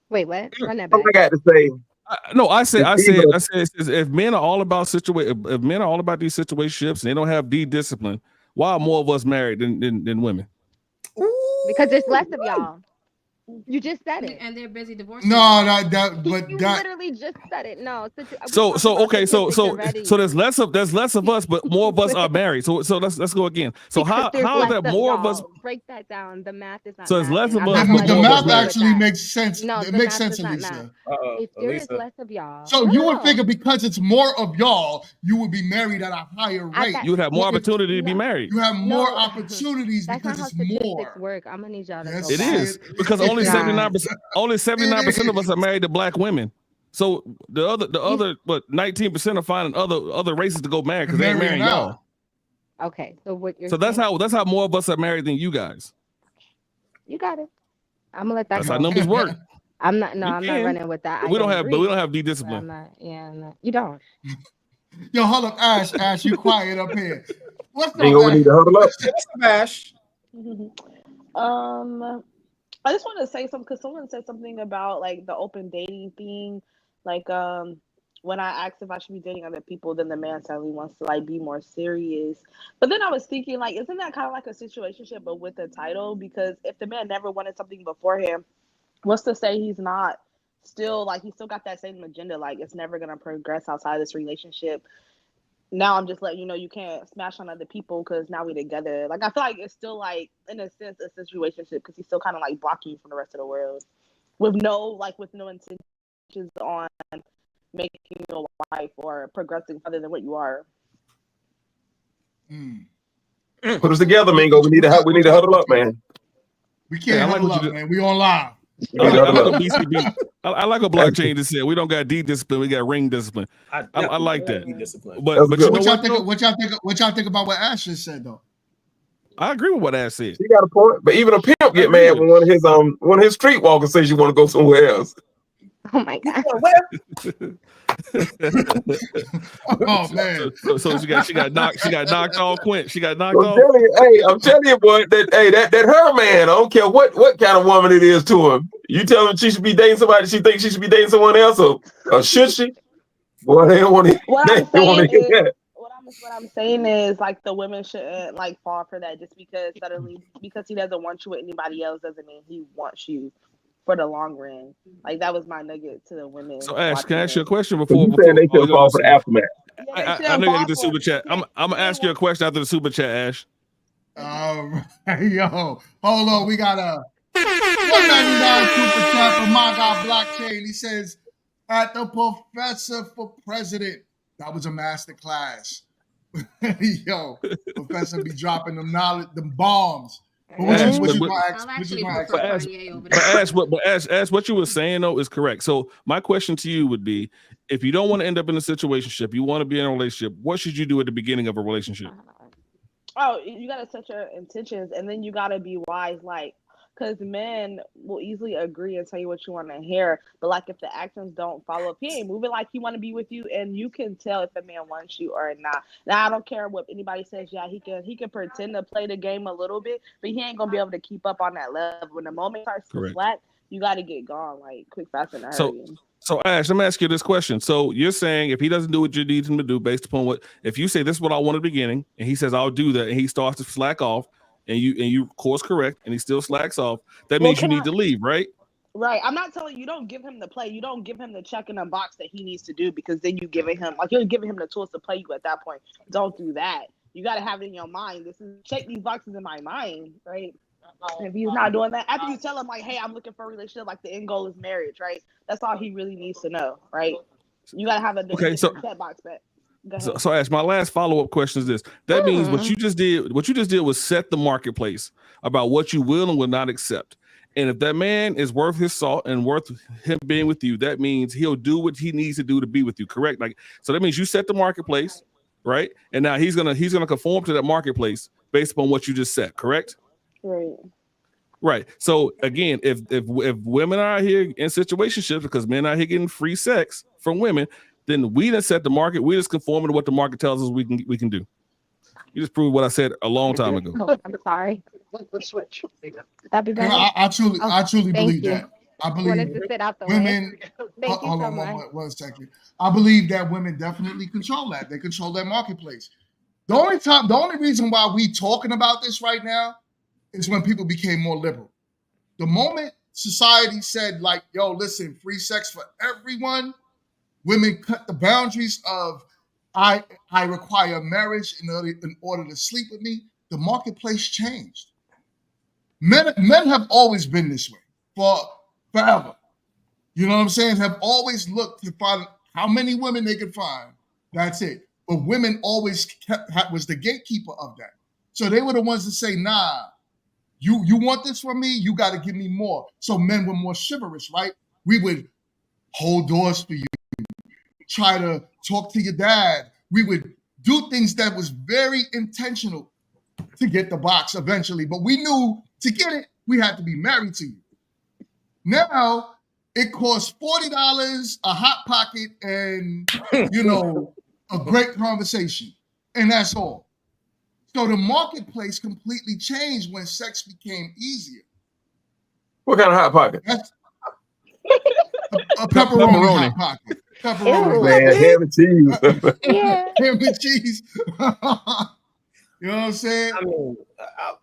Wait, what? Run that All back. I got to say No, I said is even if men are all about if men are all about these situationships and they don't have discipline, why are more of us married than women? Because there's less of y'all. You just said it. And they're busy divorcing. no, them. but You that literally just said it. No. We So talked about okay, so statistics already. there's less of us, but more of us are married. So let's go again. So Because there's how is less that of more of y'all. us? Break that down. The math is not So it's less mathing. of I'm us, not but gonna the more of us math disagree married. with actually that. makes sense. No, It the makes math sense, does not Elisa. math. If there is Elisa. less of y'all, So no, you no, would no. figure because it's more of y'all, you would be married at a higher At rate. that, You would have more Because opportunity to be no, married. you have more no, opportunities that's not because how it's statistics more. work. I'm gonna need y'all to go Yes, It back. is because it only It's not. 79% of us are is. married to black women. So the You other 19% are finding other races to go marry And because they ain't marrying marrying out. y'all. okay? So what you're So that's saying? how more of us are married than you guys. You got it. I'm gonna let that That's how go. numbers work. I'm not. No, You I'm not can. running with that. I We don't don't agree. have But discipline. I'm not. Yeah, I'm not. You don't. Yo, hold up, Ash. Ash, you quiet up here. What's up, Bingo, we Ash? need to huddle up. Smash. I just want to say something because someone said something about like the open dating thing. Like when I asked if I should be dating other people, then the man suddenly wants to like be more serious. But then I was thinking like, isn't that kind of like a situationship but with a title? Because if the man never wanted something beforehand, what's to say he's not still like he still got that same agenda? Like it's never gonna progress outside this relationship. Now I'm just letting you know you can't smash on other people because now we're together. Like I feel like it's still like in a sense a situationship because he's still kind of like blocking you from the rest of the world with no intentions on making you a wife or progressing further than what you are. Put us together, Mingo. We need to huddle up, man. We can't I like huddle what you up, did. man. We on live. I like huddle what up. BCB. I like what blockchain just said. We don't got discipline. We got ring discipline. I like that. But That's you good. know What y'all think about what Ash just said though? I agree with what Ash said. She got a point. But even a pimp get mad when one of his streetwalkers says you want to go somewhere else. Oh my god. Oh man. So she got knocked off. Quint. She got knocked I'm off. telling you, I'm telling you, boy, that her man. I don't care what kind of woman it is to him. You tell him she should be dating somebody, she thinks she should be dating someone else, or should she? Boy, they don't want to. What They I'm don't want to saying hear is, that. what I'm saying is, like the women shouldn't like fall for that just because suddenly because he doesn't want you with anybody else doesn't mean he wants you for the long run. Like that was my nugget to the women. So Ash, can I ask watching you a question So before? you saying they Oh, should fall for the aftermath? I know you get the super chat. I'm gonna ask you a question after the super chat, Ash. Yo, hold on. We got a $1.99 super chat from my guy Blockchain. He says, "At the professor for president." That was a master class. Yo, professor be dropping them knowledge, them bombs. But what you gonna ask? What you gonna ask? But Ash, what you were saying though is correct. So my question to you would be, if you don't want to end up in a situationship, you want to be in a relationship, what should you do at the beginning of a relationship? Oh, you gotta set your intentions, and then you gotta be wise, like, because men will easily agree and tell you what you want to hear, but like if the actions don't follow up, he ain't moving like he want to be with you, and you can tell if a man wants you or not. Now I don't care what anybody says. Yeah, he can pretend to play the game a little bit, but he ain't gonna be able to keep up on that level. When the moment starts to slack, you got to get gone, like quick, fast, and a hurry. So Ash, let me ask you this question. So you're saying if he doesn't do what you need him to do based upon what, if you say this is what I want at the beginning, and he says I'll do that, and he starts to slack off, and you course correct, and he still slacks off, that means you need to leave, right? Right. I'm not telling you don't give him the play. You don't give him the check in the box that he needs to do because then you're giving him the tools to play you at that point. Don't do that. You got to have it in your mind. This is check these boxes in my mind, right? If he's not doing that, after you tell him like, hey, I'm looking for a relationship, like the end goal is marriage, right? That's all he really needs to know, right? You gotta have a check box bet. So Ash, my last follow-up question is this. That means what you just did was set the marketplace about what you will and will not accept. And if that man is worth his salt and worth him being with you, that means he'll do what he needs to do to be with you, correct? Like, so that means you set the marketplace, right? And now he's gonna conform to that marketplace based upon what you just said, correct? Right. Right. So again, if women are out here in situationships because men are here getting free sex from women, then we done set the market. We just conforming to what the market tells us we can do. You just proved what I said a long time ago. Oh, I'm sorry. Let's switch. That'd be better. I truly Thank believe you. that. I believe Wanted to sit out the women. way. Thank you Hold so on much. one second. I believe that women definitely control that. They control that marketplace. The only reason why we talking about this right now is when people became more liberal. The moment society said, like, yo, listen, free sex for everyone, women cut the boundaries of I require marriage in order to sleep with me. The marketplace changed. Men have always been this way forever. You know what I'm saying? Have always looked to find how many women they could find. That's it. But women always was the gatekeeper of that. So they were the ones that say, nah, you want this from me? You got to give me more. So men were more chivalrous, right? We would hold doors for you, try to talk to your dad. We would do things that was very intentional to get the box eventually. But we knew to get it, we had to be married to you. Now, it costs $40, a hot pocket, and, a great conversation. And that's all. So the marketplace completely changed when sex became easier. What kind of hot pocket? That's a pepperoni hot pocket. Pepperoni. Man, ham and cheese. Yeah. Ham and cheese. You know what I'm saying? I mean,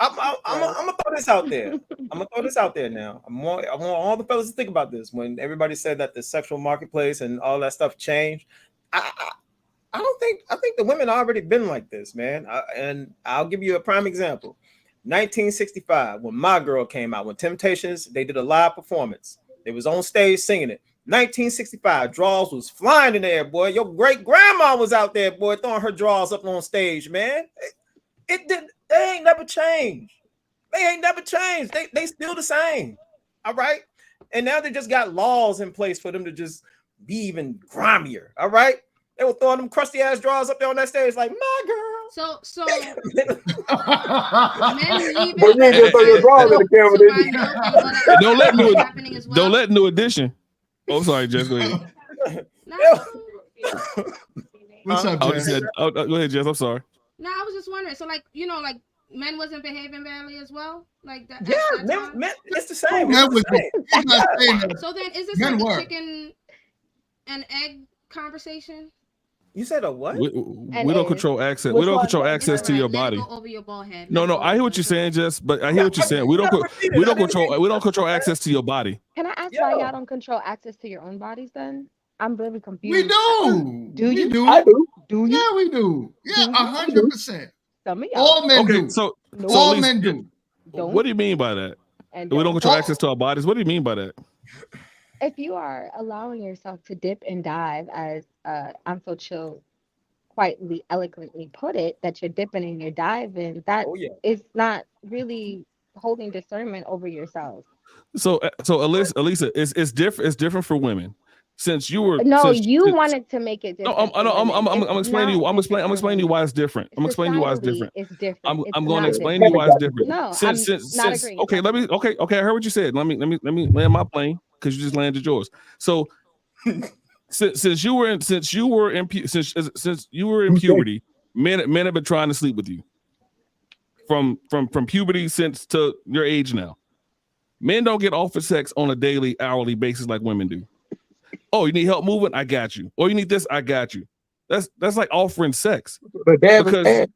I'm gonna throw this out there. I'm gonna throw this out there now. I want all the fellas to think about this. When everybody said that the sexual marketplace and all that stuff changed, I think the women already been like this, man. And I'll give you a prime example. 1965, when My Girl came out, when Temptations, they did a live performance. They was on stage singing it. 1965, draws was flying in the air, boy. Your great grandma was out there, boy, throwing her draws up on stage, man. They ain't never changed. They ain't never changed. They still the same. All right. And now they just got laws in place for them to just be even grimier. All right. They were throwing them crusty ass draws up there on that stage, like My Girl. So men leaving. But you ain't just throw your drawers in the camera, did you? Don't let New Edition. Oh, sorry, Jess. Go ahead. What's up, Jess? Go ahead, Jess. I'm sorry. No, I was just wondering. So, like men wasn't behaving badly as well, like that. Yeah, men, it's the same. So then, is this like a chicken and egg conversation? You said a what? We don't control access. We don't control access to your body. Over your ball head. No, I hear what you're saying, Jess. But I hear what you're saying. We don't control access to your body. Can I ask why y'all don't control access to your own bodies then? I'm really confused. We do. Do you? We do. I do. Do you? Yeah, we do. Yeah, 100%. Some of y'all. All men do. So all men do. What do you mean by that? And we don't control access to our bodies. What do you mean by that? If you are allowing yourself to dip and dive, as I'm so chill quite eloquently put it, that you're dipping and you're diving, that is not really holding discernment over yourself. So Elisa, it's different. It's different for women. Since you were wanted to make it different. I'm explaining to you. I'm explaining to you why it's different. I'm explaining to you why it's different. It's different. I'm going to explain to you why it's different. No, since, I'm not agreeing. Okay. I heard what you said. Let me land my plane because you just landed yours. So since you were in puberty, men have been trying to sleep with you from puberty since to your age now. Men don't get offered sex on a daily, hourly basis like women do. Oh, you need help moving? I got you. Or you need this? I got you. That's like offering sex. Because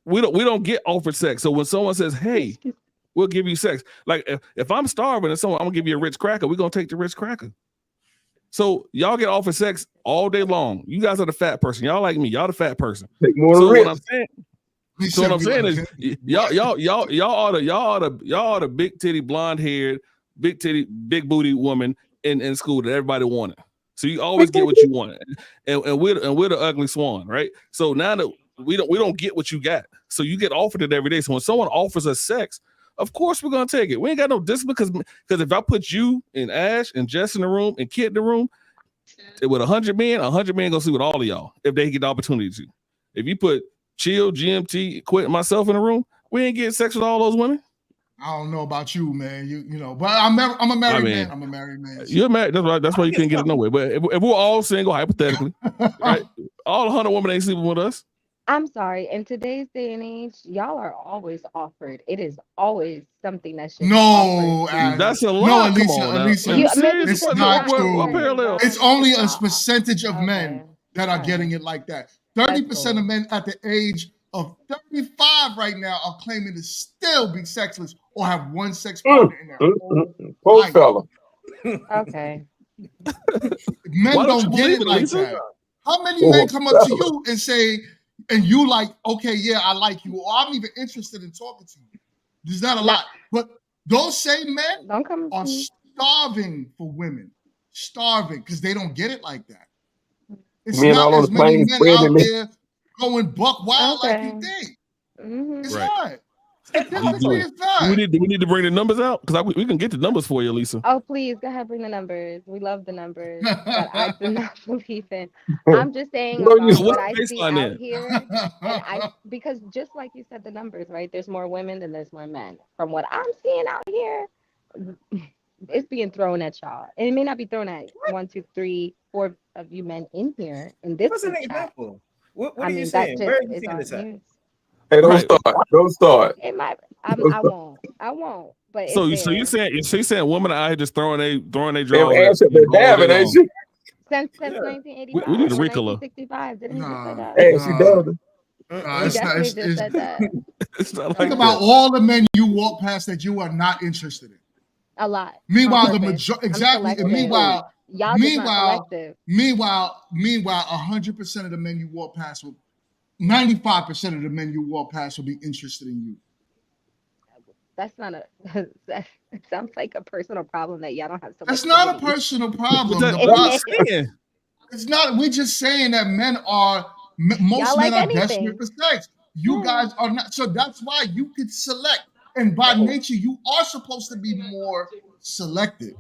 we don't get offered sex. So when someone says, "Hey, we'll give you sex," like if I'm starving and someone, I'm gonna give you a Ritz cracker, we're gonna take the Ritz cracker. So y'all get offered sex all day long. You guys are the fat person. Y'all like me. Y'all the fat person. Take more so Ritz. what I'm saying, So what I'm saying is, y'all are the big titty, blonde haired, big titty, big booty woman in school that everybody wanted. So you always get what you want, and we're the ugly swan, right? So now that we don't get what you got, so you get offered it every day. So when someone offers us sex, of course we're gonna take it. We ain't got no discipline because if I put you and Ash and Jess in the room and Kid in the room with 100 men gonna sleep with all of y'all if they get the opportunity to. If you put Chill, GMT, Quit, myself in the room, we ain't getting sex with all those women. I don't know about you, man. You know, but I'm a married man. I'm a married man. You're married. That's why you can't get it nowhere. But if we're all single, hypothetically, right? All 100 women ain't sleeping with us. I'm sorry. In today's day and age, y'all are always offered. It is always something that's just offered. That's a lie. No, Elisa. It's not true. It's only a percentage of men that are getting it like that. 30% of men at the age of 35 right now are claiming to still be sexless or have one sex partner in their whole life. Fella. Okay. Men don't get it like that. How many men come up to you and say, and you like, okay, yeah, I like you, or I'm even interested in talking to you? There's not a lot. But those same men are starving for women. Starving because they don't get it like that. It's not as many men out there going buck wild like you think. It's not. Statistically, it's not. Do we need to bring the numbers out? Because we can get the numbers for you, Lisa. Oh, please, go ahead, bring the numbers. We love the numbers, but I do not believe in. I'm just saying about what I see out here, and because just like you said, the numbers, right? There's more women than there's more men. From what I'm seeing out here, it's being thrown at y'all, and it may not be thrown at 1, 2, 3, 4 of you men in here in this. What's an example? What are you saying? Where are you seeing this at? Hey, don't start. It might. I won't. But So you saying women are out here just throwing they drawers? They're dabbing, ain't she? Since 1985. We need a Ricola. 1965. Didn't he just say that? Hey, she does. Just said that. It's not like think about all the men you walk past that you are not interested in. A lot. Meanwhile, the majority and meanwhile, y'all just not selective. Meanwhile, 100% of the men you walk past will 95% of the men you walk past will be interested in you. That's not that sounds like a personal problem that y'all don't have. That's not a personal problem. It's not. We're just saying that men are most men are desperate for sex. You guys are not. So that's why you could select. And by nature, you are supposed to be more selective.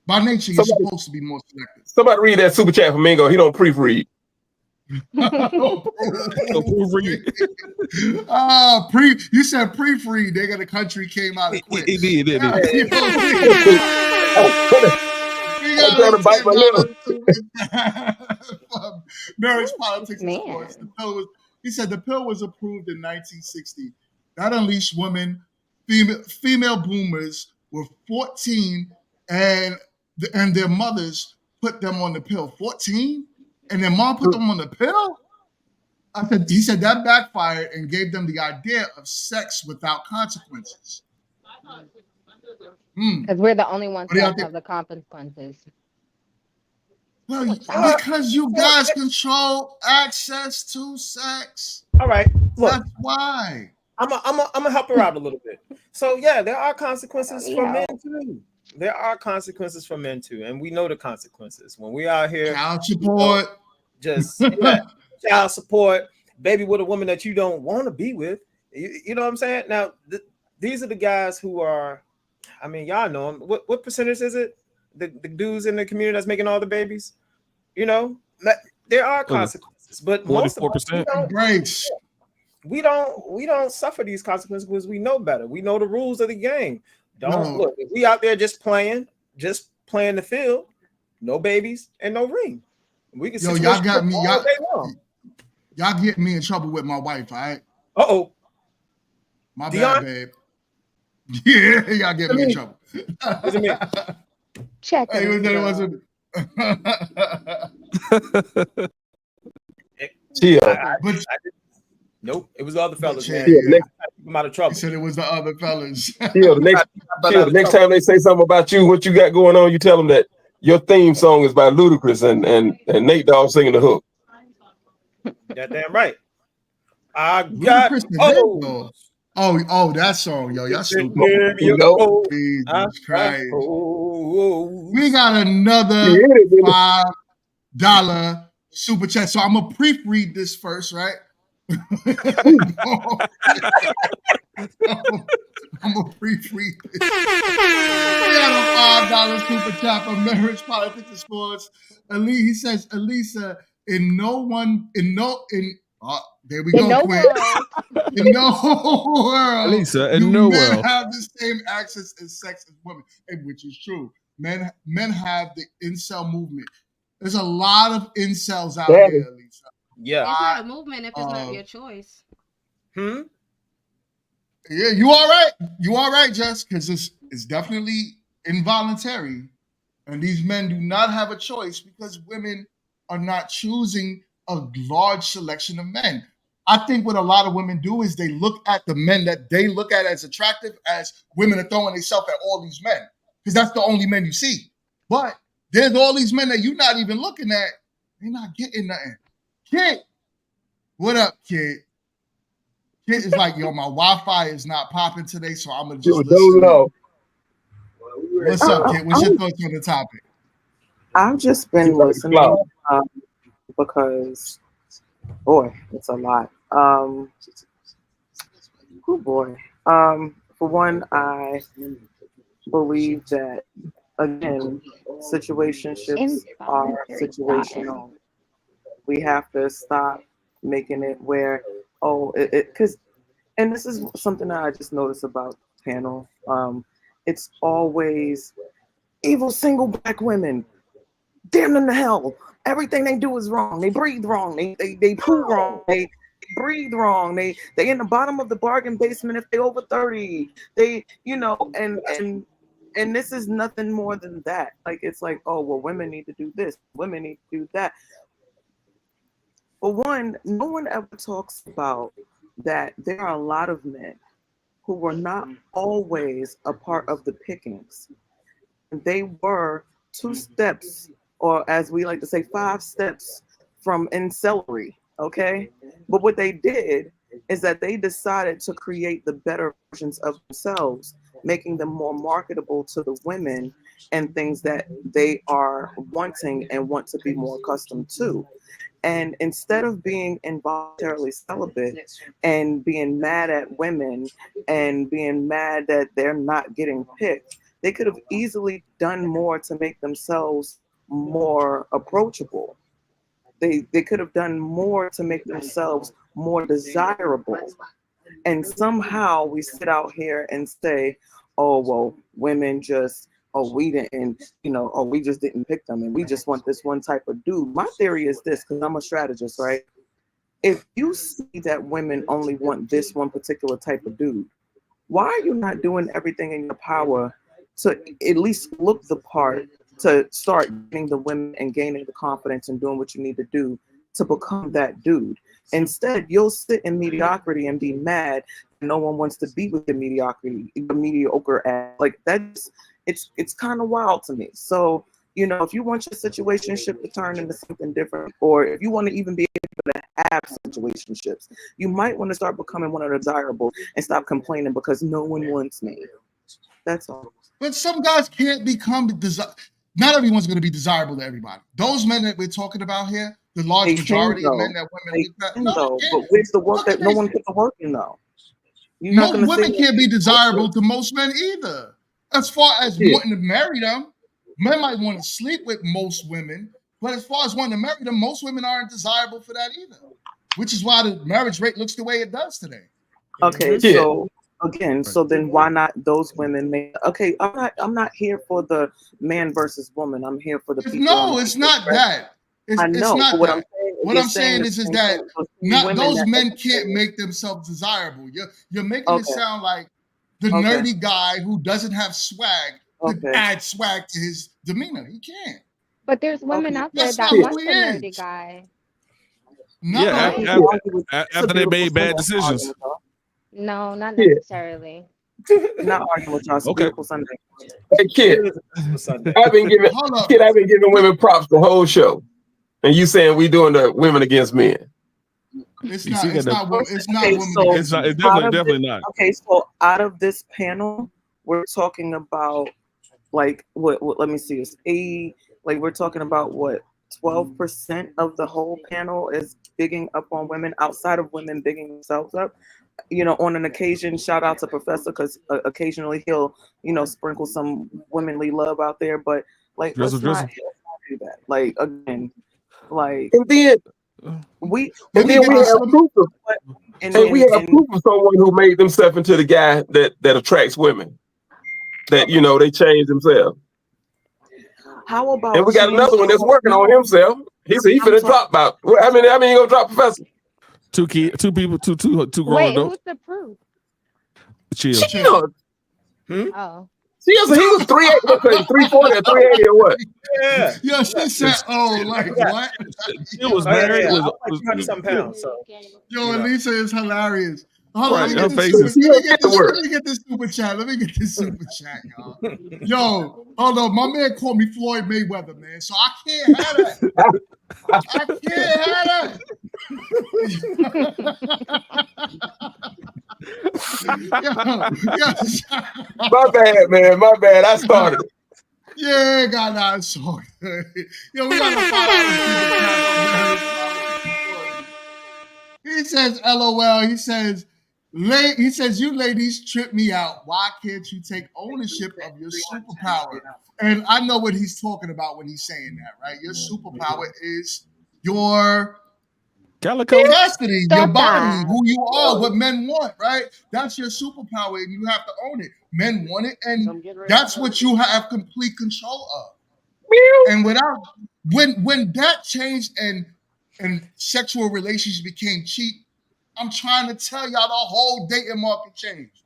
By nature, you're supposed to be more selective. Somebody read that super chat for Mingo. He don't proofread. You said pre-free. They got a country came out and quit. He did. Marriage, politics, and sports. He said the pill was approved in 1960. That unleashed women, female boomers were 14, and their mothers put them on the pill. 14? And their mom put them on the pill? He said that backfired and gave them the idea of sex without consequences. Because we're the only ones that have the consequences. Well, because you guys control access to sex. All right, look. That's why. I'm gonna help her out a little bit. So yeah, there are consequences for men too. There are consequences for men too, and we know the consequences when we out here. Child support, child support, baby with a woman that you don't want to be with. You know what I'm saying? Now, these are the guys who are. I mean, y'all know them. What percentage is it? The dudes in the community that's making all the babies. You know, there are consequences, but 44%. We don't suffer these consequences because we know better. We know the rules of the game. Look, if we out there just playing the field, no babies and no ring. We can y'all got me. Y'all get me in trouble with my wife, all right? My bad, babe. Yeah, y'all get me in trouble. What's it mean? Check it wasn't. Nope, it was the other fellas. Yeah. I'm out of trouble. He said it was the other fellas. The next time they say something about you, what you got going on, you tell them that your theme song is by Ludacris and Nate Dogg singing the hook. That damn right. I Where got Kristen Bell hoes. go? Oh, that song, yo, y'all stupid. You know? Jesus Christ. Hoes. We got another $5 super chat. So I'm gonna proofread this first, right? I'm gonna proofread this. We got a $5 super chat for marriage, politics, and sports. He says, Elisa, there we go, Quinn. In no world Elisa, in do no men world. have the same access and sex as women, which is true. Men have the incel movement. There's a lot of incels out here, Elisa. Yeah. It's not a movement if it's not your choice. Yeah, you all right? You all right, Jess? Because it's definitely involuntary. And these men do not have a choice because women are not choosing a large selection of men. I think what a lot of women do is they look at the men that they look at as attractive as women are throwing themselves at all these men because that's the only men you see. But there's all these men that you're not even looking at. They're not getting nothing. Kid, what up, Kid? Kid is like, yo, my Wi-Fi is not popping today, so I'm going to just listen in. What's up, Kid? What's your thoughts on the topic? I've just been listening because, boy, it's a lot. Oh boy. For one, I believe that, again, situationships are situational. We have to stop making it where, because, and this is something that I just noticed about the panel. It's always evil single black women. Damn them to hell. Everything they do is wrong. They breathe wrong. They poo wrong. They breathe wrong. They in the bottom of the bargain basement if they over 30. They, and this is nothing more than that. Like, it's like, oh, well, women need to do this. Women need to do that. For one, no one ever talks about that there are a lot of men who were not always a part of the pickings. They were 2 steps, or as we like to say, 5 steps from celery, okay? But what they did is that they decided to create the better versions of themselves, making them more marketable to the women and things that they are wanting and want to be more accustomed to. And instead of being involuntarily celibate and being mad at women and being mad that they're not getting picked, they could have easily done more to make themselves more approachable. They could have done more to make themselves more desirable. And somehow we sit out here and say, oh, well, women just, we didn't, we just didn't pick them and we just want this one type of dude. My theory is this, because I'm a strategist, right? If you see that women only want this one particular type of dude, why are you not doing everything in your power to at least look the part, to start getting the women and gaining the confidence and doing what you need to do to become that dude? Instead, you'll sit in mediocrity and be mad no one wants to be with the mediocrity, the mediocre ass. Like, that's, it's kind of wild to me. So, if you want your situationship to turn into something different, or if you want to even be able to have situationships, you might want to start becoming one of the desirable and stop complaining because no one wants me. That's all. But some guys can't become not everyone's going to be desirable to everybody. Those men that we're talking about here, the large majority of men that women look at, but where's the work that no one put the work in though? Women can't be desirable to most men either. As far as wanting to marry them, men might want to sleep with most women, but as far as wanting to marry them, most women aren't desirable for that either. Which is why the marriage rate looks the way it does today. Okay, so again, so then why not those women make? Okay, I'm not here for the man versus woman. I'm here for the people. No, it's not that. I know. It's not that. What I'm saying is that not those men can't make themselves desirable. You're making it sound like the nerdy guy who doesn't have swag could add swag to his demeanor. He can't. But there's women out there that want the nerdy guy. No, after they made bad decisions. No, not necessarily. Not arguing with y'all. Okay. Sunday. Hey, Kid, I've been giving women props the whole show. And you saying we doing the women against men. It's You not. see, It's that- not. It's not Okay, women so It's not. It's out of definitely this- not. Okay, so out of this panel, we're talking about like what let me see, it's we're talking about what 12% of the whole panel is bigging up on women outside of women bigging themselves up. On an occasion, shout out to Professor because occasionally he'll, sprinkle some womanly love out there. But like, Drizzle, let's not do that. Like again, like And then we Let me then get we this. have proof of we have proof of someone who made themselves into the guy that attracts women. That they change themselves. How about And we got another one that's working on himself. He said he finna drop about. How many you gonna drop, Professor? Two people, two grown Wait, adults. who's the proof? Chill. Oh. See, so he was 340 or 380 or what? Yeah. Yo, she said, "Oh, like what?" She was married. Yeah. Was, I'm like 200-something pounds. So Yo, Elisa is hilarious. Hold on, Right, let her me face get is- this super chat. Let me get this super chat, y'all. Yo, hold on. My man called me Floyd Mayweather, man. So I can't have that. I can't have that. My bad, man. My bad. I started it. Yeah, God, nah, it's so good. Yo, we got $5 super chat. He says, LOL. He says, you ladies trip me out. Why can't you take ownership of your superpower? And I know what he's talking about when he's saying that, right? Your superpower is your Calico destiny, your body, who you are, what men want, right? That's your superpower, and you have to own it. Men want it, and that's what you have complete control of. And when that changed and sexual relations became cheap, I'm trying to tell y'all the whole dating market changed.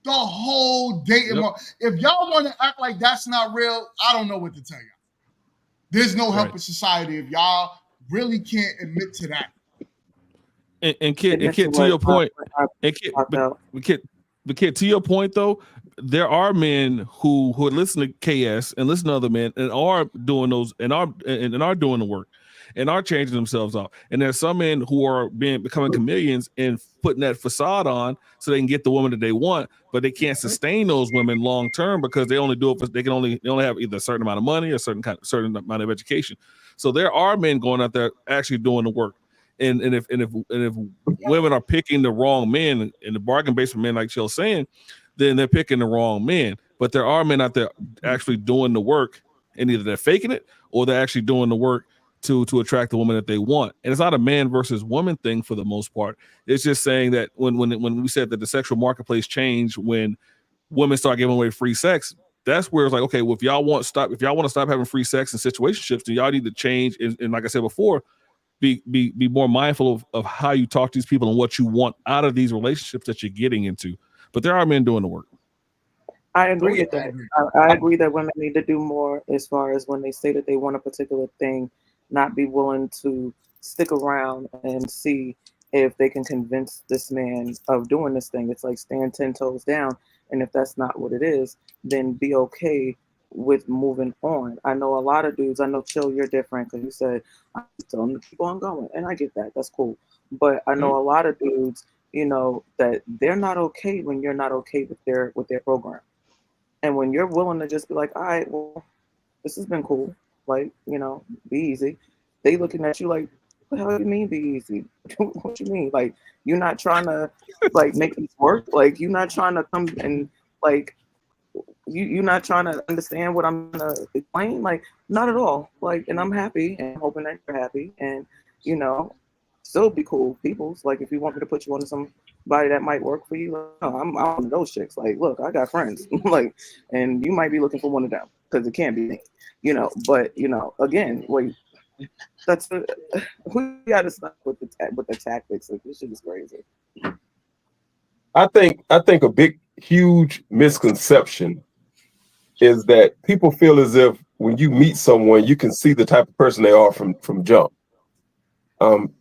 The whole dating market. If y'all want to act like that's not real, I don't know what to tell y'all. There's no help in society if y'all really can't admit to that. And Kid, to your point, Kid, to your point though, there are men who listen to KS and listen to other men and are doing those and are doing the work and are changing themselves up. And there's some men who are becoming chameleons and putting that facade on so they can get the woman that they want, but they can't sustain those women long term because they only do it. They only have either a certain amount of money or a certain amount of education. So there are men going out there actually doing the work. And if women are picking the wrong men in the bargain basement men, like Chill's saying, then they're picking the wrong men. But there are men out there actually doing the work, and either they're faking it or they're actually doing the work to attract the woman that they want. And it's not a man versus woman thing for the most part. It's just saying that when we said that the sexual marketplace changed when women start giving away free sex, that's where it's like, okay, well, if y'all want to stop having free sex and situationships, then y'all need to change. And like I said before, be more mindful of how you talk to these people and what you want out of these relationships that you're getting into. But there are men doing the work. I agree with that. I agree that women need to do more as far as when they say that they want a particular thing, not be willing to stick around and see if they can convince this man of doing this thing. It's like stand 10 toes down. And if that's not what it is, then be okay with moving on. I know a lot of dudes, I know Chill, you're different because you said I'm telling them to keep on going. And I get that. That's cool. But I know a lot of dudes, that they're not okay when you're not okay with their program. And when you're willing to just be like, all right, well, this has been cool. Like, be easy. They looking at you like, what the hell do you mean be easy? What you mean? Like, you're not trying to make this work. Like, you're not trying to come and you're not trying to understand what I'm gonna explain. Like, not at all. Like, and I'm happy and hoping that you're happy and, still be cool peoples. Like, if you want me to put you on somebody that might work for you, I'm one of those chicks. Like, look, I got friends. And you might be looking for one of them because it can't be me. But again, wait, that's we got to stop with the tactics. Like, this shit is crazy. I think a big, huge misconception is that people feel as if when you meet someone, you can see the type of person they are from jump.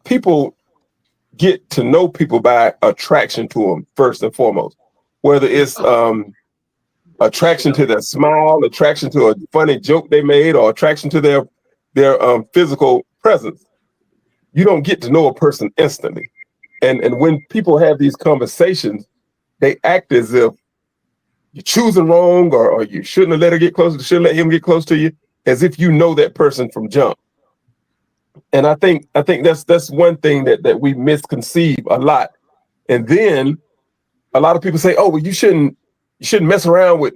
People get to know people by attraction to them first and foremost, whether it's attraction to their smile, attraction to a funny joke they made, or attraction to their physical presence. you don't get to know a person instantly. And when people have these conversations, they act as if you're choosing wrong, or you shouldn't have let her get close, shouldn't let him get close to you, as if you know that person from jump. And I think that's one thing that we misconceive a lot. And then a lot of people say, oh, well, you shouldn't mess around with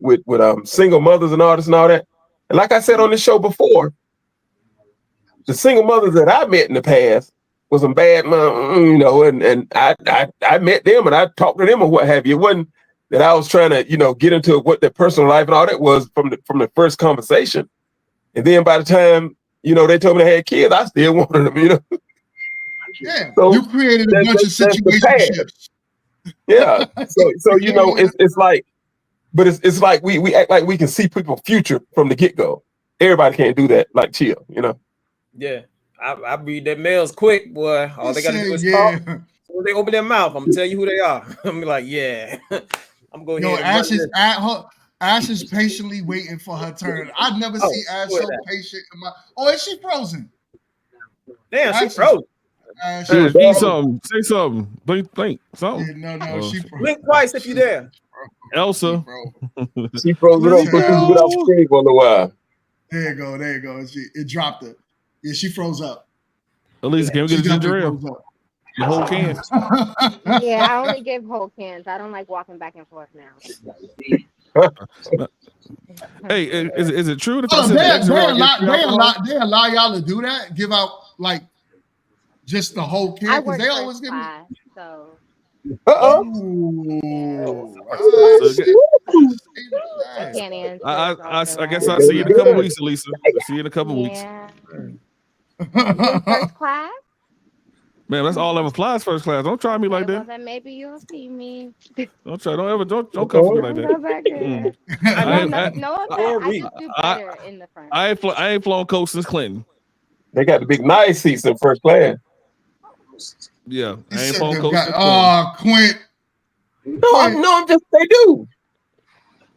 single mothers and all this and all that. And like I said on this show before, the single mothers that I met in the past was some bad, and I met them and I talked to them or what have you. It wasn't that I was trying to, get into what their personal life and all that was from the first conversation. And then by the time, they told me they had kids, I still wanted them, Yeah, so you created a bunch of situationships. Yeah. So it's like, but it's like we act like we can see people's future from the get-go. Everybody can't do that, like Chill, Yeah. I read their mails quick, boy. All they gotta do is talk. When they open their mouth, I'm gonna tell you who they are. I'm like, yeah. I'm going to Ash is patiently waiting for her turn. I've never seen Ash so patient. Is she frozen? Damn, she frozen. Eat something. Say something. Blink. Something. Yeah, no, she frozen. Blink twice if you're there. Elsa. She froze it up so she can get off screen for a while. There you go. It dropped her. Yeah, she froze up. Elisa, can we get a ginger ale? The whole can. Yeah, I only give whole cans. I don't like walking back and forth now. Hey, is it true that they allow y'all to do that? Give out like just the whole can? I work they always give class, so. I can't answer. I guess I'll see you in a couple weeks, Elisa. See you in a couple weeks. First class? Man, that's all that applies first class. Don't try me like that. Well, then maybe you'll see me. Don't come for me like that. I just do better in the front. I ain't flown coach since Clinton. They got the big nice seats in first class. Yeah, I ain't flown coach. Quint. No, they do.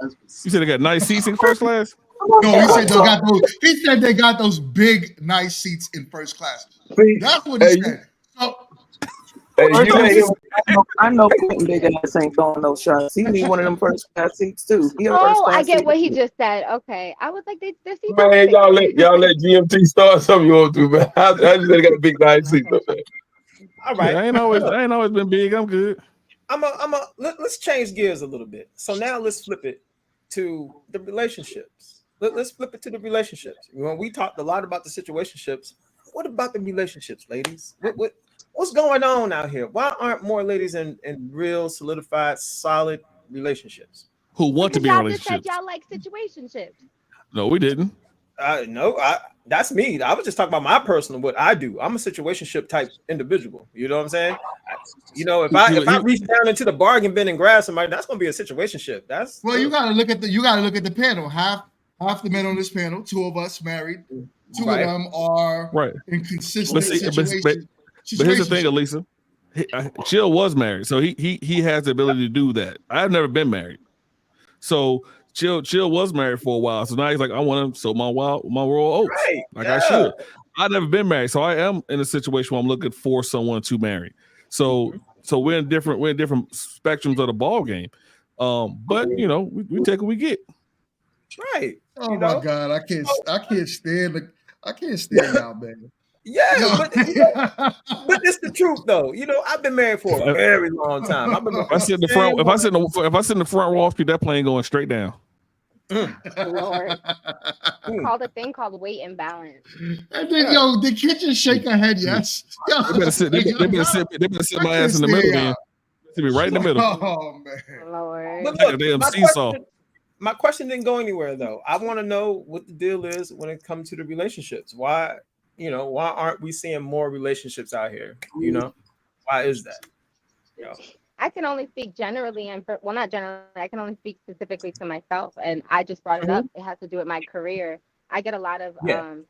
You said they got nice seats in first class? No, he said they got those big nice seats in first class. That's what he said. I know Quentin big ass ain't throwing no shots. He need one of them first class seats too. I get what he just said. Okay, I was like, this seats. Man, y'all let GMT start something you want to, man. I just said they got a big nice seat up there. All right, yeah, I ain't always been big. I'm good. Let's change gears a little bit. So now let's flip it to the relationships. Let's flip it to the relationships. When we talked a lot about the situationships, what about the relationships, ladies? What's going on out here? Why aren't more ladies in real, solidified, solid relationships? Who want to be in relationships? Y'all like situationships. No, we didn't. That's me. I was just talking about my personal, what I do. I'm a situationship type individual. You know what I'm saying? If I reach down into the bargain bin and grab somebody, that's gonna be a situationship. You gotta look at the panel. Half the men on this panel, 2 of us married, 2 of them are in consistent situations. But here's the thing, Elisa. Chill was married, so he has the ability to do that. I've never been married, so Chill was married for a while. So now he's like, I want to sow my royal oats, I should. I've never been married, so I am in a situation where I'm looking for someone to marry. So we're in different spectrums of the ball game. But we take what we get. Right. Oh my God, I can't stand y'all, man. Yeah, but it's the truth though. I've been married for a very long time. If I sit in the front row, that plane going straight down. Lord. Called a thing called weight imbalance. And then the kitchen shake her head, yes. They better sit my ass in the middle, man. Sit me right in the middle. Oh man. Lord. But look, my question didn't go anywhere though. I want to know what the deal is when it comes to the relationships. Why aren't we seeing more relationships out here? Why is that? I can only speak generally, not generally. I can only speak specifically to myself, and I just brought it up. It has to do with my career. I get a lot of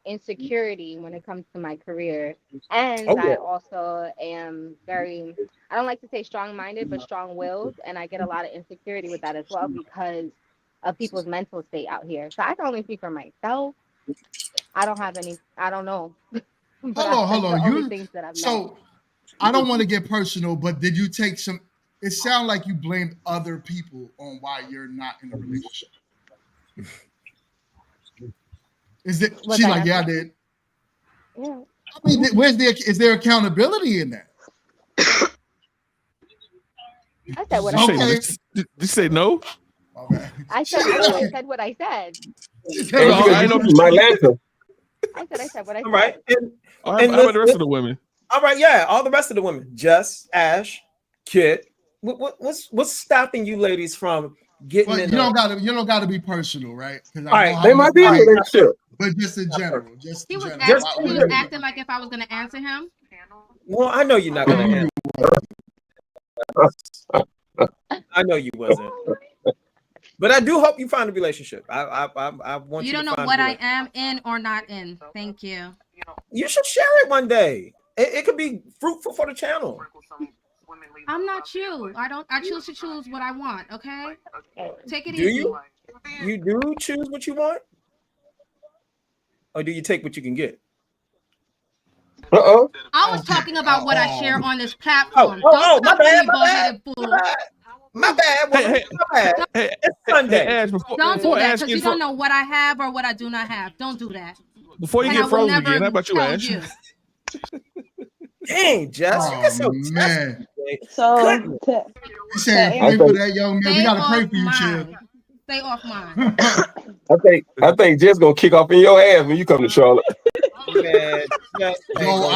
insecurity when it comes to my career, and I also am very, I don't like to say strong-minded, but strong-willed, and I get a lot of insecurity with that as well because of people's mental state out here. So I can only speak for myself. I don't know. But Hold on. the only things that I've met. So I don't want to get personal, but did you take some? It sounds like you blamed other people on why you're not in a relationship. Is it? She's like, yeah, I did. Yeah. I mean, is there accountability in that? I said what I said. Did you say no? I said what I said. I know my answer. I said what I said. All right. How about the rest of the women? All right, yeah, all the rest of the women. Jess, Ash, Kit. What's stopping you ladies from getting Well, in? you don't gotta be personal, right? All right, they might be in a relationship. But just in general, He was acting like if I was gonna answer him. Well, I know you're not gonna answer. I know you wasn't. But I do hope you find a relationship. I want you. You don't know what I am in or not in. Thank you. You should share it one day. It could be fruitful for the channel. I'm not you. I choose to choose what I want. Okay. Take it do easy. You? You do choose what you want, or do you take what you can get? I was talking about what I share on this platform. Don't my bad, my bad. My bad. It's Sunday. Ash, Don't do that because you don't know what I have or what I do not have. Don't do that. Before you get frozen again, how about you, Ash? Dang, Jess, you get so man. So You said pray for that young man. We gotta pray for you, Chip. Stay off mine. I think Jess gonna kick off in your ass when you come to Charlotte. Man, Yo,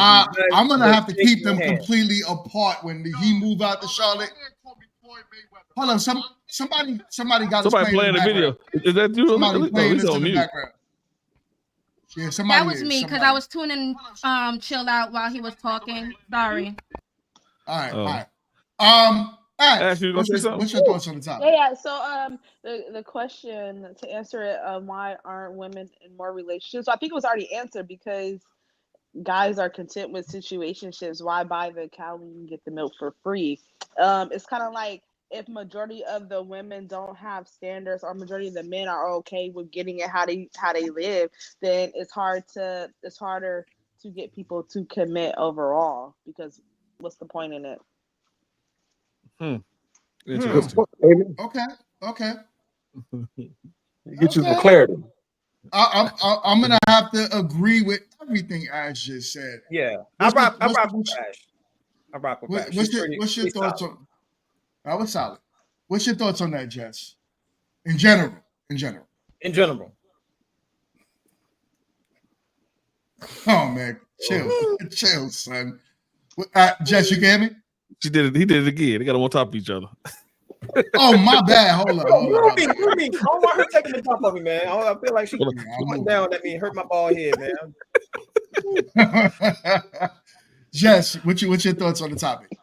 I'm gonna have to keep them completely apart when he move out to Charlotte. Hold on, somebody got playing the video. Is that you? Somebody playing this in the mute. background. Yeah, somebody. That was me because I was tuning chill out while he was talking. Sorry. All right. Ash, what's your thoughts on the topic? Yeah. So the question to answer it, why aren't women in more relationships? So I think it was already answered because guys are content with situationships. Why buy the cow when you can get the milk for free? It's kind of like if majority of the women don't have standards or majority of the men are okay with getting it how they live, then it's harder to get people to commit overall because what's the point in it? Interesting. Okay. Get you some clarity. I'm gonna have to agree with everything Ash just said. Yeah, I rock with Ash. What's your thoughts on? That was solid. What's your thoughts on that, Jess? In general. Oh man, chill, son. Jess, you can hear me? He did it again. They got them on top of each other. Oh, my bad. Hold on. Ruby. I don't want her taking the top of me, man. I feel like she's going down at me and hurt my bald head, man. Jess, what's your thoughts on the topic?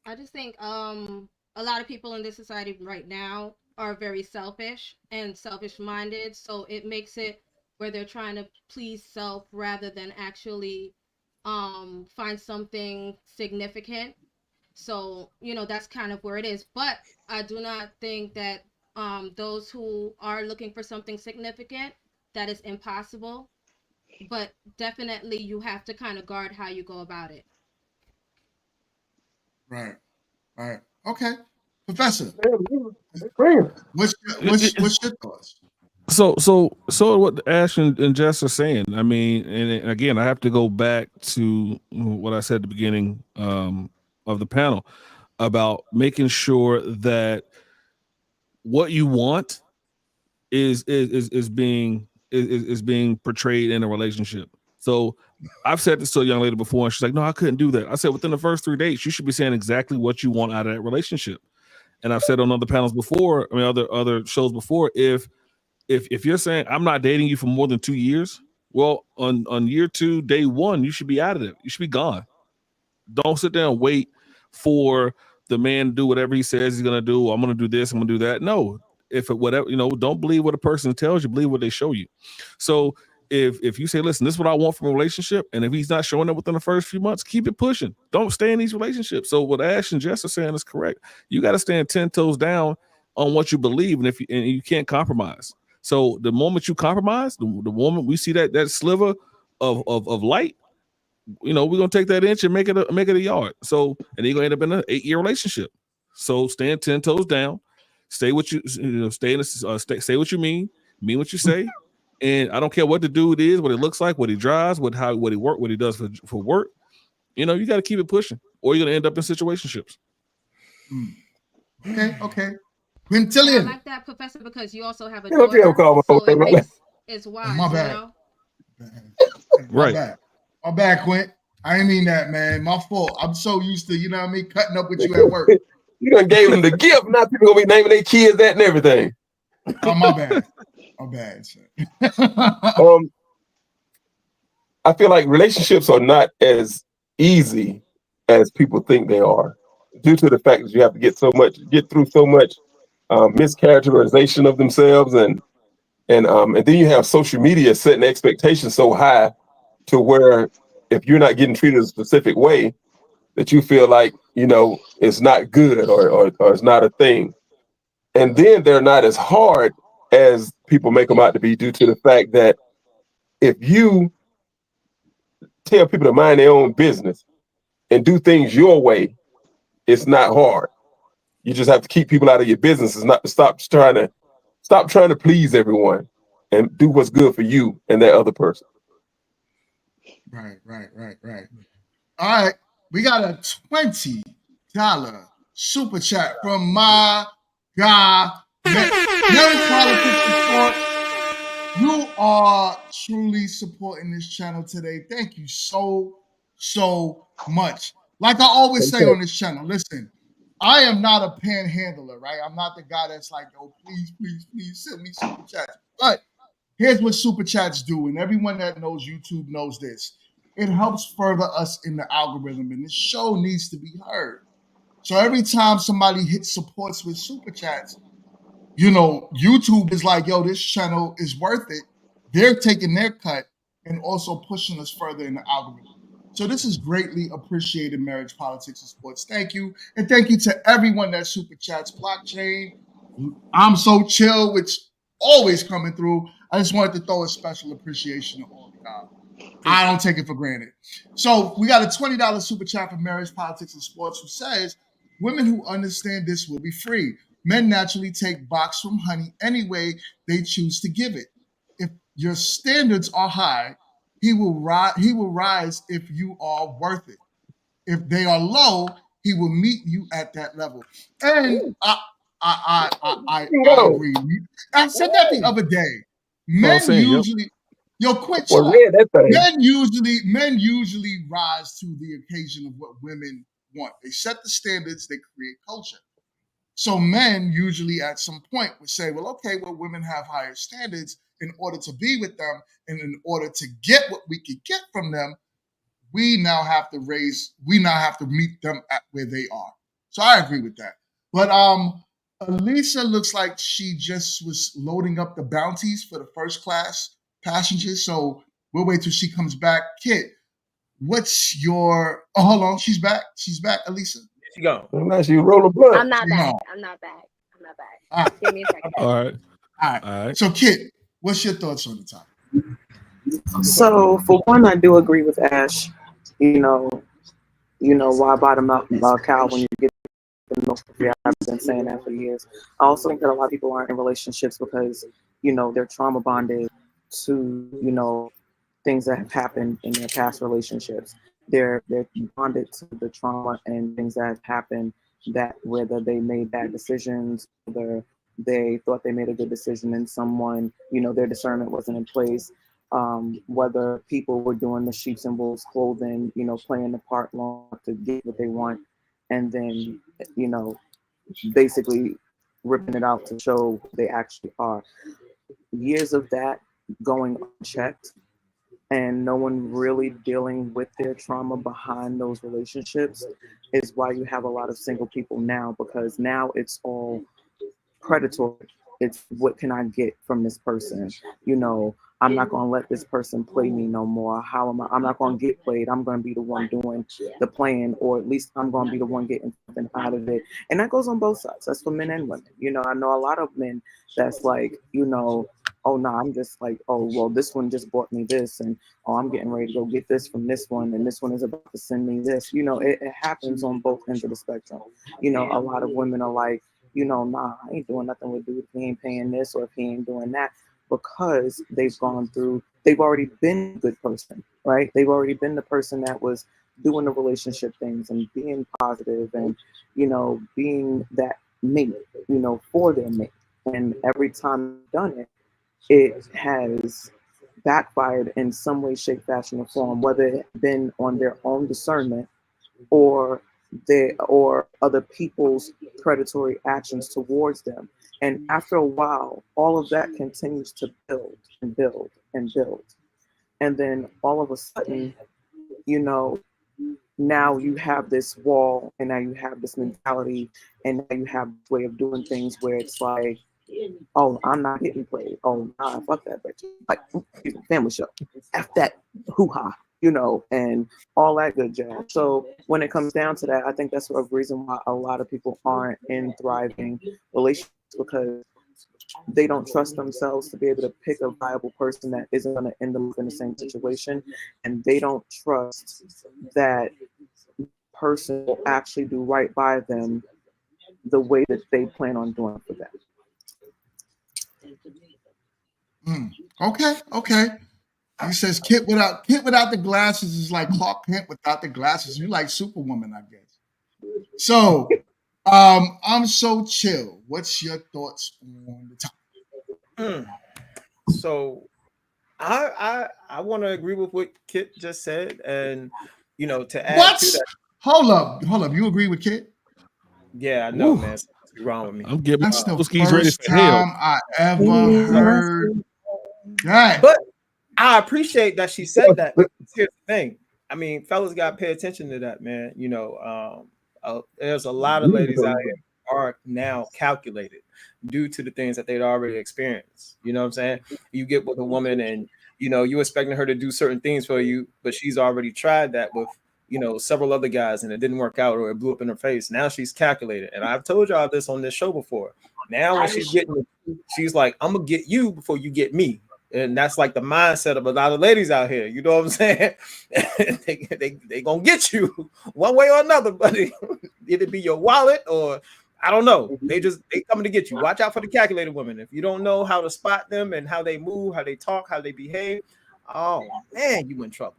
I just think a lot of people in this society right now are very selfish and selfish-minded, so it makes it where they're trying to please self rather than actually find something significant. So, that's kind of where it is. But I do not think that those who are looking for something significant, that is impossible. But definitely you have to kind of guard how you go about it. Right. Okay. Professor, what's your thoughts? So what Ash and Jess are saying. I mean, and again, I have to go back to what I said at the beginning of the panel about making sure that what you want is being portrayed in a relationship. So I've said this to a young lady before, and she's like, "No, I couldn't do that." I said, within the first 3 dates, you should be saying exactly what you want out of that relationship. And I've said on other panels before, other shows before, if you're saying I'm not dating you for more than 2 years, well, on year 2, day 1, you should be out of it. You should be gone. Don't sit there and wait for the man to do whatever he says he's gonna do. I'm gonna do this. I'm gonna do that. No, don't believe what a person tells you. Believe what they show you. So if you say, listen, this is what I want from a relationship, and if he's not showing up within the first few months, keep it pushing. Don't stay in these relationships. So what Ash and Jess are saying is correct. You got to stand 10 toes down on what you believe, and you can't compromise. So the moment you compromise, the moment we see that sliver of light, we're gonna take that inch and make it a yard. So, and then you're gonna end up in an 8-year relationship. So stand 10 toes down, stay what you say what you mean what you say, and I don't care what the dude is, what it looks like, what he drives, what he work, what he does for work. You got to keep it pushing, or you're gonna end up in situationships. Okay. I Quintillion. like that, Professor, because you also have a You know, daughter, so it right? makes it's wise. My bad. Right. My bad, Quint. I didn't mean that, man. My fault. I'm so used to, cutting up with you at work. You done gave them the gift. Now people gonna be naming their kids that and everything. Oh, my bad. My bad. I feel like relationships are not as easy as people think they are, due to the fact that you have to get through so much mischaracterization of themselves, and then you have social media setting expectations so high to where if you're not getting treated a specific way, that you feel like it's not good or it's not a thing, and then they're not as hard as people make them out to be, due to the fact that if you tell people to mind their own business and do things your way, it's not hard. You just have to keep people out of your business. It's not to stop trying to please everyone and do what's good for you and that other person. Right. All right. We got a $20 super chat from my guy, Mary Politics. You are truly supporting this channel today. Thank you so much. Like I always say on this channel, listen, I am not a panhandler, right? I'm not the guy that's like, oh, please send me super chats. But here's what super chats do, and everyone that knows YouTube knows this. It helps further us in the algorithm, and this show needs to be heard. So every time somebody hits supports with super chats, YouTube is like, yo, this channel is worth it. They're taking their cut and also pushing us further in the algorithm. So this is greatly appreciated, Marriage, Politics, and Sports. Thank you. And thank you to everyone that super chats. Blockchain, I'm so chill, which always coming through. I just wanted to throw a special appreciation to all of y'all. I don't take it for granted. So we got a $20 super chat for Marriage, Politics, and Sports, who says, women who understand this will be free. Men naturally take box from honey any way they choose to give it. If your standards are high, he will rise if you are worth it. If they are low, he will meet you at that level. And I agree. I said that the other day. Men usually, quit chill out. Men usually rise to the occasion of what women want. They set the standards, they create culture. So men usually at some point would say, well, okay, women have higher standards. In order to be with them and in order to get what we could get from them, we now have to meet them at where they are. So I agree with that. But Elisa looks like she just was loading up the bounties for the first class passengers. So we'll wait till she comes back. Kit, what's your... Oh, hold on. She's back. Elisa. She gone. Unless you roll a blunt. I'm not back. All right. Give me a second. All right. So Kit, what's your thoughts on the topic? So for one, I do agree with Ash. Why bottom out about cow when you get the milk? I've been saying that for years. I also think that a lot of people aren't in relationships because they're trauma bonded to things that have happened in their past relationships. They're bonded to the trauma and things that have happened, that whether they made bad decisions, whether they thought they made a good decision and someone, their discernment wasn't in place, whether people were doing the sheep and wolves clothing, playing the part long to get what they want, and then, basically ripping it out to show who they actually are. Years of that going unchecked and no one really dealing with their trauma behind those relationships is why you have a lot of single people now, because now it's all predatory. It's what can I get from this person? I'm not going to let this person play me no more. I'm not going to get played. I'm going to be the one doing the playing, or at least I'm going to be the one getting something out of it. And that goes on both sides. That's for men and women. I know a lot of men that's like, oh no, I'm just like, oh well, this one just bought me this, and oh, I'm getting ready to go get this from this one, and this one is about to send me this. It happens on both ends of the spectrum. A lot of women are like, nah, I ain't doing nothing with dude if he ain't paying this or if he ain't doing that, because they've already been a good person, right? They've already been the person that was doing the relationship things and being positive and, being that mate, for their mate. And every time they've done it, it has backfired in some way, shape, fashion, or form, whether it been on their own discernment or other people's predatory actions towards them. And after a while, all of that continues to build and build and build. And then all of a sudden, now you have this wall, and now you have this mentality, and now you have this way of doing things where it's like, oh, I'm not getting played. Oh, nah, fuck that bitch. Like, family show. F that hoo-ha, and all that good jazz. So when it comes down to that, I think that's a reason why a lot of people aren't in thriving relationships, because they don't trust themselves to be able to pick a viable person that isn't going to end up in the same situation. And they don't trust that person will actually do right by them the way that they plan on doing for them. Okay. He says Kit without the glasses is like Clark Kent without the glasses. You like Superwoman, I guess. So, I'm so chill. What's your thoughts on the topic? So, I want to agree with what Kit just said, and to add to that. Hold up. You agree with Kit? Yeah, I know, man. Something's wrong with me. I'm giving That's the skis ready first for hell. time I ever heard that. But I appreciate that she said that. Here's the thing. I mean, fellas got to pay attention to that, man. There's a lot of ladies out here who are now calculated due to the things that they'd already experienced. You know what I'm saying? You get with a woman and, you expecting her to do certain things for you, but she's already tried that with, several other guys and it didn't work out or it blew up in her face. Now she's calculated. And I've told y'all this on this show before. Now when she's like, I'm going to get you before you get me. And that's like the mindset of a lot of ladies out here. You know what I'm saying? they gonna get you one way or another, buddy. It'd be your wallet or I don't know. They coming to get you. Watch out for the calculated women. If you don't know how to spot them and how they move, how they talk, how they behave, oh man, you in trouble.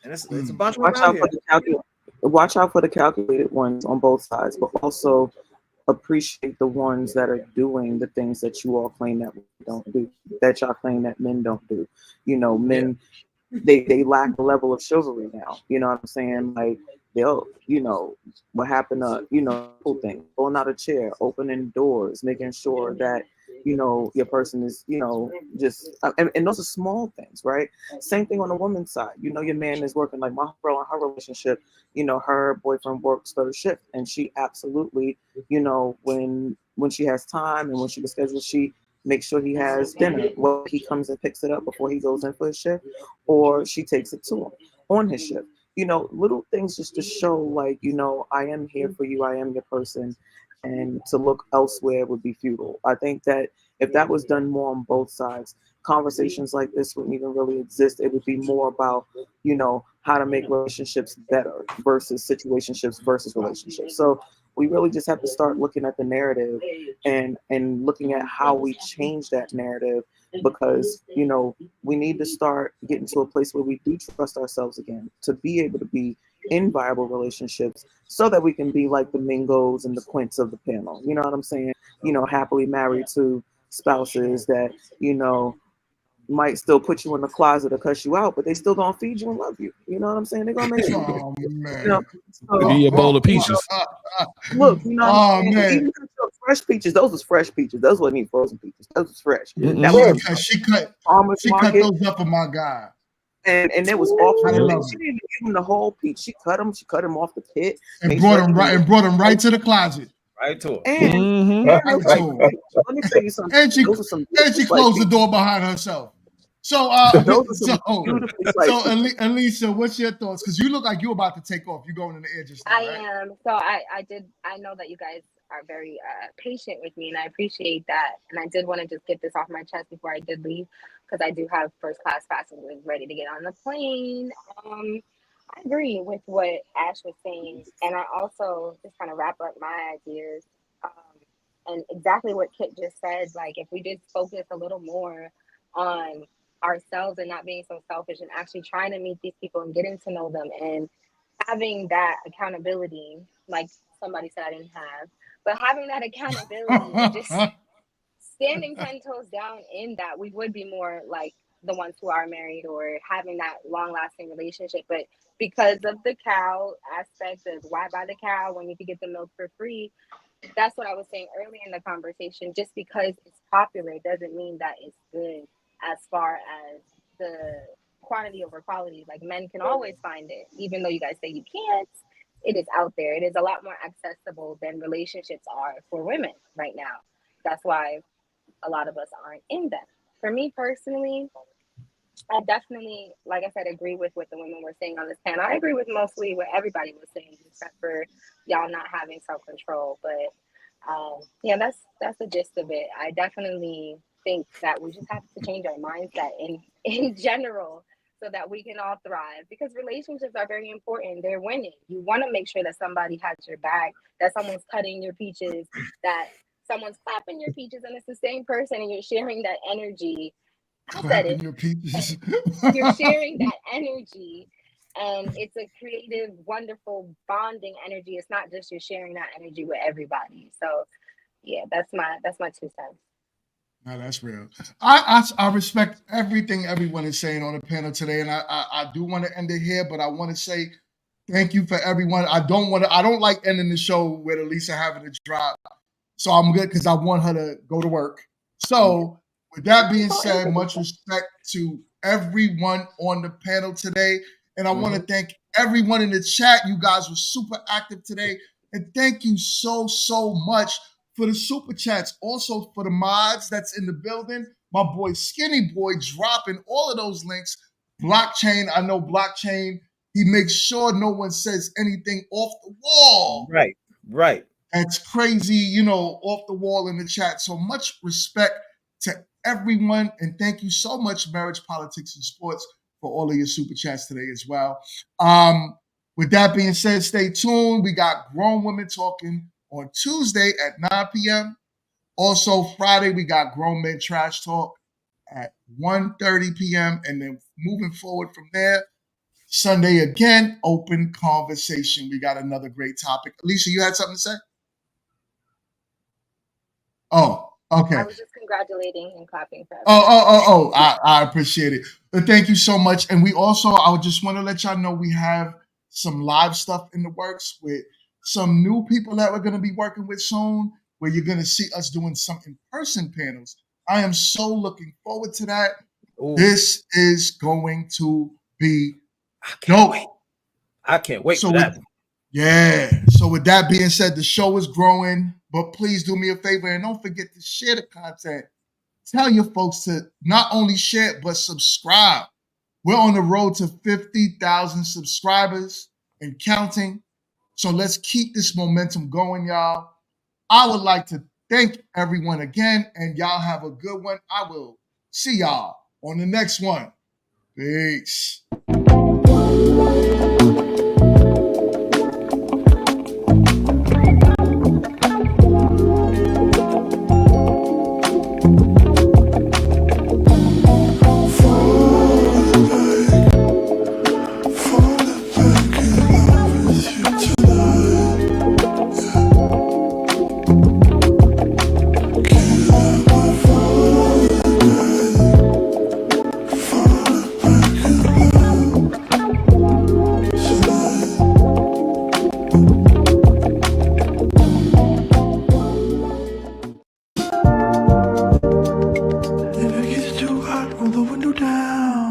And it's a bunch of watch out for the calculated ones on both sides, but also appreciate the ones that are doing the things that you all claim that we don't do, that y'all claim that men don't do. Men, they lack a level of chivalry now. You know what I'm saying? Like they'll, what happened to, cool thing, pulling out a chair, opening doors, making sure that, your person is, just, and those are small things, right? Same thing on the woman's side. Your man is working, like my girl in her relationship, her boyfriend works third shift, and she absolutely, when she has time and when she can schedule, she makes sure he has dinner. Well, he comes and picks it up before he goes in for his shift, or she takes it to him on his shift. Little things just to show, like, I am here for you, I am your person, and to look elsewhere would be futile. I think that if that was done more on both sides, conversations like this wouldn't even really exist. It would be more about, how to make relationships better versus situationships versus relationships. So we really just have to start looking at the narrative and looking at how we change that narrative, because, we need to start getting to a place where we do trust ourselves again to be able to be in viable relationships, so that we can be like the Mingos and the Quints of the panel. You know what I'm saying? Happily married to spouses that, might still put you in the closet or cuss you out, but they still gonna feed you and love you. You know what I'm saying? They're gonna make sure. Oh man. Be a bowl of peaches. Look, man. Even fresh peaches, those was fresh peaches. Those wasn't even frozen peaches. Those was fresh. Mm-hmm. That was because she cut those up for my guy. And it was awful. She didn't even give him the whole peach. She cut him off the pit and brought him right to the closet. Right to it. And let me tell you something. And she closed the door behind herself. So, Alicia, what's your thoughts? Because you look like you're about to take off. You're going in the air just now, I am. So I know that you guys are very patient with me, and I appreciate that. And I did want to just get this off my chest before I did leave, because I do have first class passengers ready to get on the plane. I agree with what Ash was saying, and I also just kind of wrap up my ideas. Um, and exactly what Kit just said, like if we just focus a little more on ourselves and not being so selfish and actually trying to meet these people and getting to know them and having that accountability, like somebody said I didn't have, but having that accountability and just standing 10 toes down in that, we would be more like the ones who are married or having that long lasting relationship. But because of the cow aspect of why buy the cow when you could get the milk for free, that's what I was saying earlier in the conversation. Just because it's popular doesn't mean that it's good as far as the quantity over quality. Like men can always find it, even though you guys say you can't. It is out there. It is a lot more accessible than relationships are for women right now. That's why a lot of us aren't in them. For me personally, I definitely, like I said, agree with what the women were saying on this panel. I agree with mostly what everybody was saying, except for y'all not having self-control. But yeah, that's the gist of it. I definitely think that we just have to change our mindset in general so that we can all thrive, because relationships are very important. They're winning. You want to make sure that somebody has your back, that someone's cutting your peaches, that someone's clapping your peaches, and it's the same person, and you're sharing that energy. Clapping your peaches. You're sharing that energy, and it's a creative, wonderful bonding energy. It's not just you're sharing that energy with everybody. So yeah, that's my 2 cents. No, that's real. I respect everything everyone is saying on the panel today, and I do want to end it here, but I want to say thank you for everyone. I don't like ending the show with Elisa having to drop, so I'm good because I want her to go to work. So with that being said, much respect to everyone on the panel today, and I want to thank everyone in the chat. You guys were super active today, and thank you so much for the super chats. Also for the mods that's in the building. My boy Skinny Boy dropping all of those links. Blockchain, I know Blockchain, he makes sure no one says anything off the wall. Right. That's crazy, off the wall in the chat. So much respect to everyone. And thank you so much, Marriage, Politics, and Sports, for all of your super chats today as well. With that being said, stay tuned. We got Grown Women Talking on Tuesday at 9 p.m. Also, Friday, we got Grown Men Trash Talk at 1:30 p.m. And then moving forward from there, Sunday again, open conversation. We got another great topic. Alicia, you had something to say? Oh, okay. I was just congratulating and clapping for everyone. I appreciate it. But thank you so much. And we also, I just want to let y'all know we have some live stuff in the works with some new people that we're going to be working with soon, where you're going to see us doing some in-person panels. I am so looking forward to that. Ooh. This is going to be dope. I can't wait for that. So with that being said, the show is growing, but please do me a favor and don't forget to share the content. Tell your folks to not only share it, but subscribe. We're on the road to 50,000 subscribers and counting. So let's keep this momentum going, y'all. I would like to thank everyone again, and y'all have a good one. I will see y'all on the next one. Peace. If it gets too hot, roll the window down.